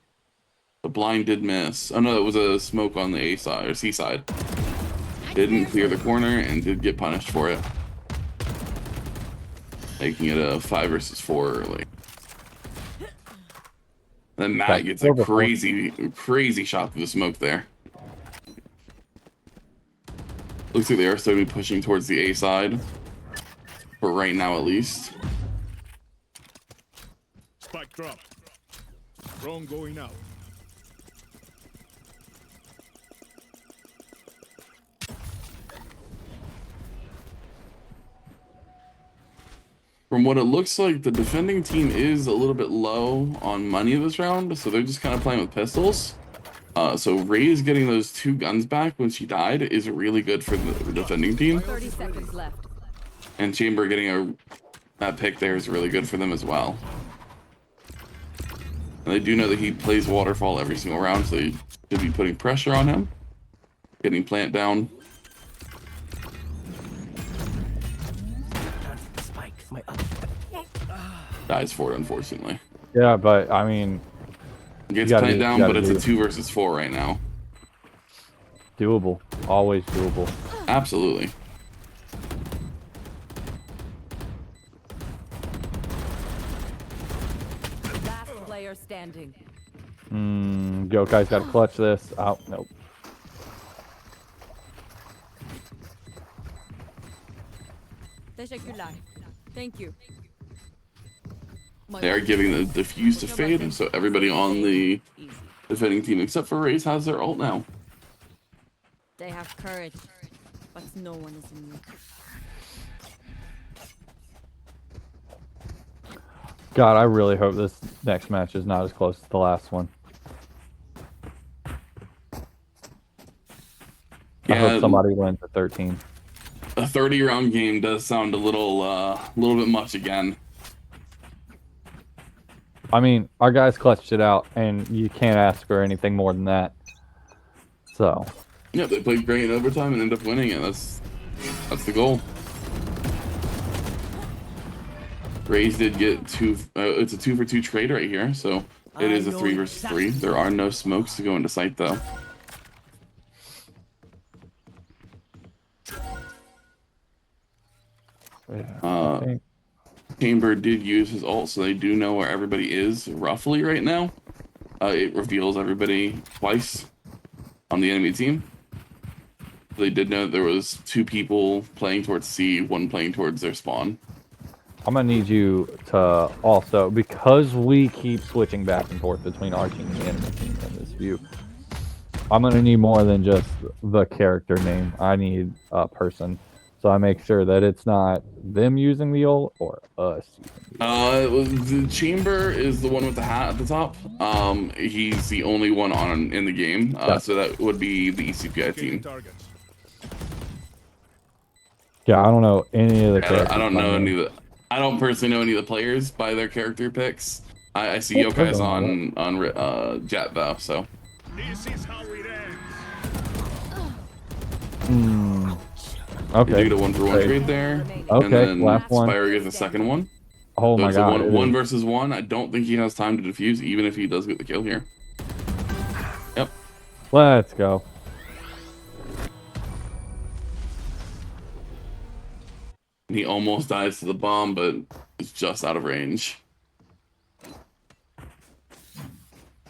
the blind did miss. Oh no, it was a smoke on the A side or C side. Didn't clear the corner and did get punished for it, making it a 5 versus 4 early. Then Matt Okay, gets a 4 before. crazy shot through the smoke there. Looks like they are starting to be pushing towards the A side, for right now at least. Spike drop. Drone going out. From what it looks like, the defending team is a little bit low on money this round, so they're just kind of playing with pistols. So Ray's getting those 2 guns back when she died is really good for the defending team. 30 seconds left. And Chamber getting that pick there is really good for them as well. And they do know that he plays Waterfall every single round, so they should be putting pressure on him. Getting plant down. Dies for it, unfortunately. Yeah, but I mean, Gets gotta plant do- down, gotta but it's do a it. 2 versus 4 right now. doable. Always doable. Absolutely. Last player standing. Gokai's got to clutch this. Oh, nope. Teşekkürler. Thank you. They are giving the defuse to Fade, so everybody on the defending team except for Raze has their ult now. They have courage, but no one is immune. God, I really hope this next match is not as close as the last one. I Yeah, hope somebody wins at 13. a 30-round game does sound a little bit much again. I mean, our guys clutched it out, and you can't ask for anything more than that. So, Yeah, they played great in overtime and end up winning it. That's the goal. Raze did get 2. It's a 2 for 2 trade right here, so it is a 3 versus 3. There are no smokes to go into sight though. yeah, I think- Chamber did use his ult, so they do know where everybody is roughly right now. It reveals everybody twice on the enemy team. They did know there was 2 people playing towards C, 1 playing towards their spawn. I'm gonna need you to also, because we keep switching back and forth between our team and the enemy team in this view, I'm gonna need more than just the character name. I need a person, so I make sure that it's not them using the ult or us using the ult. The Chamber is the one with the hat at the top. He's the only one on in the game, so that would be the ECPI team. Targets. Yeah, I don't know any of the characters. I don't know any of the. I don't personally know any of the players by their character picks. I see Yokai's on Jet though, so. This is how it ends. Okay. You do a 1-for-1 trade there. Okay, And then last one. Spyro gets the second one. Oh So my it's god. a one versus one. I don't think he has time to defuse, even if he does get the kill here. Yep. Let's go. He almost dies to the bomb, but it's just out of range.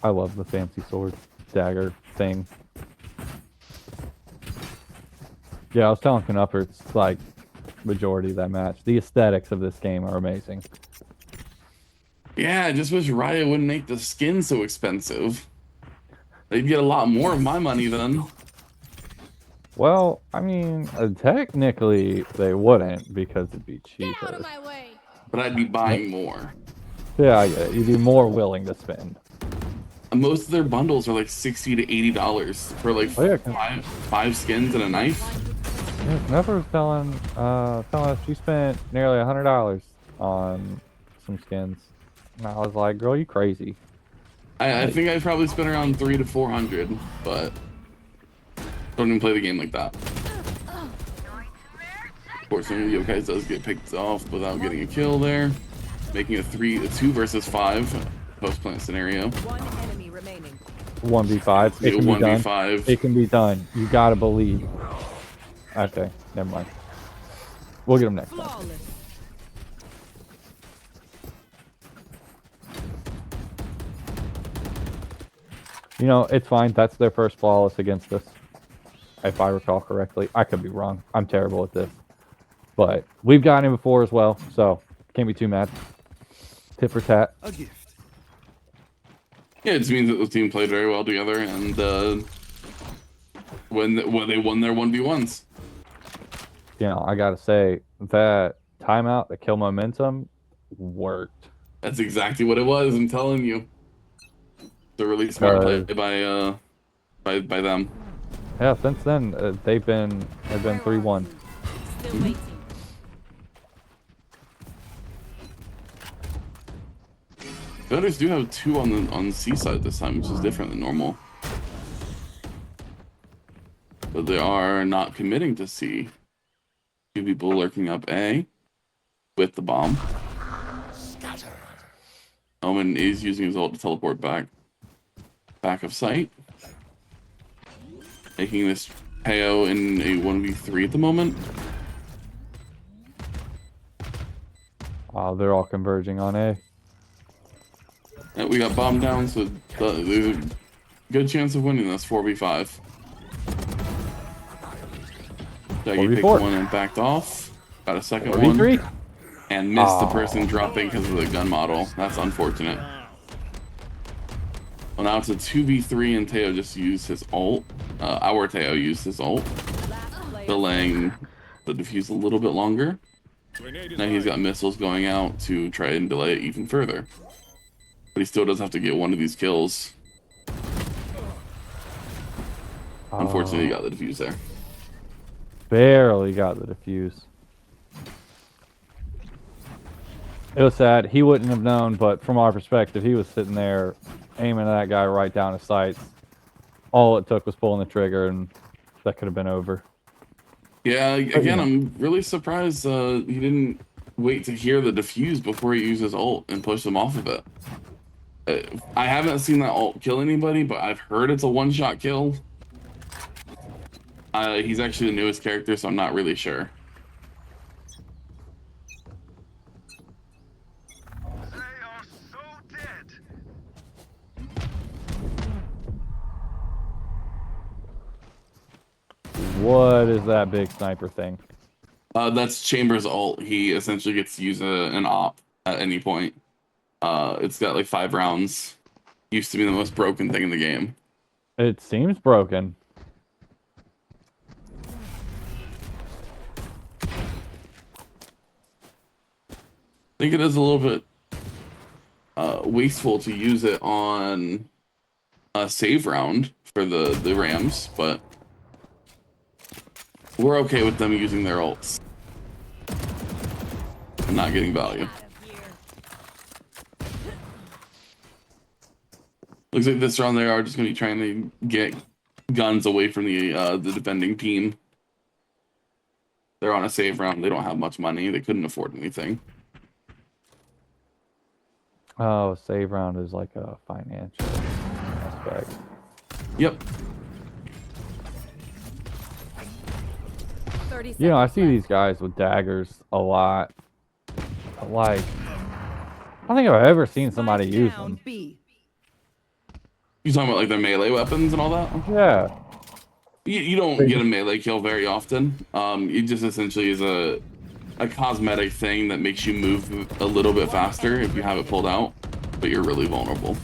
I love the fancy sword dagger thing. Yeah, I was telling Knupper, it's like majority of that match. The aesthetics of this game are amazing. Yeah, I just wish Riot wouldn't make the skin so expensive. They'd get a lot more of my money then. Well, I mean, technically they wouldn't because it'd be Get out cheaper. of my way. But I'd be buying more. Yeah, I get it. You'd be more willing to spend. Most of their bundles are like $60 to $80 for like Oh, yeah, five skins and a knife. Yeah, Knupper was telling us she spent nearly $100 on some skins. And I was like, girl, you crazy. I think I probably spent around $300 to $400, but don't even play the game like that. Fortunately, Yokai does get picked off without getting a kill there, making a 2 versus 5 post-plant scenario. One enemy remaining. 1v5. It can be done. 1v5. It can be done. You gotta believe. Okay, never mind. We'll get him next time. Flawless. You know, it's fine. That's their first flawless against us. If I recall correctly. I could be wrong. I'm terrible at this. But we've gotten him before as well, so can't be too mad. Tit for tat. A gift. Yeah, it just means that the team played very well together, and when they won their 1v1s. You know, I gotta say, that timeout, the kill momentum, worked. That's exactly what it was, I'm telling you. It's a really smart play by them. Yeah, since then, they've been 3-1. Still waiting. The others do have 2 on C side this time, which is different than normal. But they are not committing to C. 2 people lurking up A with the bomb. Omen is using his ult to teleport back of sight, making this KO in a 1v3 at the moment. They're all converging on A. And we got bomb down, so there's a good chance of winning this 4v5. Daggy picked 4v4. one and backed off. Got a second 4v3. one. And missed the person dropping because of the gun model. That's unfortunate. Well, now it's a 2v3 and Teo just used his ult. Our Teo used his ult, delaying the defuse a little bit longer. Now he's got missiles going out to try and delay it even further. But he still does have to get one of these kills. Unfortunately, he got the defuse there. Barely got the defuse. It was sad. He wouldn't have known, but from our perspective, he was sitting there aiming at that guy right down his sights. All it took was pulling the trigger, and that could have been over. Yeah, again, I'm really surprised he didn't wait to hear the defuse before he used his ult and push him off of it. I haven't seen that ult kill anybody, but I've heard it's a one-shot kill. He's actually the newest character, so I'm not really sure. What is that big sniper thing? That's Chambers' ult. He essentially gets to use an op at any point. It's got like 5 rounds. Used to be the most broken thing in the game. It seems broken. I think it is a little bit wasteful to use it on a save round for the Rams, but we're okay with them using their ults and not getting value. Looks like this round they are just going to be trying to get guns away from the defending team. They're on a save round. They don't have much money. They couldn't afford anything. Oh, save round is like a financial aspect. Yep. 30 You know, I seconds see left. these guys with daggers a lot. Like, I don't think I've ever seen somebody Spike use down them. B. You talking about like their melee weapons and all that? Yeah. You don't get a melee kill very often. It just essentially is a cosmetic thing that makes you move a little bit faster if you have it pulled out, but you're really vulnerable.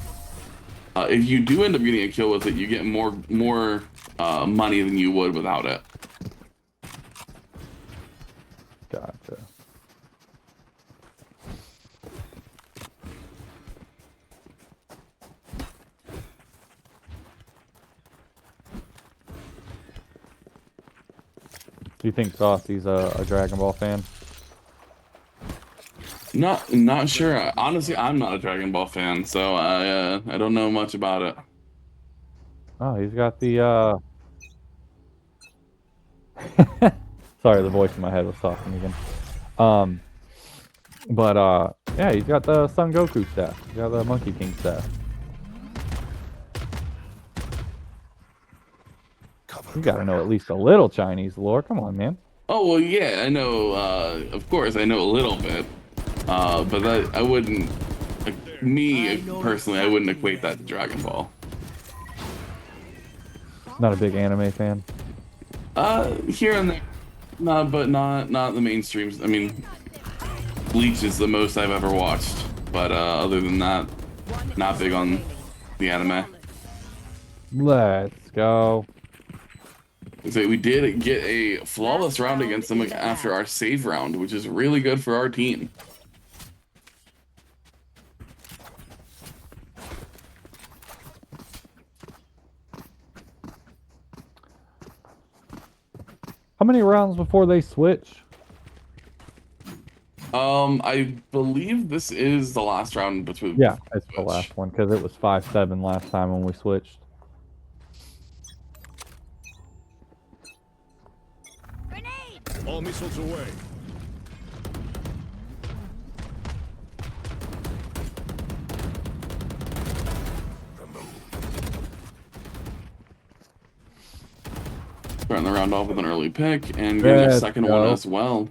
If you do end up getting a kill with it, you get more money than you would without it. Gotcha. Do you think Saucy's a Dragon Ball fan? Not sure. Honestly, I'm not a Dragon Ball fan, so I don't know much about it. Oh, he's got the sorry, the voice in my head was talking again. Yeah, he's got the Son Goku staff. He's got the Monkey King staff. You gotta know at least a little Chinese lore. Come on, man. Oh well, yeah, I know. Of course, I know a little bit, but that I wouldn't. Like, me personally, I wouldn't equate that to Dragon Ball. Not a big anime fan. Here and there, but not the mainstreams. I mean, Bleach is the most I've ever watched, but other than that, not big on the anime. Let's go. So we did get a flawless round against them after our save round, which is really good for our team. How many rounds before they switch? I believe this is the last round between. Yeah, it's the last one because it was 5-7 last time when we switched. All missiles away. Starting the round off with an early pick and getting a second one as well.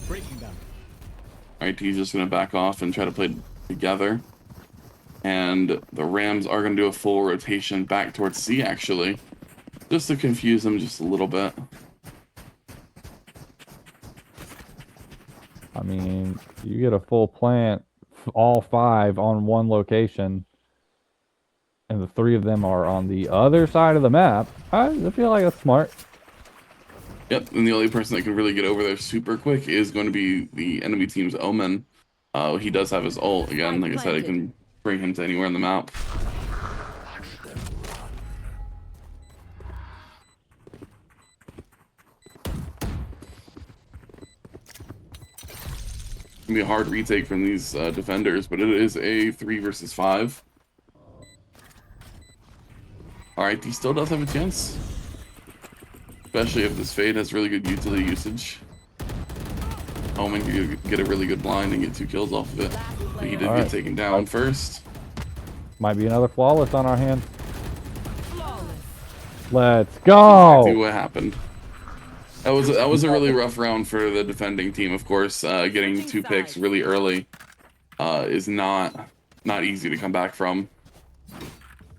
Breaking them. RIT's just going to back off and try to play together. And the Rams are going to do a full rotation back towards C, actually. Just to confuse them just a little bit. I mean, you get a full plant, all 5 on one location, and the 3 of them are on the other side of the map. I feel like that's smart. Yep, and the only person that can really get over there super quick is going to be the enemy team's Omen. He does have his ult. Again, like I said, it can bring him to anywhere on the map. It's gonna be a hard retake from these defenders, but it is a 3 versus 5. Alright, he still does have a chance. Especially if this Fade has really good utility usage. Omen can get a really good blind and get 2 kills off of it. But he did get taken down first. Might be another flawless on our hands. Let's go! Exactly what happened. That was a really rough round for the defending team, of course. Getting 2 picks really early is not easy to come back from.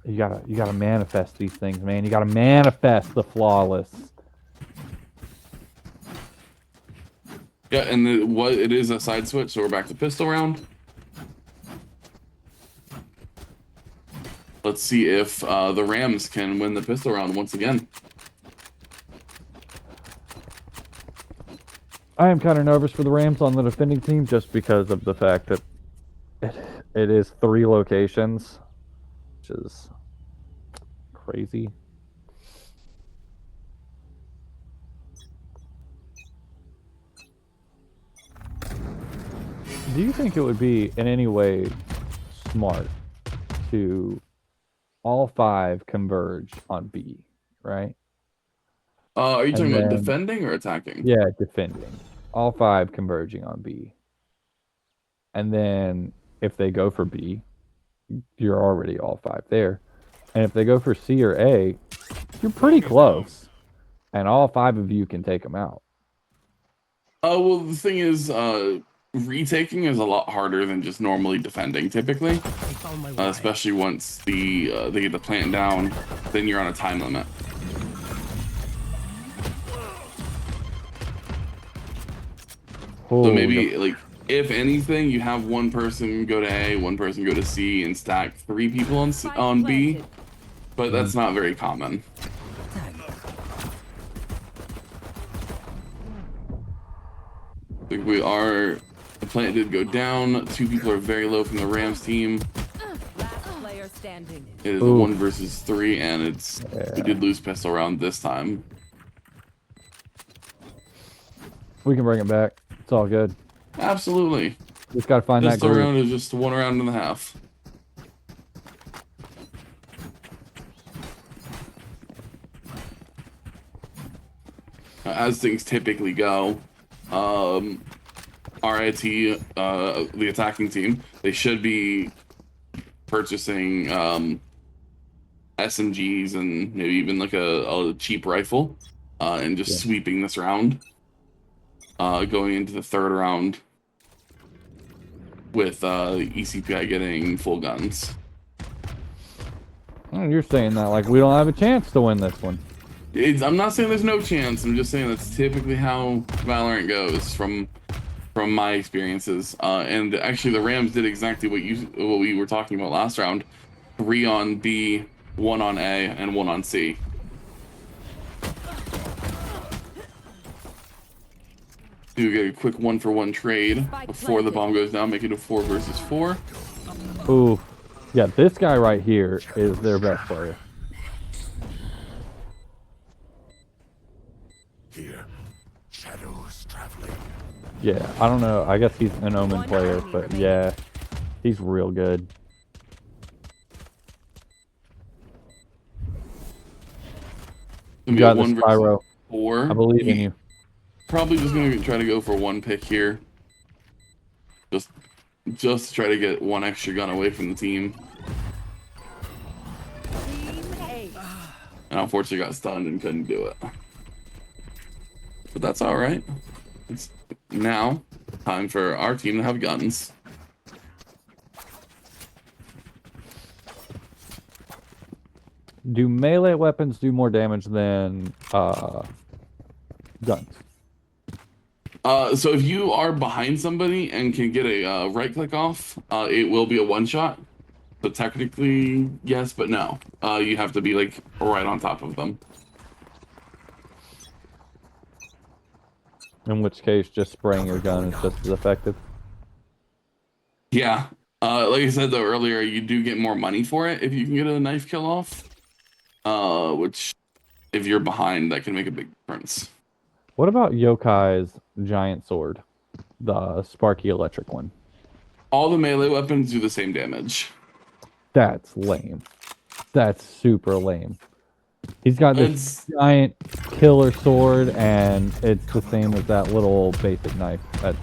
You gotta manifest these things, man. You gotta manifest the flawless. Yeah, and it is a side switch, so we're back to pistol round. Let's see if the Rams can win the pistol round once again. I am kind of nervous for the Rams on the defending team just because of the fact that it is 3 locations, which is crazy. Do you think it would be in any way smart to all 5 converge on B, right? Are you And talking about then- defending or attacking? Yeah, defending. All 5 converging on B. And then if they go for B, you're already all 5 there. And if they go for C or A, you're pretty close. And all 5 of you can take them out. Well, the thing is, retaking is a lot harder than just normally defending, typically. I found my way. Especially once they get the plant down, then you're on a time limit. Oh, So maybe, like, if anything, you have one person go to A, one person go to C, and stack 3 people on B. But that's not very common. Like the plant did go down. 2 people are very low from the Rams team. Last player standing. It is a 1 versus 3, and we did lose pistol round this time. We can bring it back. It's all good. Absolutely. Just got to find that Pistol groove. round is just 1 round and a half. As things typically go, RIT, the attacking team, they should be purchasing SMGs and maybe even like a cheap rifle, and just sweeping this round, going into the 3rd round with ECPI getting full guns. Oh, you're saying that like we don't have a chance to win this one. I'm not saying there's no chance. I'm just saying that's typically how Valorant goes from my experiences. And actually, the Rams did exactly what we were talking about last round: 3 on B, 1 on A, and 1 on C. Do get a quick 1-for-1 trade before the bomb goes down, make it a 4 versus 4. Ooh, yeah, this guy right here is their best player. Here, shadows traveling. Yeah, I don't know. I guess he's an Omen player, but yeah, he's real good. You got the 1 versus Spyro. 4. I believe in you. Probably just gonna try to go for 1 pick here. Just to try to get 1 extra gun away from the team. And unfortunately got stunned and couldn't do it. But that's alright. It's now time for our team to have guns. Do melee weapons do more damage than guns? So if you are behind somebody and can get a right click off, it will be a 1-shot. So technically, yes, but no. You have to be like right on top of them. In which case, just spraying your gun is just as effective. Yeah. Like I said though earlier, you do get more money for it if you can get a knife kill off. Which, if you're behind, that can make a big difference. What about Yokai's giant sword? The sparky electric one. All the melee weapons do the same damage. That's lame. That's super lame. He's got this giant killer sword, and it's the same as that little basic knife. That's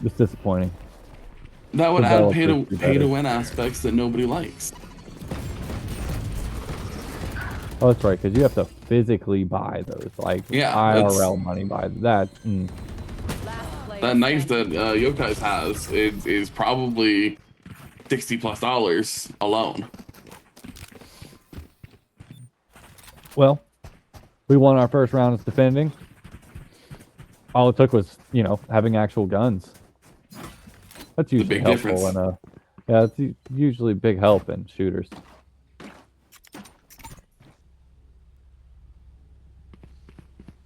just disappointing. That would add pay to better. win aspects that nobody likes. Oh, that's right, because you have to physically buy those, like IRL money buy that. That knife that Yokai's has is probably $60+ alone. Well, we won our first round as defending. All it took was, you know, having actual guns. That's usually big helpful difference. yeah, it's usually big help in shooters.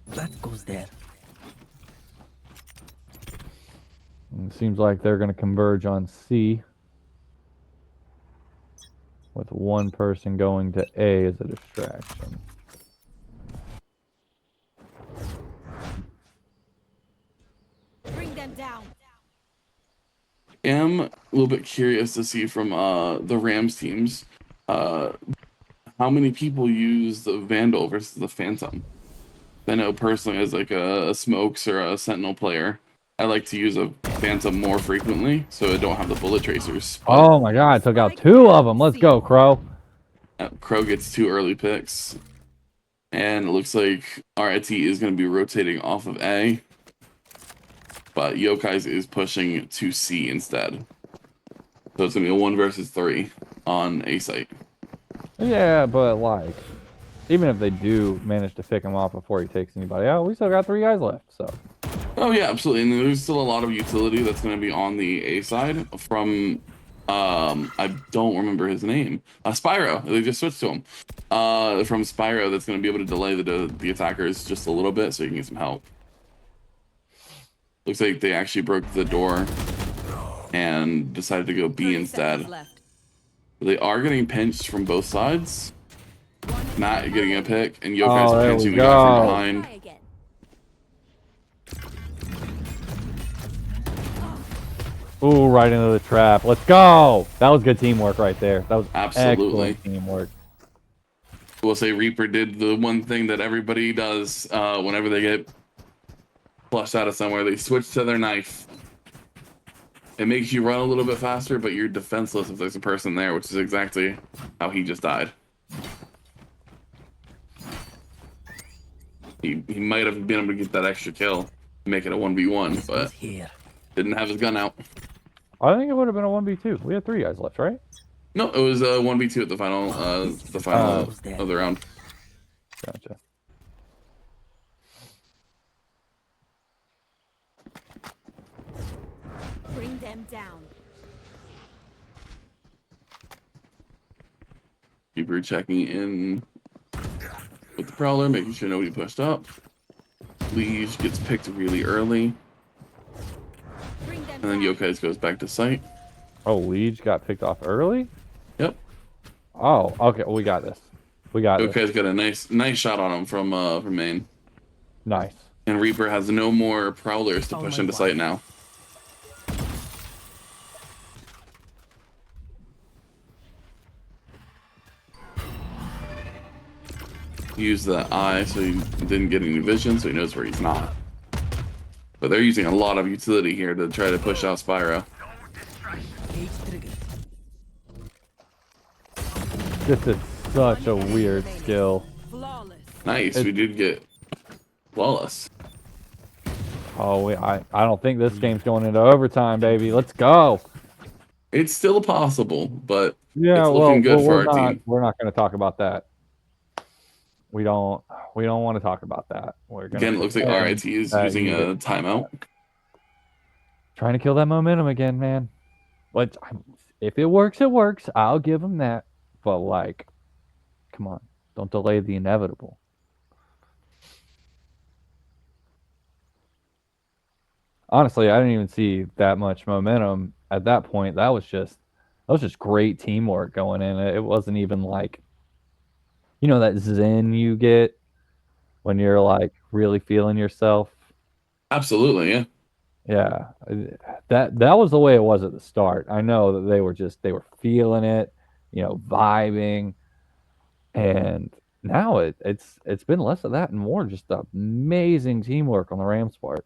That goes there. And it seems like they're going to converge on C, with one person going to A as a distraction. Bring them down. Am a little bit curious to see from the Rams teams how many people use the Vandal versus the Phantom. I know personally, as like a Smokes or a Sentinel player, I like to use a Phantom more frequently, so I don't have the bullet tracers. But Oh my god, I took out 2 of them. Let's go, Crow. Crow gets 2 early picks, and it looks like RIT is going to be rotating off of A, but Yokai's is pushing to C instead. So it's going to be a 1 versus 3 on A site. Yeah, but like, even if they do manage to pick him off before he takes anybody out, we still got 3 guys left, so. Oh yeah, absolutely. And there's still a lot of utility that's going to be on the A side from, I don't remember his name. Spyro. They just switched to him. From Spyro, that's going to be able to delay the attackers just a little bit so you can get some help. Looks like they actually broke the door and decided to go B instead. They are getting pinched from both sides. Matt getting a pick, and Yokai's pinching the guy from behind. Ooh, right into the trap. Let's go. That was good teamwork right there. That was Absolutely excellent teamwork. We'll say Reaper did the one thing that everybody does whenever they get flushed out of somewhere. They switch to their knife. It makes you run a little bit faster, but you're defenseless if there's a person there, which is exactly how he just died. He might have been able to get that extra kill, make it a 1v1, but didn't have his gun out. I think it would have been a 1v2. We had 3 guys left, right? No, it was a 1v2 at the final of the round. Gotcha. Bring them down. Keeper checking in with the Prowler, making sure nobody pushed up. Liege gets picked really early. And then Yokai's goes back to site. Oh, Liege got picked off early? Yep. Oh, okay. Well, we got this. We got this. Yokai's got a nice shot on him from main. Nice. And Reaper has no more Prowlers to push into site now. Use the eye so he didn't get any vision, so he knows where he's not. But they're using a lot of utility here to try to push out Spyro. This is such a weird skill. Nice, we did get flawless. Oh, I don't think this game's going into overtime, baby. Let's go. It's still possible, but yeah, it's looking good for our team. We're not going to talk about that. We don't want to talk about that. Again, it looks like RIT is using a timeout. Trying to kill that momentum again, man. But if it works, it works. I'll give them that. But like, come on, don't delay the inevitable. Honestly, I didn't even see that much momentum at that point. That was just great teamwork going in. It wasn't even like, you know, that zen you get when you're like really feeling yourself. Absolutely, yeah. Yeah, that was the way it was at the start. I know that they were feeling it, you know, vibing, and now it's been less of that and more just amazing teamwork on the Rams part.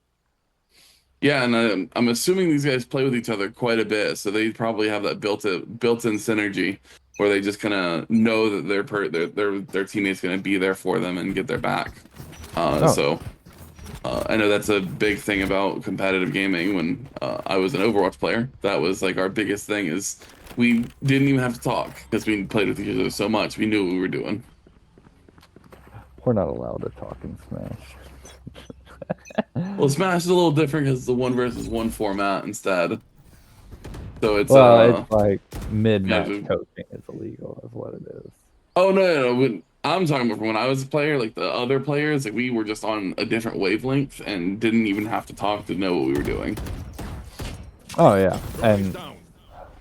Yeah, and I'm assuming these guys play with each other quite a bit, so they probably have that built-in synergy where they just kind of know that their teammate's going to be there for them and get their back. So I know that's a big thing about competitive gaming. When I was an Overwatch player, that was like our biggest thing, is we didn't even have to talk because we played with each other so much. We knew what we were doing. We're not allowed to talk in Smash. Well, Smash is a little different because it's the 1 versus 1 format instead. So it's Well, it's like mid-match dude. coaching is illegal, is what it is. Oh no. I'm talking about from when I was a player, like the other players, like we were just on a different wavelength and didn't even have to talk to know what we were doing. Oh yeah, and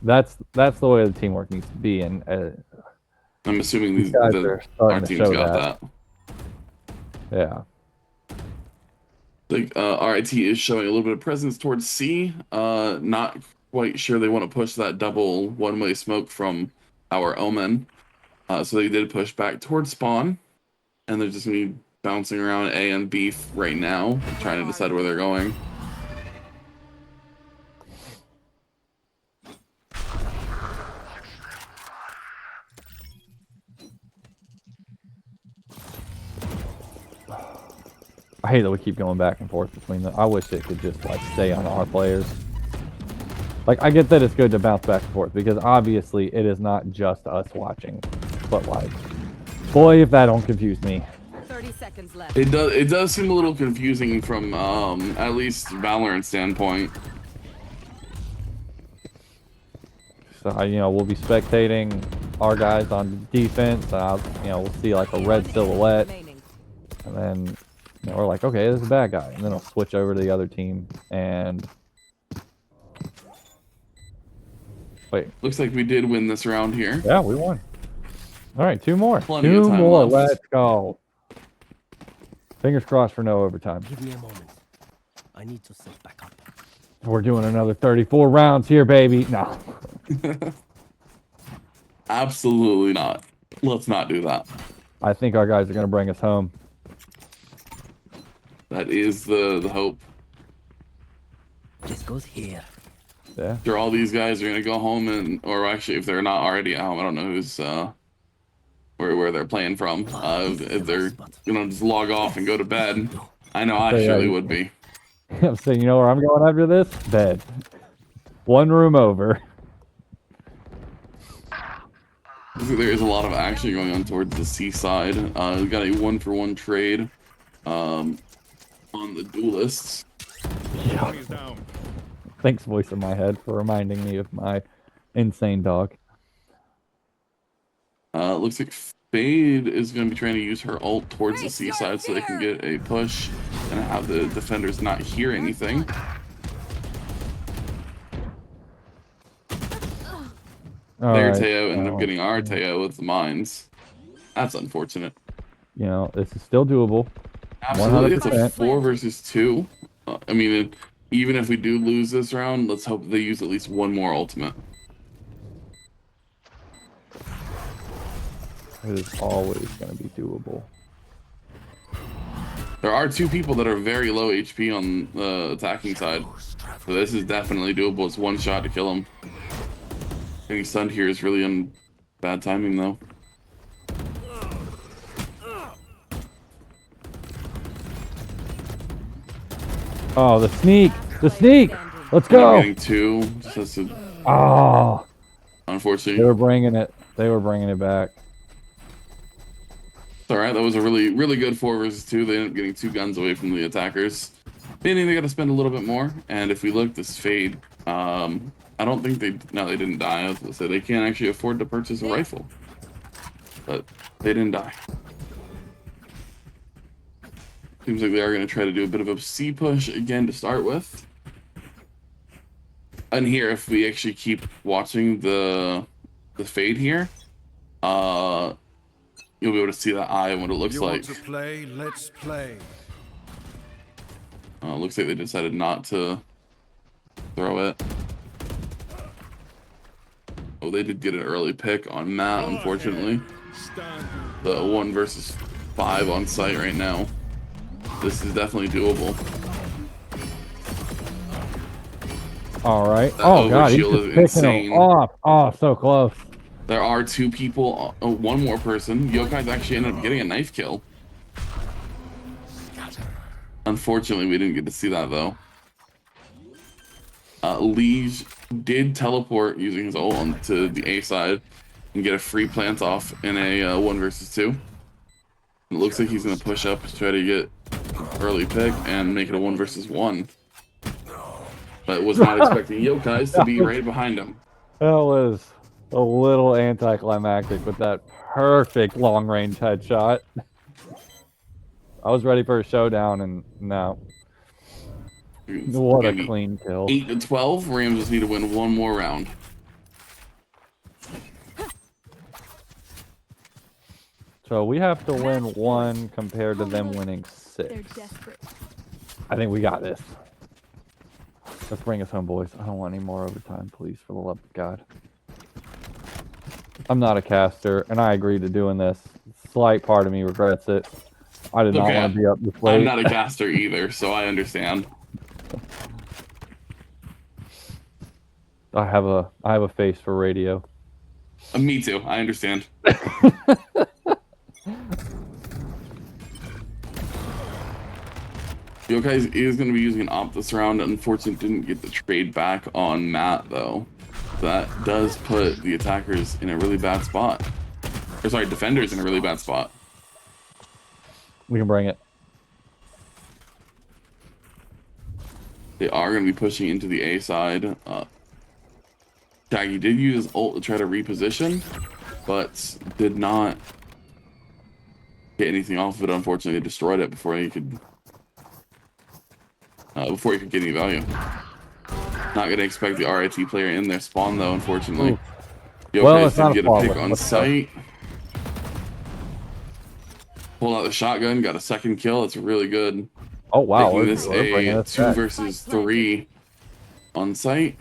that's the way the teamwork needs to be, and I'm assuming these guys are starting our to teams show got that. Yeah. Like RIT is showing a little bit of presence towards C. Not quite sure they want to push that double one-way smoke from our Omen. So they did push back towards spawn, and they're just gonna be bouncing around A and B right now, trying to decide where they're going. I hate that we keep going back and forth between them. I wish it could just like stay on our players. Like, I get that it's good to bounce back and forth because obviously it is not just us watching, but like, boy, if that don't confuse me. 30 seconds left. It does seem a little confusing from at least Valorant standpoint. So we'll be spectating our guys on defense. We'll see like a red silhouette, and then we're like, okay, this is a bad guy, and then I'll switch over to the other team and. Wait. Looks like we did win this round here. Yeah, we won. All right, 2 more. Plenty 2 of time more. left. Let's go. Fingers crossed for no overtime. Give me a moment. I need to set back up. We're doing another 34 rounds here, baby. No. Absolutely not. Let's not do that. I think our guys are going to bring us home. That is the hope. This goes here. Yeah. Sure, all these guys are gonna go home or actually, if they're not already at home, I don't know who's where they're playing from. If they're gonna just log off and go to bed, I know I surely would be. I'm saying, you know where I'm going after this? Bed. 1 room over. There is a lot of action going on towards the seaside. We got a 1-for-1 trade on the duelists. Yeah. Thanks, voice in my head, for reminding me of my insane dog. Looks like Fade is going to be trying to use her ult towards the seaside so they can get a push and have the defenders not hear anything. Their Teo ended up getting our Teo with the mines. That's unfortunate. This is still doable. Absolutely, 100%. it's a 4 versus 2. I mean, even if we do lose this round, let's hope they use at least 1 more ultimate. It is always going to be doable. There are 2 people that are very low HP on the attacking side, so this is definitely doable. It's 1 shot to kill him. Getting stunned here is really in bad timing, though. Oh, the sneak! The sneak! Let's go! Getting 2. Just to, Oh! unfortunately. They were bringing it. They were bringing it back. It's alright, that was a really, really good 4 versus 2. They ended up getting 2 guns away from the attackers. Meaning they got to spend a little bit more. And if we look, this Fade, I don't think they didn't die. I was going to say they can't actually afford to purchase a rifle. But they didn't die. Seems like they are going to try to do a bit of a C push again to start with. And here, if we actually keep watching the Fade here, you'll be able to see that eye and what it looks like. Want to play? Let's play. Looks like they decided not to throw it. Oh, they did get an early pick on Matt, unfortunately. The 1 versus 5 on site right now. This is definitely doable. All right. That Oh god, he's overshield just is picking insane. him off. Oh, so close. There are 2 people, 1 more person. Yokai's actually ended up getting a knife kill. Unfortunately, we didn't get to see that though. Liege did teleport using his ult onto the A side and get a free plant off in a 1 versus 2. It looks like he's going to push up to try to get early pick and make it a 1 versus 1. But was not expecting Yokai's to be right behind him. That was a little anticlimactic with that perfect long-range headshot. I was ready for a showdown, and no. What a clean kill. 8-12. Rams just need to win one more round. So we have to win 1 compared to them winning 6. They're desperate. I think we got this. Let's bring us home, boys. I don't want any more overtime, please, for the love of God. I'm not a caster, and I agreed to doing this. Slight part of me regrets it. I did not want to be up this late. I'm not a caster either, so I understand. I have a face for radio. Me too. I understand. Yokai is going to be using an op this round. Unfortunately, didn't get the trade back on Matt, though. That does put the attackers in a really bad spot. Or sorry, defenders in a really bad spot. We can bring it. They are going to be pushing into the A side. Shaggy did use his ult to try to reposition, but did not get anything off of it. Unfortunately, they destroyed it before he could get any value. Not going to expect the RIT player in their spawn, though, unfortunately. Yokai did get a pick on site. Pulled out the shotgun, got a second kill. It's really good. Oh, wow. Making this a 2 versus 3 on site.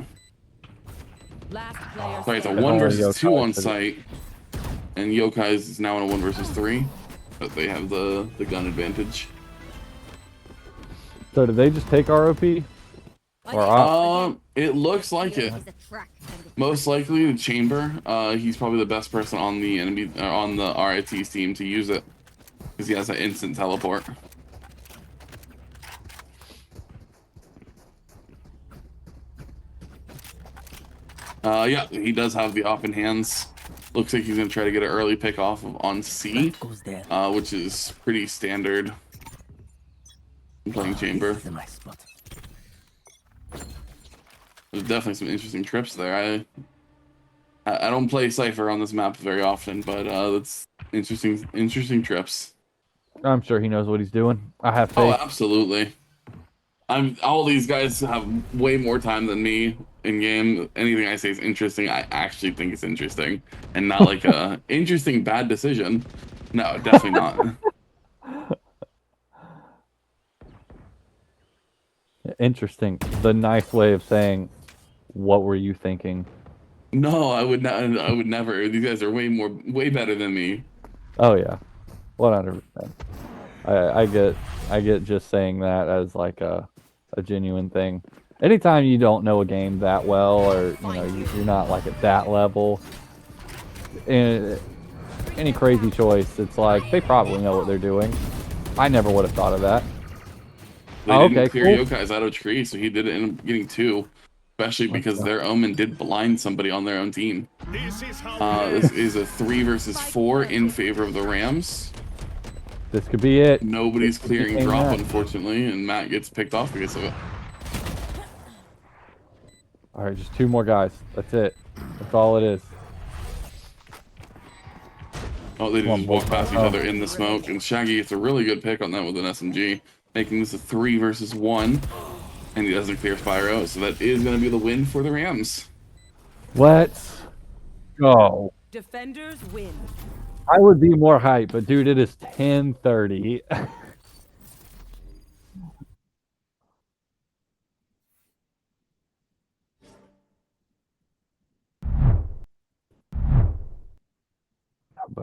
Sorry, it's a 1 versus 2 on site. And Yokai's is now in a 1 versus 3. But they have the gun advantage. So did they just take ROP? Or it looks like it. Most likely the chamber. He's probably the best person on the enemy on the RIT team to use it. Because he has an instant teleport. Yeah, he does have the op in hands. Looks like he's going to try to get an early pick off on C, which is pretty standard in playing chamber. There's definitely some interesting trips there. I don't play Cypher on this map very often, but that's interesting trips. I'm sure he knows what he's doing. I have faith. Oh, absolutely. All these guys have way more time than me in game. Anything I say is interesting. I actually think it's interesting, and not like a interesting bad decision. No, definitely not. Interesting. The nice way of saying, "What were you thinking?" No, I would not. I would never. These guys are way better than me. Oh yeah, 100%. I get just saying that as like a genuine thing. Anytime you don't know a game that well, or you're not like at that level, any crazy choice, it's like they probably know what they're doing. I never would have thought of that. They didn't clear Yokai's out of tree, so he did end up getting 2. Especially because their Omen did blind somebody on their own team. This is a 3 versus 4 in favor of the Rams. This could be it. Nobody's clearing drop, unfortunately, and Matt gets picked off because of it. All right, just 2 more guys. That's it. That's all it is. Oh, they just walk past each other in the smoke, and Shaggy gets a really good pick on that with an SMG, making this a 3 versus 1. And he doesn't clear Spyro, so that is going to be the win for the Rams. Let's go. Defenders win. I would be more hyped, but dude, it is 10:30.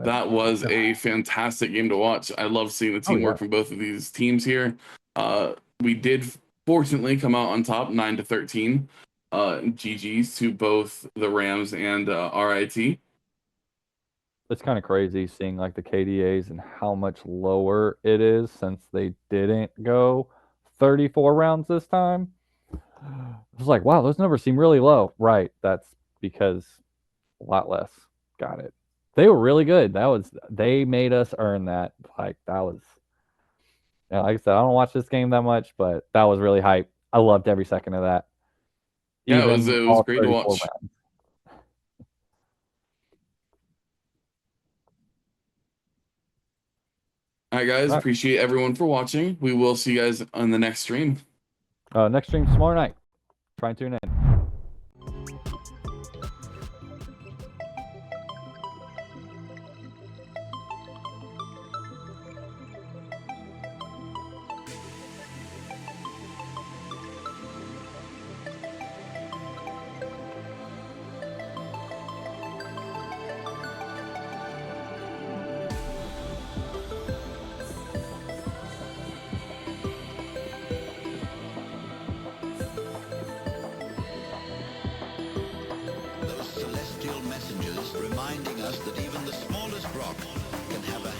That was a fantastic game to watch. I love seeing the teamwork from both of these teams here. We did fortunately come out on top 9-13. GG's to both the Rams and RIT. It's kind of crazy seeing like the KDAs and how much lower it is since they didn't go 34 rounds this time. I was like, wow, those numbers seem really low. Right, that's because a lot less. Got it. They were really good. They made us earn that. Like that was Yeah, like I said, I don't watch this game that much, but that was really hype. I loved every second of that. Yeah, it was all great to 34 watch. rounds. All right, guys. Right. Appreciate everyone for watching. We will see you guys on the next stream. Next stream tomorrow night. Try and tune in. Those celestial messengers reminding us that even the smallest rock can have a